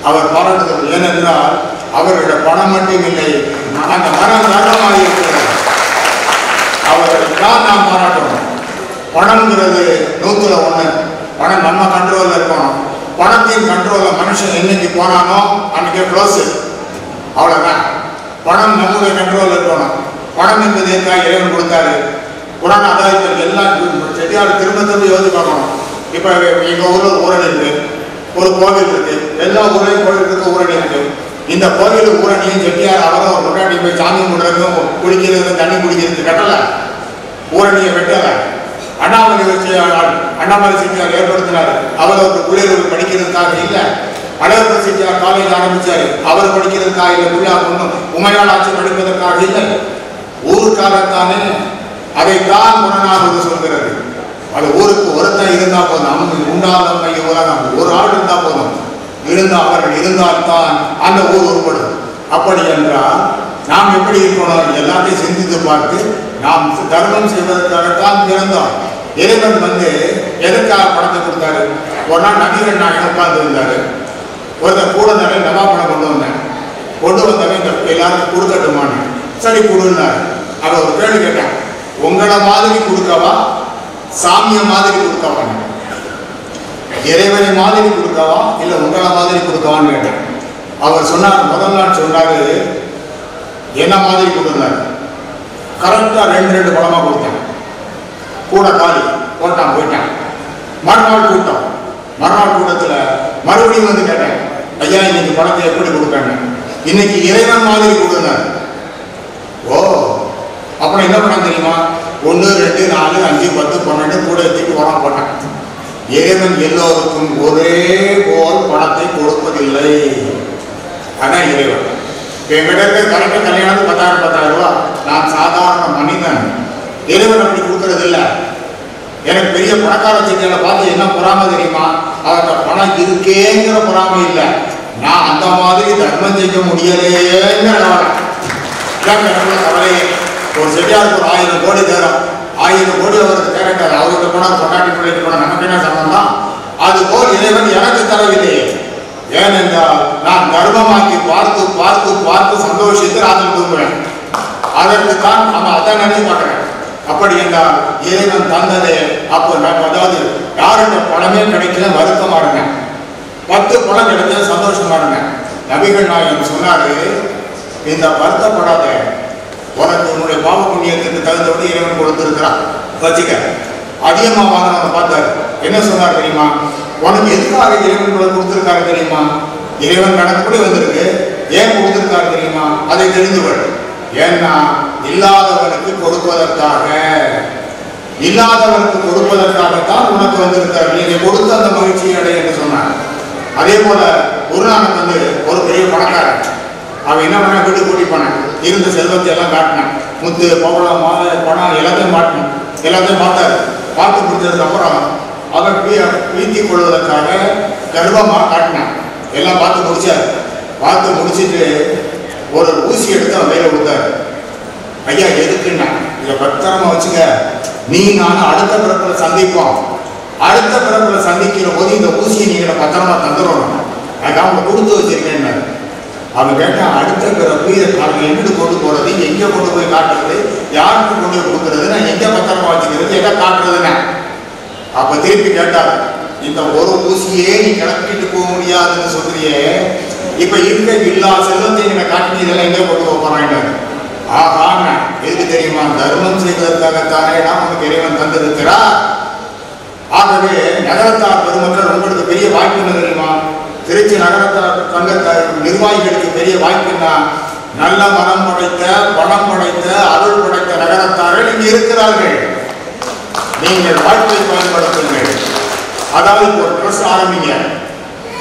அவர் பாராட்டுகிறது. ஏனென்றால் அவருடைய பணம் மட்டும் இல்லை, அந்த மனம் காரணமாக இருக்கிறது. அவர்களுக்காக நாம் பாராட்டணும். பணம்ங்கிறது 100ல் 1. பணம் நம்ம கண்ட்ரோலில் இருக்கணும். பணத்தின் கண்ட்ரோலில் மனுஷன் என்னைக்கு போனானோ அன்னைக்கு க்ளோஸு, அவ்வளோதான். பணம் நம்முடைய கண்ட்ரோலில் இருக்கணும். பணம் என்பது எதுக்காக இறைவன் கொடுத்தாரு? புராணம் அதாவது எல்லாம் செட்டியார் திரும்ப யோசிச்சு பார்க்கணும். இப்போ எங்கள் ஊரில் ஊரணி இருக்கு, ஒரு கோவில் இருக்கு, எல்லா ஊர்லேயும் கோவில் இருக்கு, ஊரணி இருக்கு. இந்த கோவில் ஊரணியும் செட்டியார் அவரும் ஒரு முன்னாடி போய் சாமி கும்பிட்றதுக்கும் குடிக்கிறதுக்கும் தண்ணி குடிக்கிறதுக்கு கட்டலை, ஊரணியை வெட்டலை. அண்ணாமலை செட்டியார் ஏற்படுத்தினார். அவர் ஒரு பிள்ளைகளுக்கு படிக்கிறதுக்காக இல்லை. அழகப்ப செட்டியார் காலேஜ் ஆரம்பிச்சாரு, அவர் படிக்கிறதுக்காக இல்லை. பிள்ளை ஒன்றும் உமையால் ஆட்சி படிப்பதற்காக இல்லை, ஊருக்காகத்தானே. அதைத்தான் புறநானூறு சொல்கிறது. அது ஊருக்கு ஒருத்தன் இருந்தால் போதும், அவங்க உண்டாதமை உலகம், ஒரு ஆள் இருந்தால் போதும். அவர்கள் இருந்தால்தான் அந்த ஊர் உருப்படும். அப்படி என்றால் நாம் எப்படி இருக்கணும்? எல்லாத்தையும் சிந்தித்து பார்த்து நாம் தர்மம் செய்வதற்காகத்தான் பிறந்தோம். இறைவன் வந்து எதற்காக பணத்தை கொடுத்தாரு? ஒரு நாள் நபிகள் நாயகம் உட்கார்ந்து இருந்தாரு. ஒருத்தர் கூட நிறைய நவா பணம் கொண்டு வந்தேன். கொண்டு வந்தவன் இந்த எல்லாரும் கொடுக்கட்டுமான்னு. சரி கொடுன்னாரு. அவன் ஒரு கேள்வி கேட்டான், உங்களை மாதிரி கொடுக்கவா, சாமிய மாதிரி கொடுக்கவா, இறைவனை மாதிரி கொடுக்கவா, இல்லை உங்களை மாதிரி கொடுக்கவான்னு கேட்டேன். அவர் சொன்னார், முதல் நாள் சொன்னாரு என்ன மாதிரி கொடுத்தாரு. கரெக்டாக 2 பழமாக கொடுத்தேன். கூட காலி போட்டான், போயிட்டான். மறுநாள் கூட்டம். மறுநாள் கூட்டத்தில் மறுபடியும் வந்து கேட்டேன், ஐயா இன்னைக்கு பணத்தை எப்படி கொடுப்பேன்னு. இன்னைக்கு இறைவன் மாதிரி கொடுத்தார். ஓ, அப்புறம் என்ன பண்ண தெரியுமா? 1, 2, 4, 5, 10, 12 கூட எடுத்துட்டு வரான் போட்டான். இறைவன் எல்லோருக்கும் ஒரே போல் பணத்தை கொடுப்பதில்லை. அதான் இறைவன். என்கிட்ட கரெக்டாக கல்யாணத்துக்கு 10,000 ரூபா. நான் சாதாரண மனிதன். இறைவன் அப்படி கொடுக்கறது இல்லை. எனக்கு பெரிய பணக்கார செட்டியாரை பார்த்து என்ன பொறாமை தெரியுமா? அவர்கிட்ட பணம் இருக்கேங்கிற பொறாமை இல்லை, நான் அந்த மாதிரி தர்மம் செய்ய முடியலேங்கிற கவலையே. ஒரு செட்டியாருக்கு ஒரு 1000 கோடி தேரும். 1000 கோடி அவருக்கு தேவைக்காது. அவர்கிட்ட போனால் கொண்டாட்டி பிள்ளைக்கு போனால் நமக்கு என்ன சம்பந்தம்? அதுபோல் இறைவன் எனக்கு தரவில்லையே. ஏனென்றால் நான் தர்மமாக்கி பார்த்து பார்த்து பார்த்து சந்தோஷித்து ராத்திரி தூங்குவேன். அதற்கு தான் நம்ம அதான் நினைச்சு பார்க்குறேன். அப்படி என்றால் இறைவன் தந்ததே. அப்போ அதாவது யாருடைய பணமே கிடைக்கல வருத்தமா இருந்தேன், 10 பணம் கிடைச்ச சந்தோஷமா இருந்தேன். நபிகள் நாயகம் சொன்னாரு, இந்த வருத்தப்படாத, உனக்கு உன்னுடைய பாவ புண்ணியத்துக்கு தகுந்தபடி இறைவன் கொடுத்திருக்கிறான் வச்சுக்க. அதிகமாக வாங்கினவங்க பார்த்தாரு. என்ன சொன்னார் தெரியுமா? உனக்கு எதுக்காக இறைவன் கொடுத்திருக்காரு தெரியுமா? இறைவன் கணக்குப்படி வந்திருக்கு. ஏன் கொடுத்திருக்காரு தெரியுமா? அதை தெரிந்து கொள். ஏன்னா இல்லாதவனுக்கு கொடுப்பதற்காக, இல்லாதவனுக்கு கொடுப்பதற்காகத்தான் உனக்கு வந்திருக்காரு. நீங்க கொடுத்து அந்த மகிழ்ச்சியை அடைய என்று சொன்னார். அதே போல குருநானக் வந்து ஒரு பெரிய பணக்காரன். அவன் என்ன பண்ண, வீடு கூட்டி போனேன். இருந்த செல்வத்தை எல்லாம் காட்டினேன். முத்து, பவளம், மாலை, பணம் எல்லாத்தையும் மாட்டினேன். எல்லாத்தையும் பார்த்தாரு. பார்த்து முடிச்சதுக்கு அப்புறம் அவர் வீழ்த்திக் கொள்வதற்காக கர்வமாக காட்டினான். எல்லாம் பார்த்து முடிச்சார். பார்த்து முடிச்சுட்டு ஒரு ஊசி எடுத்து அவன் கையில் கொடுத்தாரு. ஐயா எதுக்குன்னா, இதை பத்திரமா வச்சுக்க, நீ நான் அடுத்த பிறப்பில் சந்திப்போம். அடுத்த பிறப்பில் சந்திக்கிற போது இந்த ஊசியை நீங்கள் பத்திரமா தந்துடணும். அதுக்கு அவங்க கொடுத்து வச்சிருக்கேன்னு அவன் கேட்டான், அடுத்த பிறப்பு இதை எங்கிட்டு கொண்டு போகிறது, எங்கே கொண்டு போய் காட்டுறது, யாருக்கு கொண்டு போய் கொடுக்கறது, நான் எங்கே பத்திரமா வச்சுக்கிறது, எதை காட்டுறதுன்னு. அப்போ திருப்பி கேட்டார், இந்த ஒரு ஊசியே நீ கிளப்பிட்டு போக முடியாதுன்னு சொல்றியே, இப்போ இருக்க எல்லா செல்வத்தையும் என்னை காட்டி இதெல்லாம் எங்கே கொண்டு போக போறாங்க. ஆகான எதுக்கு தெரியுமா? தர்மம் செய்வதற்காகத்தானே நாம் உனக்கு இறைவன் தந்திருக்கிறார். ஆகவே நகரத்தார் பெருமக்கள் உங்களுக்கு பெரிய வாய்ப்பு என்ன தெரியுமா? திருச்சி நகரத்தார் சங்கத்தார் நிர்வாகிகளுக்கு பெரிய வாய்ப்பு என்ன? நல்ல மனம் படைத்த, பணம் படைத்த, அருள் படைத்த நகரத்தார்கள் இங்கு இருக்கிறார்கள். நீங்கள் வாய்ப்பை பயன்படுத்துங்கள். அதாவது ஒரு ட்ரஸ்ட் ஆரம்பிங்க.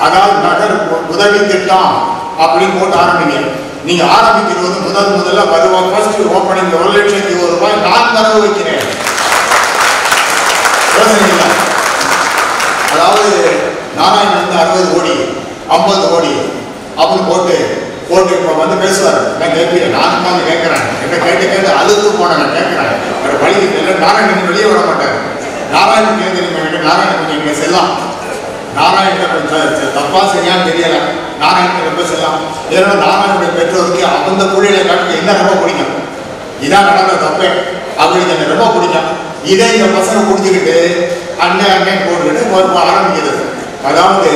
அதாவது நகர் உதவி திட்டம் அப்படின்னு போட்டு ஆரம்பிங்க. நீங்க ஆரம்பிக்கிறது முதல்ல வருவா ஃபர்ஸ்ட் ஓப்பனிங் 1,20,000 ரூபாய் நான் வரவு வைக்கிறேன். அதாவது நாராயணன் 60 கோடி 50 கோடி அப்படின்னு போட்டு இப்போ வந்து பேசுவார். நான் கேட்கிறேன், நான் வந்து கேட்கிறேன், என்ன கேட்டு அழுத்து போன நான் கேட்கிறேன். வழி இல்லை. நாராயணன் வெளியே விட மாட்டார். நாராயணன் கேட்குறீங்க, நாராயணன் கொஞ்சம் இங்கே செல்லாம். நாராயணன் கொஞ்சம் தப்பா சரியான்னு தெரியல. நாராயணன் ரொம்ப செல்லாம். ஏன்னா நாராயணனுடைய பெற்றோருக்கு அந்த குழியில காட்டுக்கு என்ன ரொம்ப பிடிக்கும். இதான் நடந்த தப்பே. அவங்களுக்கு என்ன ரொம்ப பிடிக்கும். இதை இந்த பசங்க புரிஞ்சுக்கிட்டு அண்ணன் போட்டுக்கிட்டு ஆரம்பிக்கிறது. அதாவது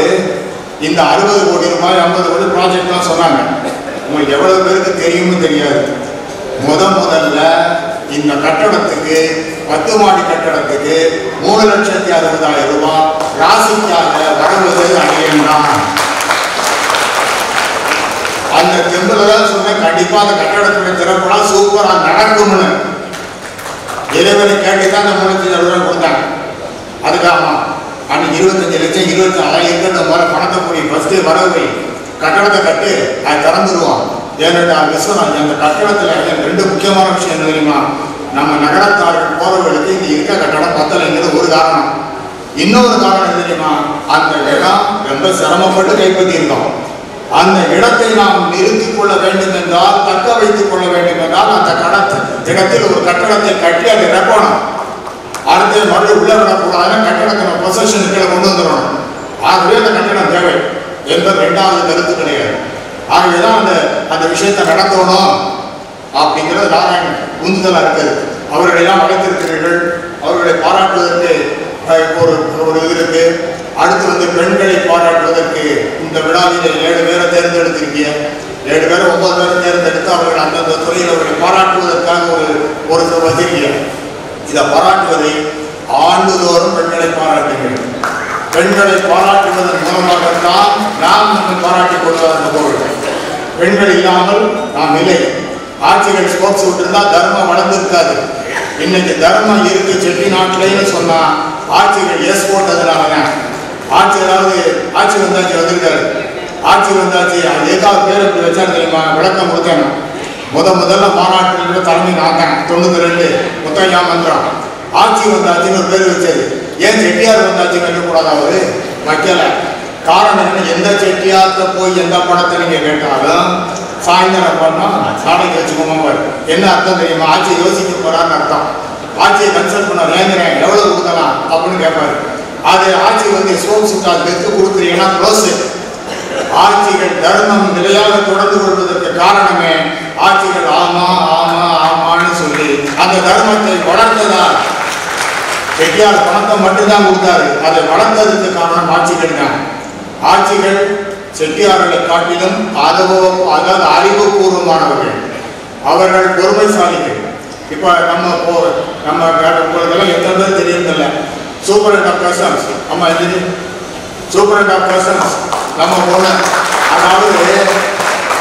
இந்த 60 கோடி ரூபாய் 50 கோடி ப்ராஜெக்ட்லாம் சொன்னாங்க. உங்களுக்கு எவ்வளவு பேருக்கு தெரியும்னு தெரியாது. முதல்ல இந்த கட்டடத்துக்கு 10 மாடி கட்டடத்துக்கு 3,60,000 ரூபாய் ராசிக்காக வருவது அணியம்தான். அந்த தெம்புலதான் சொன்னேன், கண்டிப்பா அந்த கட்டடத்துடைய திறப்பெல்லாம் சூப்பரா நடக்கும்னு. இறைவனை கேட்டுதான் அந்த 3,60,000 ரூபாய் கொடுத்தாங்க. அதுக்காக அன்னைக்கு 25 லட்சம் 26 இருக்கிற மாதிரி பணத்தை போய் ஃபர்ஸ்ட் வரவை கட்டடத்தை கட்டு அதை திறந்துருவோம். ஏன்னா விஸ்வநாத் அந்த கட்டடத்தில் 2 முக்கியமான விஷயம் என்ன தெரியுமா? நம்ம நகரத்தார்கள் போறவர்களுக்கு இங்க இருக்க கட்டடம் பத்தலைங்கிறது ஒரு காரணம். இன்னொரு காரணம் என்ன தெரியுமா? அந்த இடம் ரொம்ப சிரமப்பட்டு கைப்பற்றி இருக்கோம். அந்த இடத்தை நாம் நிறுத்திக் கொள்ள வேண்டும் என்றால், தக்க வைத்துக் கொள்ள வேண்டும் என்றால், அந்த இடத்தில் ஒரு கட்டடத்தை கட்டி அதை நிரப்பணும். அடுத்த மறுபடியும் உள்ள விடக்கூடாதுன்னு கட்டடத்தை பொசஷனுக்கு கொண்டு வந்துடணும். ஆகவே அந்த கட்டடம் தேவை என்பது 2வது கருத்து கிடையாது. ஆகவேதான் அந்த விஷயத்தை நடத்தணும் அப்படிங்கிறது நாராயணன் உந்துதலா இருக்குது. அவர்களெல்லாம் வளர்த்திருக்கிறீர்கள். அவர்களை பாராட்டுவதற்கு ஒரு இது இருக்கு. அடுத்து வந்து பெண்களை பாராட்டுவதற்கு இந்த விழாவிலே 7 பேரை தேர்ந்தெடுத்திருக்கீங்க. 7 பேரை 9 பேரை தேர்ந்தெடுத்து அவர்கள் அந்தந்த துறையில் அவர்களை பாராட்டுவதற்காக ஒரு வச்சிருக்கீங்க. இதை பாராட்டுவதை ஆண்டுதோறும் பெண்களை பாராட்டுங்கள். பெண்களை பாராட்டுவதன் மூலமாகத்தான் நாம் நம்மை பாராட்டிக் கொள்வதற்கு பொருள். பெண்கள் இல்லாமல் நாம் இல்லை. ஆட்சிகள் ஸ்போர்ட்ஸ் விட்டுருந்தா தர்மம் வளர்ந்துருக்காது. இன்னைக்கு தர்மம் இருக்கு செட்டி நாட்டிலேன்னு சொன்னா ஆட்சிகள் எஸ் போட்டதுனால ஆட்சி வந்தாச்சு வந்திருக்காரு. ஆட்சி வந்தாச்சு அது ஏதாவது பேர் இப்படி வச்சாரு தெரியுமா? விளக்கம் கொடுத்தேன். முதல்ல மாநாட்டில் தலைமை நாங்க 92 முத்தையா மந்திரம் ஆட்சி வந்தாச்சுன்னு ஒரு பேர் வச்சது. ஏன் செட்டியார் வந்தாச்சுன்னு வைக்கக்கூடாது? அவரு வைக்கல. காரணம் என்ன? எந்த செட்டியார்த்த போய் எந்த பணத்தை நீங்க கேட்டாலும் சாயந்தரம் பண்ணா நாளைக்கு வச்சுக்கோங்க. என்ன அர்த்தம் தெரியுமா? ஆட்சியை யோசிக்க போறான்னு அர்த்தம். ஆட்சியை கன்சல்ட் பண்ண வேங்குறேன் எவ்வளவு கொடுக்கலாம் அப்படின்னு கேட்பாரு. அது ஆட்சி வந்து சோம்சுக்கால் எடுத்து கொடுக்குறீங்கன்னா க்ளோஸ். ஆட்சிகள் தர்மம் நிலையாக தொடர்ந்து கொள்வதற்கு காரணமே ஆட்சிகள் ஆமா ஆமா ஆமான்னு சொல்லி அந்த தர்மத்தை வளர்த்ததால். செட்டியார் பணத்தை மட்டும்தான் கொடுத்தாரு. அதை வளர்த்ததுக்கு காரணம் ஆட்சிகள் தான். ஆட்சிகள் செட்டியார்களை காட்டிலும் அதாவது அறிவுபூர்வமானவர்கள். அவர்கள் பொறுமைசாலிகள். இப்ப நம்ம உங்களுக்கெல்லாம் எத்தனை பேர் தெரியறதில்ல. சூப்பரண்ட் ஆஃப் கஸ்டம்ஸ் அம்மா எது சூப்பரண்ட் ஆஃப் கஸ்டம்ஸ் நம்ம பொண்ணு. அதாவது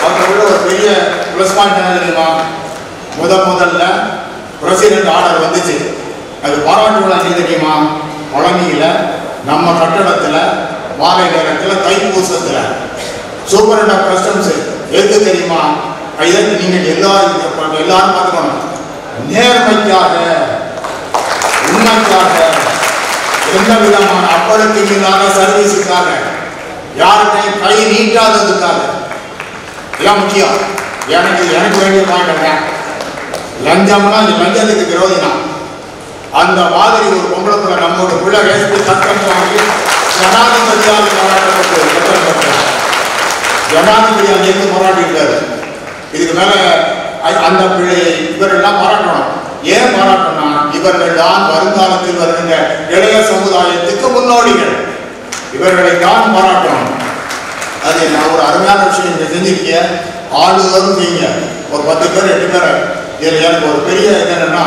அவங்களோட ஒரு பெரிய ப்ளஸ் பாயிண்ட் என்ன தெரியுமா? முதல்ல பிரசிடென்ட் ஆர்டர் வந்துச்சு. அது பாராட்டு விழா தெரியுமா? பழனியில நம்ம கட்டடத்தில் மாலை நேரத்தில் தைப்பூசத்தில் சூப்பரண்ட் ஆஃப் கஸ்டம்ஸ் எதுக்கு தெரியுமா? இதற்கு நீங்கள் எல்லாரும் பார்த்துக்கணும். நேர்மைக்காக, உண்மைக்காக, எந்த விதமான அப்பளுக்கு இல்லாத சர்வீஸுக்காக, யார்கிட்டையும் கை நீட்டாததுக்காக. இதான் முக்கியம். எனக்கு வேண்டிய பாயிண்ட் லஞ்சம்னா லஞ்சத்துக்கு விரோதினா. அந்த மாதிரி ஒரு பொம்பளை பிள்ளை நம்மோட பிள்ளை ரேஸ்பி சட்டம் வாங்கி ஜனாதிபதியாக பாராட்டப்பட்டு ஜனாதிபதி அங்கிருந்து போராட்டிருக்காரு. இதுக்கு மேல அந்த பிள்ளையை இவரெல்லாம் பாராட்டணும். ஏன் பாராட்டணும்? இவர்கள் தான் வருங்காலத்தில் வருகின்ற இளைய சமுதாயத்துக்கு முன்னோடிகள். இவர்களை தான் பாராட்டணும். அது நான் ஒரு அருமையான விஷயம் செஞ்சிருக்கீங்க. ஆளுதலும் செய்யுங்க. ஒரு 10 பேர் 8 பேரை இதில் எனக்கு ஒரு பெரிய இது என்னென்னா,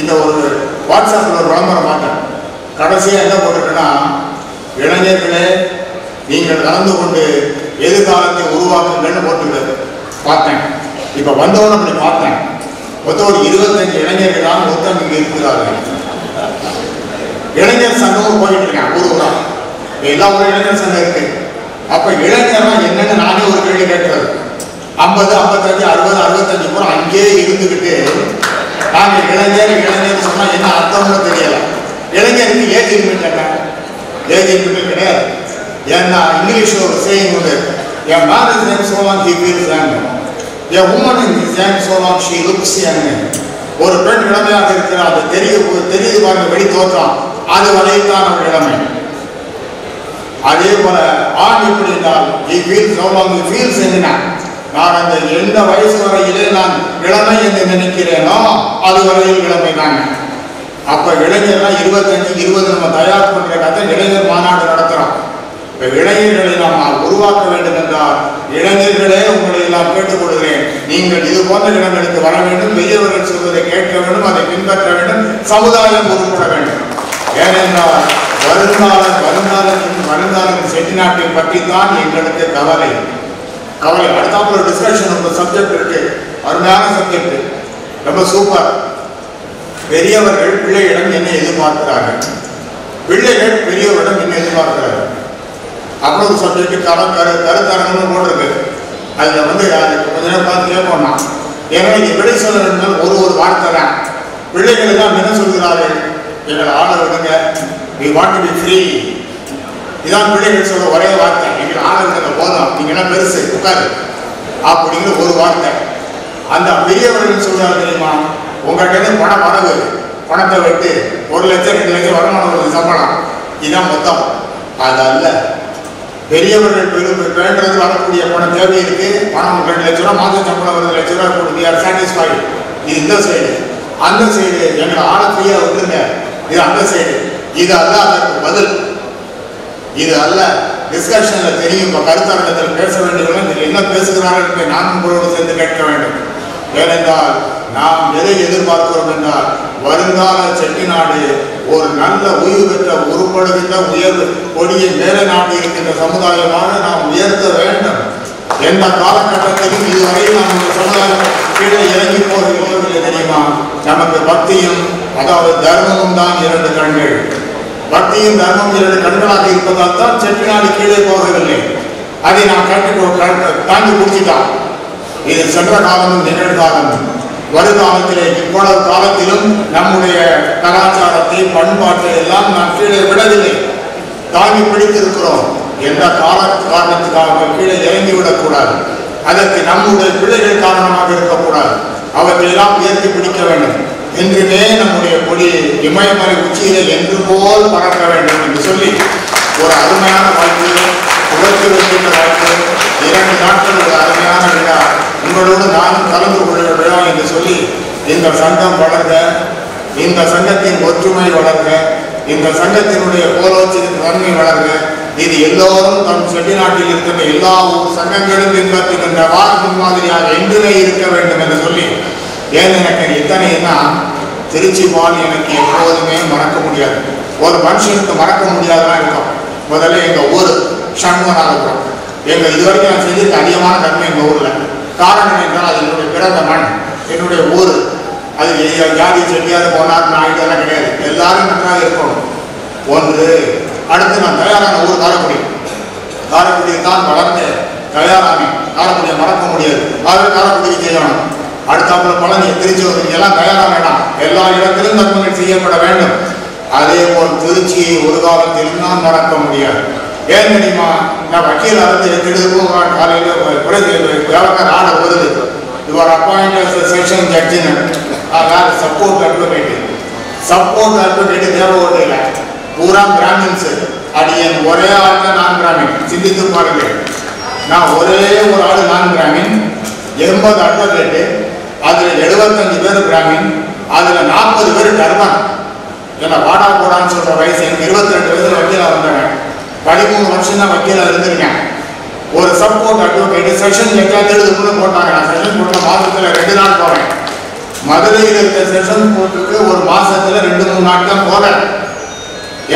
இந்த ஒரு வாட்ஸ்அப்பில் ஒரு விளம்பரம் பார்த்தேன். கடைசியாக என்ன போட்டிருக்குன்னா, இளைஞர்களே நீங்கள் கலந்து கொண்டு எதிர்காலத்தை உருவாக்குங்கள்னு போட்டுருக்காரு. பார்த்தேன். இப்போ வந்தவொன்னு அப்படி பார்த்தேன். மொத்தம் ஒரு 25 இளைஞர்கள் தான் மொத்தம் இங்கே இருக்கிறார்கள். இளைஞர் சங்கம் போயிட்டு இருக்கேன் ஊரா. எல்லா ஊரும் இளைஞர் சங்கம் இருக்கு. அப்போ இளைஞர்னா என்னன்னு நானே ஒரு கேள்வி கேட்கறது. 50, 55, 60, 65 கூட அங்கேயே இருந்துக்கிட்டு நாங்கள் இளைஞர் சொன்னால் என்ன அர்த்தம்னு தெரியல. இளைஞருக்கு ஏஜ் லிமிட் என்ன? ஏஜ் லிமிட் கிடையாது. ஏன்னா இங்கிலீஷ் ஒரு சேயிங் உண்டு, a man is young so long he feels young, a woman is young so long she looks young. ஒரு பெண் இளமையாக இருக்கிறார், அது தெரியுது பாருங்க, வெளி தோற்றம், அது வரைத்தான் ஒரு இளமை. அதே போல ஆண் எப்படி என்றால் he feels so long he feels என்ன, நான் அந்த எந்த வயசு வரையிலே நான் இளமை என்று நினைக்கிறேனோ அது வரையில் இளமை தாங்க. அப்ப இளைஞர்னா 25, 20 நம்ம தயார் பண்ற கதை இளைஞர் மாநாடு நடத்துறோம். இப்ப இளைஞர்களை நாம் உருவாக்க வேண்டும் என்றால் இளைஞர்களே உங்களை எல்லாம் கேட்டுக்கொள்கிறேன், நீங்கள் இது போன்ற இடங்களுக்கு வர வேண்டும், பெரியவர்கள் சொல்வதை கேட்க வேண்டும், அதை பின்பற்ற வேண்டும், சமுதாயம் உருப்பட வேண்டும். ஏனென்றால் வருங்காலத்தின் செட்டிநாட்டை பற்றி தான் எங்களுக்கு கவலை. அடுத்தாப்புல ஒரு டிஸ்கஷன் ஒரு சப்ஜெக்ட் இருக்கு, அருமையான சப்ஜெக்ட், ரொம்ப சூப்பர். பெரியவர்கள் பிள்ளைகளிடம் என்ன எதிர்பார்க்கிறார்கள், பிள்ளைகள் பெரியவரிடம் என்ன எதிர்பார்க்கிறார்கள். அப்புறம் ஒரு சப்ஜெக்ட் கருத்தரங்கன்னு போட்டிருக்கு. அதில் அது கொஞ்ச நேரம் பார்த்து கேட்போம்னா, ஏன்னா இங்கே விடை சொல்ல ஒரு வார்த்தை தான். பிள்ளைகள் தான் என்ன சொல்கிறார்கள், எங்களை ஆள விடுங்க, we want to be free. இதான் பிள்ளைகள் சொல்ற ஒரே வார்த்தை, எங்களை ஆள விடுங்க போதும், நீங்கள்லாம் பெருசு உட்காரு அப்படிங்கிற ஒரு வார்த்தை. அந்த பெரியவர்கள் சொல்றாரு தெரியுமா, உங்கள்கிட்ட பணம் வரவு, பணத்தை விட்டு 1 லட்சம் 2 லட்சம் வருமானம் வருது சம்பளம், இதுதான் மொத்தம். அது அல்ல. பெரியவர்கள் வேண்டது வரக்கூடிய பணம் தேவை இருக்கு, பணம் 2 லட்ச ரூபா மாதம் சம்பளம் வருது, 1 லட்ச ரூபா கொடுத்து சாட்டிஸ்ஃபைடு. இது இந்த சைடு. அந்த சைடு எங்களை ஆழத்தையா விட்டுருங்க, இது அந்த சைடு. இது அல்ல அதற்கு பதில், இது அல்ல. டிஸ்கஷன்ல தெரியும், இப்போ கருத்தரங்கத்தில் பேச வேண்டியவர்கள் என்ன பேசுகிறார்கள் நான் உங்களோடு சேர்ந்து கேட்க வேண்டும். ஏனென்றால் நாம் எதை எதிர்பார்க்கிறோம் என்றால் வருங்கால செட்டிநாடு ஒரு நல்ல உயிர் பெற்ற உருப்படுகின்ற உயர்வு கொடியை மேலே நாடு இருக்கின்ற சமுதாயமாக நாம் உயர்த்த வேண்டும். எந்த காலகட்டத்திலும் இதுவரையில் நம்முடைய சமுதாயம் கீழே இறங்கி போவதில்லை தெரியுமா. நமக்கு பக்தியும் அதாவது தர்மமும் தான் 2 கண்கள். பக்தியும் தர்மம் 2 கண்களாக இருப்பதால் தான் செட்டிநாடு கீழே போகவில்லை. அதை நாம் தாண்டி குடிச்சிட்டோம். இது சென்ற காலமும் நிகழ்காலமும். வருகாலத்திலே இவ்வளவு காலத்திலும் நம்முடைய கலாச்சாரத்தை பண்பாட்டை எல்லாம் நாம் கீழே விடவில்லை, தாங்கி பிடித்திருக்கிறோம். எந்த காரணத்துக்காக கீழே இறங்கிவிடக்கூடாது. அதற்கு நம்முடைய பிள்ளைகள் காரணமாக இருக்கக்கூடாது. அவற்றையெல்லாம் உயர்த்தி பிடிக்க வேண்டும். என்றுமே நம்முடைய கொடி இமயமலை உச்சியிலே என்று போல் பறக்க வேண்டும் என்று சொல்லி ஒரு அருமையான வாய்ப்பு, உழைத்து வைக்கின்ற வாய்ப்பு, 2 நாட்கள் ஒரு அருமையான விழா, உங்களோடு நானும் கலந்து கொள்கிற விழா என்று சொல்லி இந்த சங்கம் வளர்க, இந்த சங்கத்தின் ஒற்றுமை வளர்க, இந்த சங்கத்தினுடைய போலோச்சின் தன்மை வளர்க. இது எல்லோரும் தம் செட்டிநாட்டில் இருக்கின்ற எல்லா சங்கங்களும் பின்பற்றுகின்ற வாழ்க்கை மாதிரியாக என்றுமே இருக்க வேண்டும் என்று சொல்லி, ஏன் எனக்கு இத்தனைன்னா திருச்சி பால் எனக்கு எப்போதுமே மறக்க முடியாது. ஒரு மனுஷனுக்கு மறக்க முடியாதான் இருக்கும். முதல்ல எங்கள் ஊர் சண்முகனாக இருக்கும். எங்கள் இதுவரைக்கும் நான் செஞ்சிருக்க அதிகமான நன்மை எங்கள் ஊரில். காரணம் என்றால் அது என்னுடைய பிறந்த மண், என்னுடைய ஊர். அது ஜாதி செட்டியார் போனார் நாயுடெல்லாம் கிடையாது, எல்லாரும் நன்றாக இருக்கணும். ஒன்று. அடுத்து நான் தயாரான ஊர் காரைக்குடி. காரைக்குடியில் தான் வளர்ந்த தயாரானேன். காரைக்குடியை மறக்க முடியாது, ஆகவே காரைக்குடிக்கு செய்யணும். அடுத்தாப்புல பழனி, திருச்சி எல்லாம் தயாராக வேண்டாம், எல்லா இடத்திலும் தர்மங்கள் செய்யப்பட வேண்டும். அதே போல் திருச்சியை ஒரு காலத்திலும் நான் மறக்க முடியாது. ஏன் தெரியுமா, நான் வக்கீல் அறுந்து எடுத்துட்டு காலையில் ஆர்டர் வருது, யுவர் அப்பாயிண்ட் செஷன் ஜட்ஜின்னு சப்போர்ட் அட்வொகேட் தேவை ஒன்று இல்லை, பூரா பிராமின்ஸு. அது என் ஒரே ஆள் நான் பிராமின். சிந்தித்து பாருங்கள், நான் ஒரே ஒரு ஆள் நான் பிராமின், 80 அட்வொகேட்டு, அதில் 75 பேர் பிராமின், அதில் 40 பேர் டர்மன். ஏன்னா வாடா போடான்னு சொல்கிற வயசு எனக்கு 22 வயசில் வக்கீலாக வந்தாங்க. 13 வருஷம் தான் வக்கீலாக இருந்திருக்கேன். ஒரு சப்போர்ட் அட்வொகேட் செஷன் எக்காவது எழுதுன்னு போட்டாங்க. நான் செஷன் போட்ட மாதத்தில் 2 நாள் போகிறேன். மதுரையில் இருக்க செஷன் கோர்ட்டுக்கு ஒரு மாசத்துல 2-3 நாட்கள் போறாரு.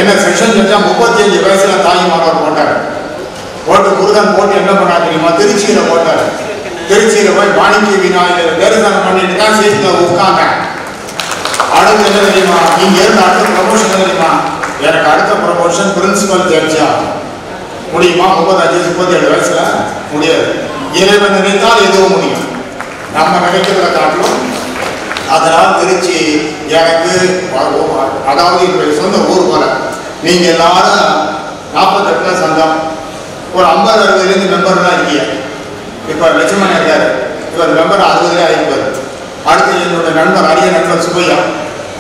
என்ன செஷன் ஜட்ஜா 35 வயசுல தாய்மானவர் போட்டாரு. போட்டு முருகன் போட்டு என்ன பண்ணா தெரியுமா, திருச்சியில போட்டாரு. திருச்சியில போய் மாணிக்க விநாயகர் தரிசனம் பண்ணிட்டு தான் சீட்ல உட்கார்ந்தேன். அடுத்து என்ன தெரியுமா, நீங்க இருந்த அடுத்த ப்ரமோஷன் தெரியுமா, எனக்கு அடுத்த ப்ரமோஷன் பிரின்சிபல் ஜட்ஜா. முடியுமா? 35-37 வயசுல முடியாது. இறைவன் நினைத்தால் எதுவும் முடியும், நம்ம நினைக்கிறத காட்டிலும். அதனால் திருச்சி எனக்கு, அதாவது என்னுடைய சொந்த ஊர் போல. நீங்க எல்லாரும் 48 சங்கம், ஒரு 50-60 மெம்பர்லாம் இருக்கீங்க. இப்ப லட்சுமணன் இருக்காரு, இவர் மெம்பர் 60 ஆகிருப்பாரு. அடுத்து என்னுடைய நண்பர் அரிய நண்பர்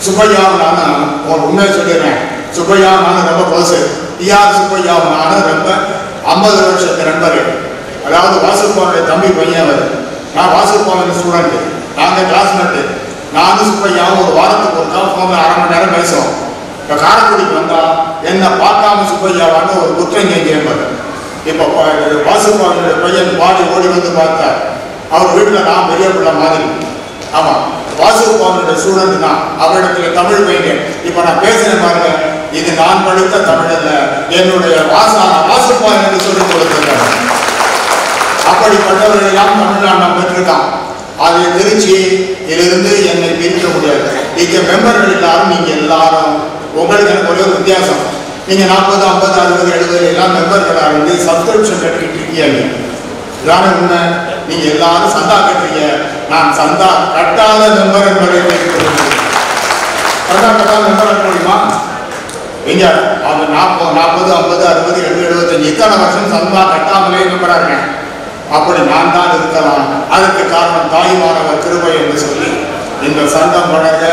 சுப்பையாவும் நானும் ஒரு உண்மையை சொல்லிடுறேன். சுப்பையாவும் நானும் ரொம்ப க்ளோஸு. டிஆர் சுப்பையாவும் நானும் ரொம்ப 50 வருஷத்து நண்பர்கள். அதாவது வாசுப்பாவுடைய தம்பி பையன் அவர். நான் வாசுப்பாவின் ஸ்டூடெண்ட், நாங்கள் கிளாஸ்மேட்டு. நானும் சுப்பையாவும் ஒரு வாரத்துக்கு ஒரு ஃபோனில் 1/2 மணி நேரம் பேசுவோம். இப்போ காரைக்குடிக்கு வந்தால் என்ன பார்க்காம சுப்பையாவான்னு ஒரு குற்றம் கேட்பார். இப்போ வாசுப்பாவினுடைய பையன் பாடி ஓடி வந்து பார்த்தார். அவர் வீட்டில் நான் பெரிய பிள்ளை மாதிரி. ஆமாம், வாசுப்பாவினுடைய ஸ்டூடெண்ட் தான், அவரிடத்துல தமிழ் பையன். இப்போ நான் பேசுகிறேன் பாருங்க, இது நான் படித்த தமிழ் அல்ல, என்னுடைய வாசுப்பா என்று சொல்லிக் கொடுத்திருக்காங்க. அப்படிப்பட்டவர்களெல்லாம் தமிழ்நாடு நான் பெற்றிருக்கான். அதை திருச்சியிலிருந்து என்னை பிரிக்க முடியாது. இங்கே மெம்பர்கள் எல்லாரும், நீங்கள் எல்லாரும், உங்களுக்கு எனக்கு ஒரே ஒரு வித்தியாசம். நீங்கள் 40, 50, 60, 70 எல்லாம் மெம்பர்களாக இருந்து சப்ஸ்கிரிப்ஷன் கட்டிக்கிட்டு இருக்கீங்க. இதான உண்மை. நீங்கள் எல்லாரும் சந்தா கட்டுறீங்க, நான் சந்தா கட்டாத மெம்பர் என்பதை சந்தா கட்டாத மெம்பர் இருக்க முடியுமா? எங்க அவங்க 40, 50, 60, 70, 75 இத்தனை வருஷம் சந்தா கட்டாமலே மெம்பராக இருக்கேன். அப்படி நான் தான் இருக்கலாம். அதற்கு காரணம் தாய்மானவர் கிருபை என்று சொல்லி இந்த சங்கம் வளர்க,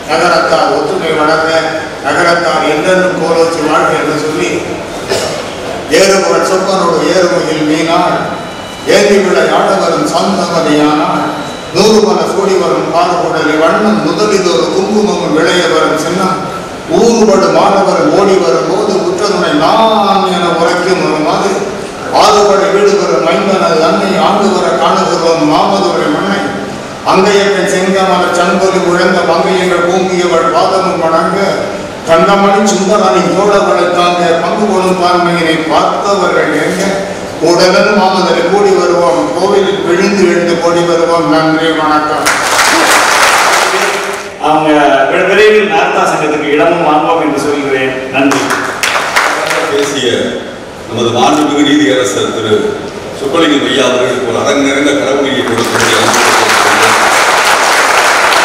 நகரத்தார் ஒற்றுமை வளர்க, நகரத்தார் என்றென்றும் கோலோச்சி வாழ்க்கை என்று சொல்லி ஏறுபவள் சொப்பனோடு ஏறுமையில் மீனாள் ஏந்தி விளையாட வரும் சந்தமதியானால் 100 பல சூடி வரும் பாடுபடலை வண்ணம் முதலிதொரு குங்குமம் விளைய வரும் சின்னம் ஊறுபடு மாணவர் ஓடி வரும் போது குற்றதுணை நான் என உரைக்கும் ஒரு மாதிரி ஆறுபடை வீடு வரும் மைந்தனது அன்னை ஆண்டு வர காணுகிறோம் மாமதுரை மண்ணை அங்கையக்கன் செங்கமல சங்கொலி உழந்த மங்கையங்கள் பூங்கியவள் பாதமும் வணங்க கண்டமணி சுந்தரனின் தோழவளை தாங்க பங்கு கொள்ளும் பான்மையினை பார்த்தவர்கள் எங்க உடலன் மாமதுரை கூடி வருவோம், கோவிலில் விழுந்து எழுந்து கூடி வருவோம். நன்றி, வணக்கம். அவங்க விரைவில் நார்த்தா சங்கத்துக்கு இடமும் வாங்குவோம் என்று சொல்கிறேன். நன்றி. பேசிய நமது மாண்புமிகு நீதியரசர் திரு சுப்பலிங்கம் ஐயா அவர்களுக்கு ஒரு அரங்கு நிறைந்த கடவுளியை கொடுக்கக்கூடிய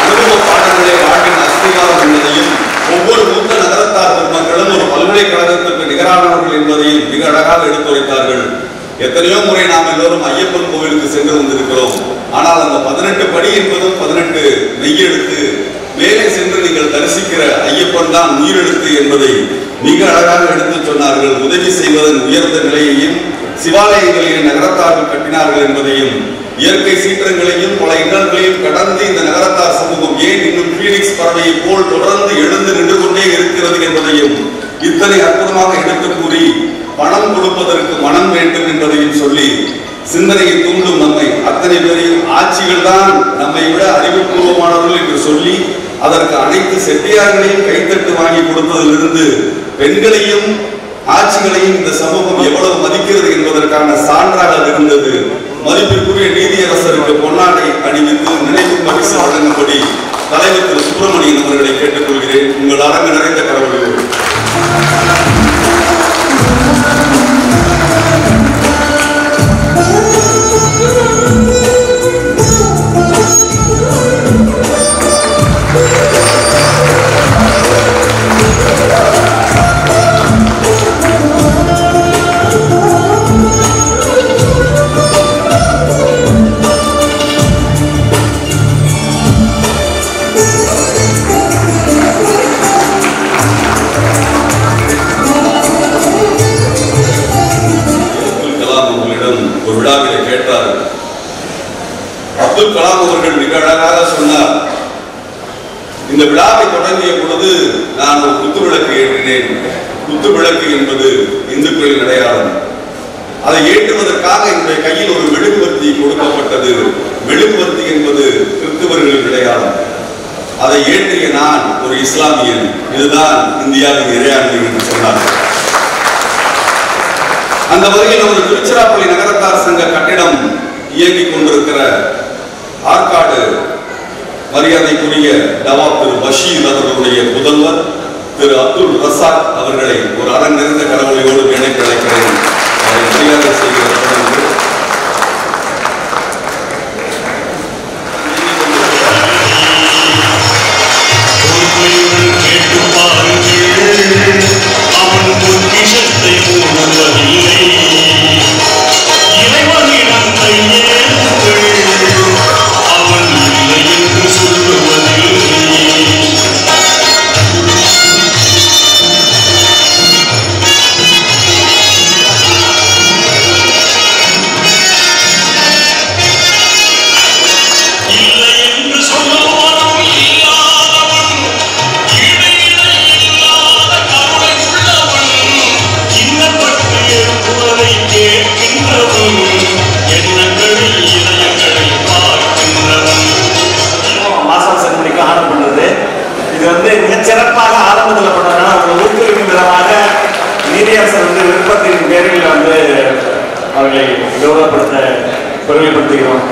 அனுபவ பாடங்களே வாழ்வின் அஸ்திகாரம் என்பதையும் ஒவ்வொரு மூத்த நகரத்தார் பெருமக்களும் ஒரு பல்கலைக்கழகத்திற்கு நிகரானவர்கள் என்பதையும் மிக அழகாக எடுத்துரைத்தார்கள். எத்தனையோ முறை நாம் எல்லோரும் ஐயப்பன் கோவிலுக்கு சென்று வந்திருக்கிறோம். ஆனால் அந்த 18 படி என்பதும் 18 மெய்யெழுத்து மேலே சென்று நீங்கள் தரிசிக்கிற ஐயப்பன் தான் உயிரெழுத்து என்பதை மிக அழகாக எடுத்து சொன்னார்கள். உதவி செய்வதன் உயர்ந்த நிலையையும் சிவாலயங்களையும் நகரத்தார்கள் கட்டினார்கள் என்பதையும் இயற்கை சீற்றங்களையும் பல இன்னல்களையும் கடந்து இந்த நகரத்தார் சமூகம் ஏன் இன்னும் பீனிக்ஸ் பறவையை போல் தொடர்ந்து எழுந்து நின்று கொண்டே இருக்கிறது என்பதையும் இத்தனை அற்புதமாக எடுத்து கூறி பணம் கொடுப்பதற்கு மனம் வேண்டும் என்பதையும் சொல்லி சிந்தனையை தூண்டும் நம்மை அத்தனை பேரையும் ஆட்சிகள் தான் நம்மை விட அறிவுபூர்வமானவர்கள் என்று சொல்லி அதற்கு அனைத்து செட்டியார்களையும் கைத்தட்டு வாங்கி கொடுத்ததிலிருந்து பெண்களையும் ஆட்சிகளையும் இந்த சமூகம் எவ்வளவு மதிக்கிறது என்பதற்கான சான்றாக இருந்தது. மதிப்பிற்குரிய நீதியரசருக்கு பொன்னாடை அணிவித்து நினைவு பரிசு வழங்கும்படி தலைவர் திரு சுப்பிரமணியன் அவர்களை கேட்டுக்கொள்கிறேன். உங்கள் அரங்கு நிறைந்த கடவுளோடு விழாவிலே கேட்டார்கள். அப்துல் கலாம் அவர்கள் மிக அழகாக சொன்னார். இந்த விழாவை தொடங்கிய பொழுது நான் ஒரு குத்துவிளக்கு ஏற்றினேன். குத்துவிளக்கு என்பது இந்துக்களின் அடையாளம். அதை ஏற்றுவதற்காக என்னுடைய கையில் ஒரு மெழுகுவர்த்தி கொடுக்கப்பட்டது. மெழுகுவர்த்தி என்பது கிறிஸ்தவர்களின் அடையாளம். அதை ஏற்றிய நான் ஒரு இஸ்லாமியன், இதுதான் இந்தியாவின் இறையாண்மை என்று சொன்னார். அந்த வகையில் நமது திருச்சிராப்பள்ளி நகரத்தார் சங்க கட்டிடம் இயங்கிக் கொண்டிருக்கிற ஆற்காடு மரியாதைக்குரிய நவாப் திரு பஷீர் அவர்களுடைய புதல்வர் திரு அப்துல் ரசாக் அவர்களை ஒரு அரண் நிறைந்த கடவுளையோடு மேடைக்கு அழைக்கிறேன். அவரை மரியாதை செய்கிற சிறப்பாக ஆரம்பத்தில் பண்ணதுனால அவங்களை ஊக்குவிக்கும் விதமாக நீதியரசர் விருப்பத்தின் பேரில் அவர்களை கௌரவப்படுத்த பெருமைப்படுத்துகிறோம்.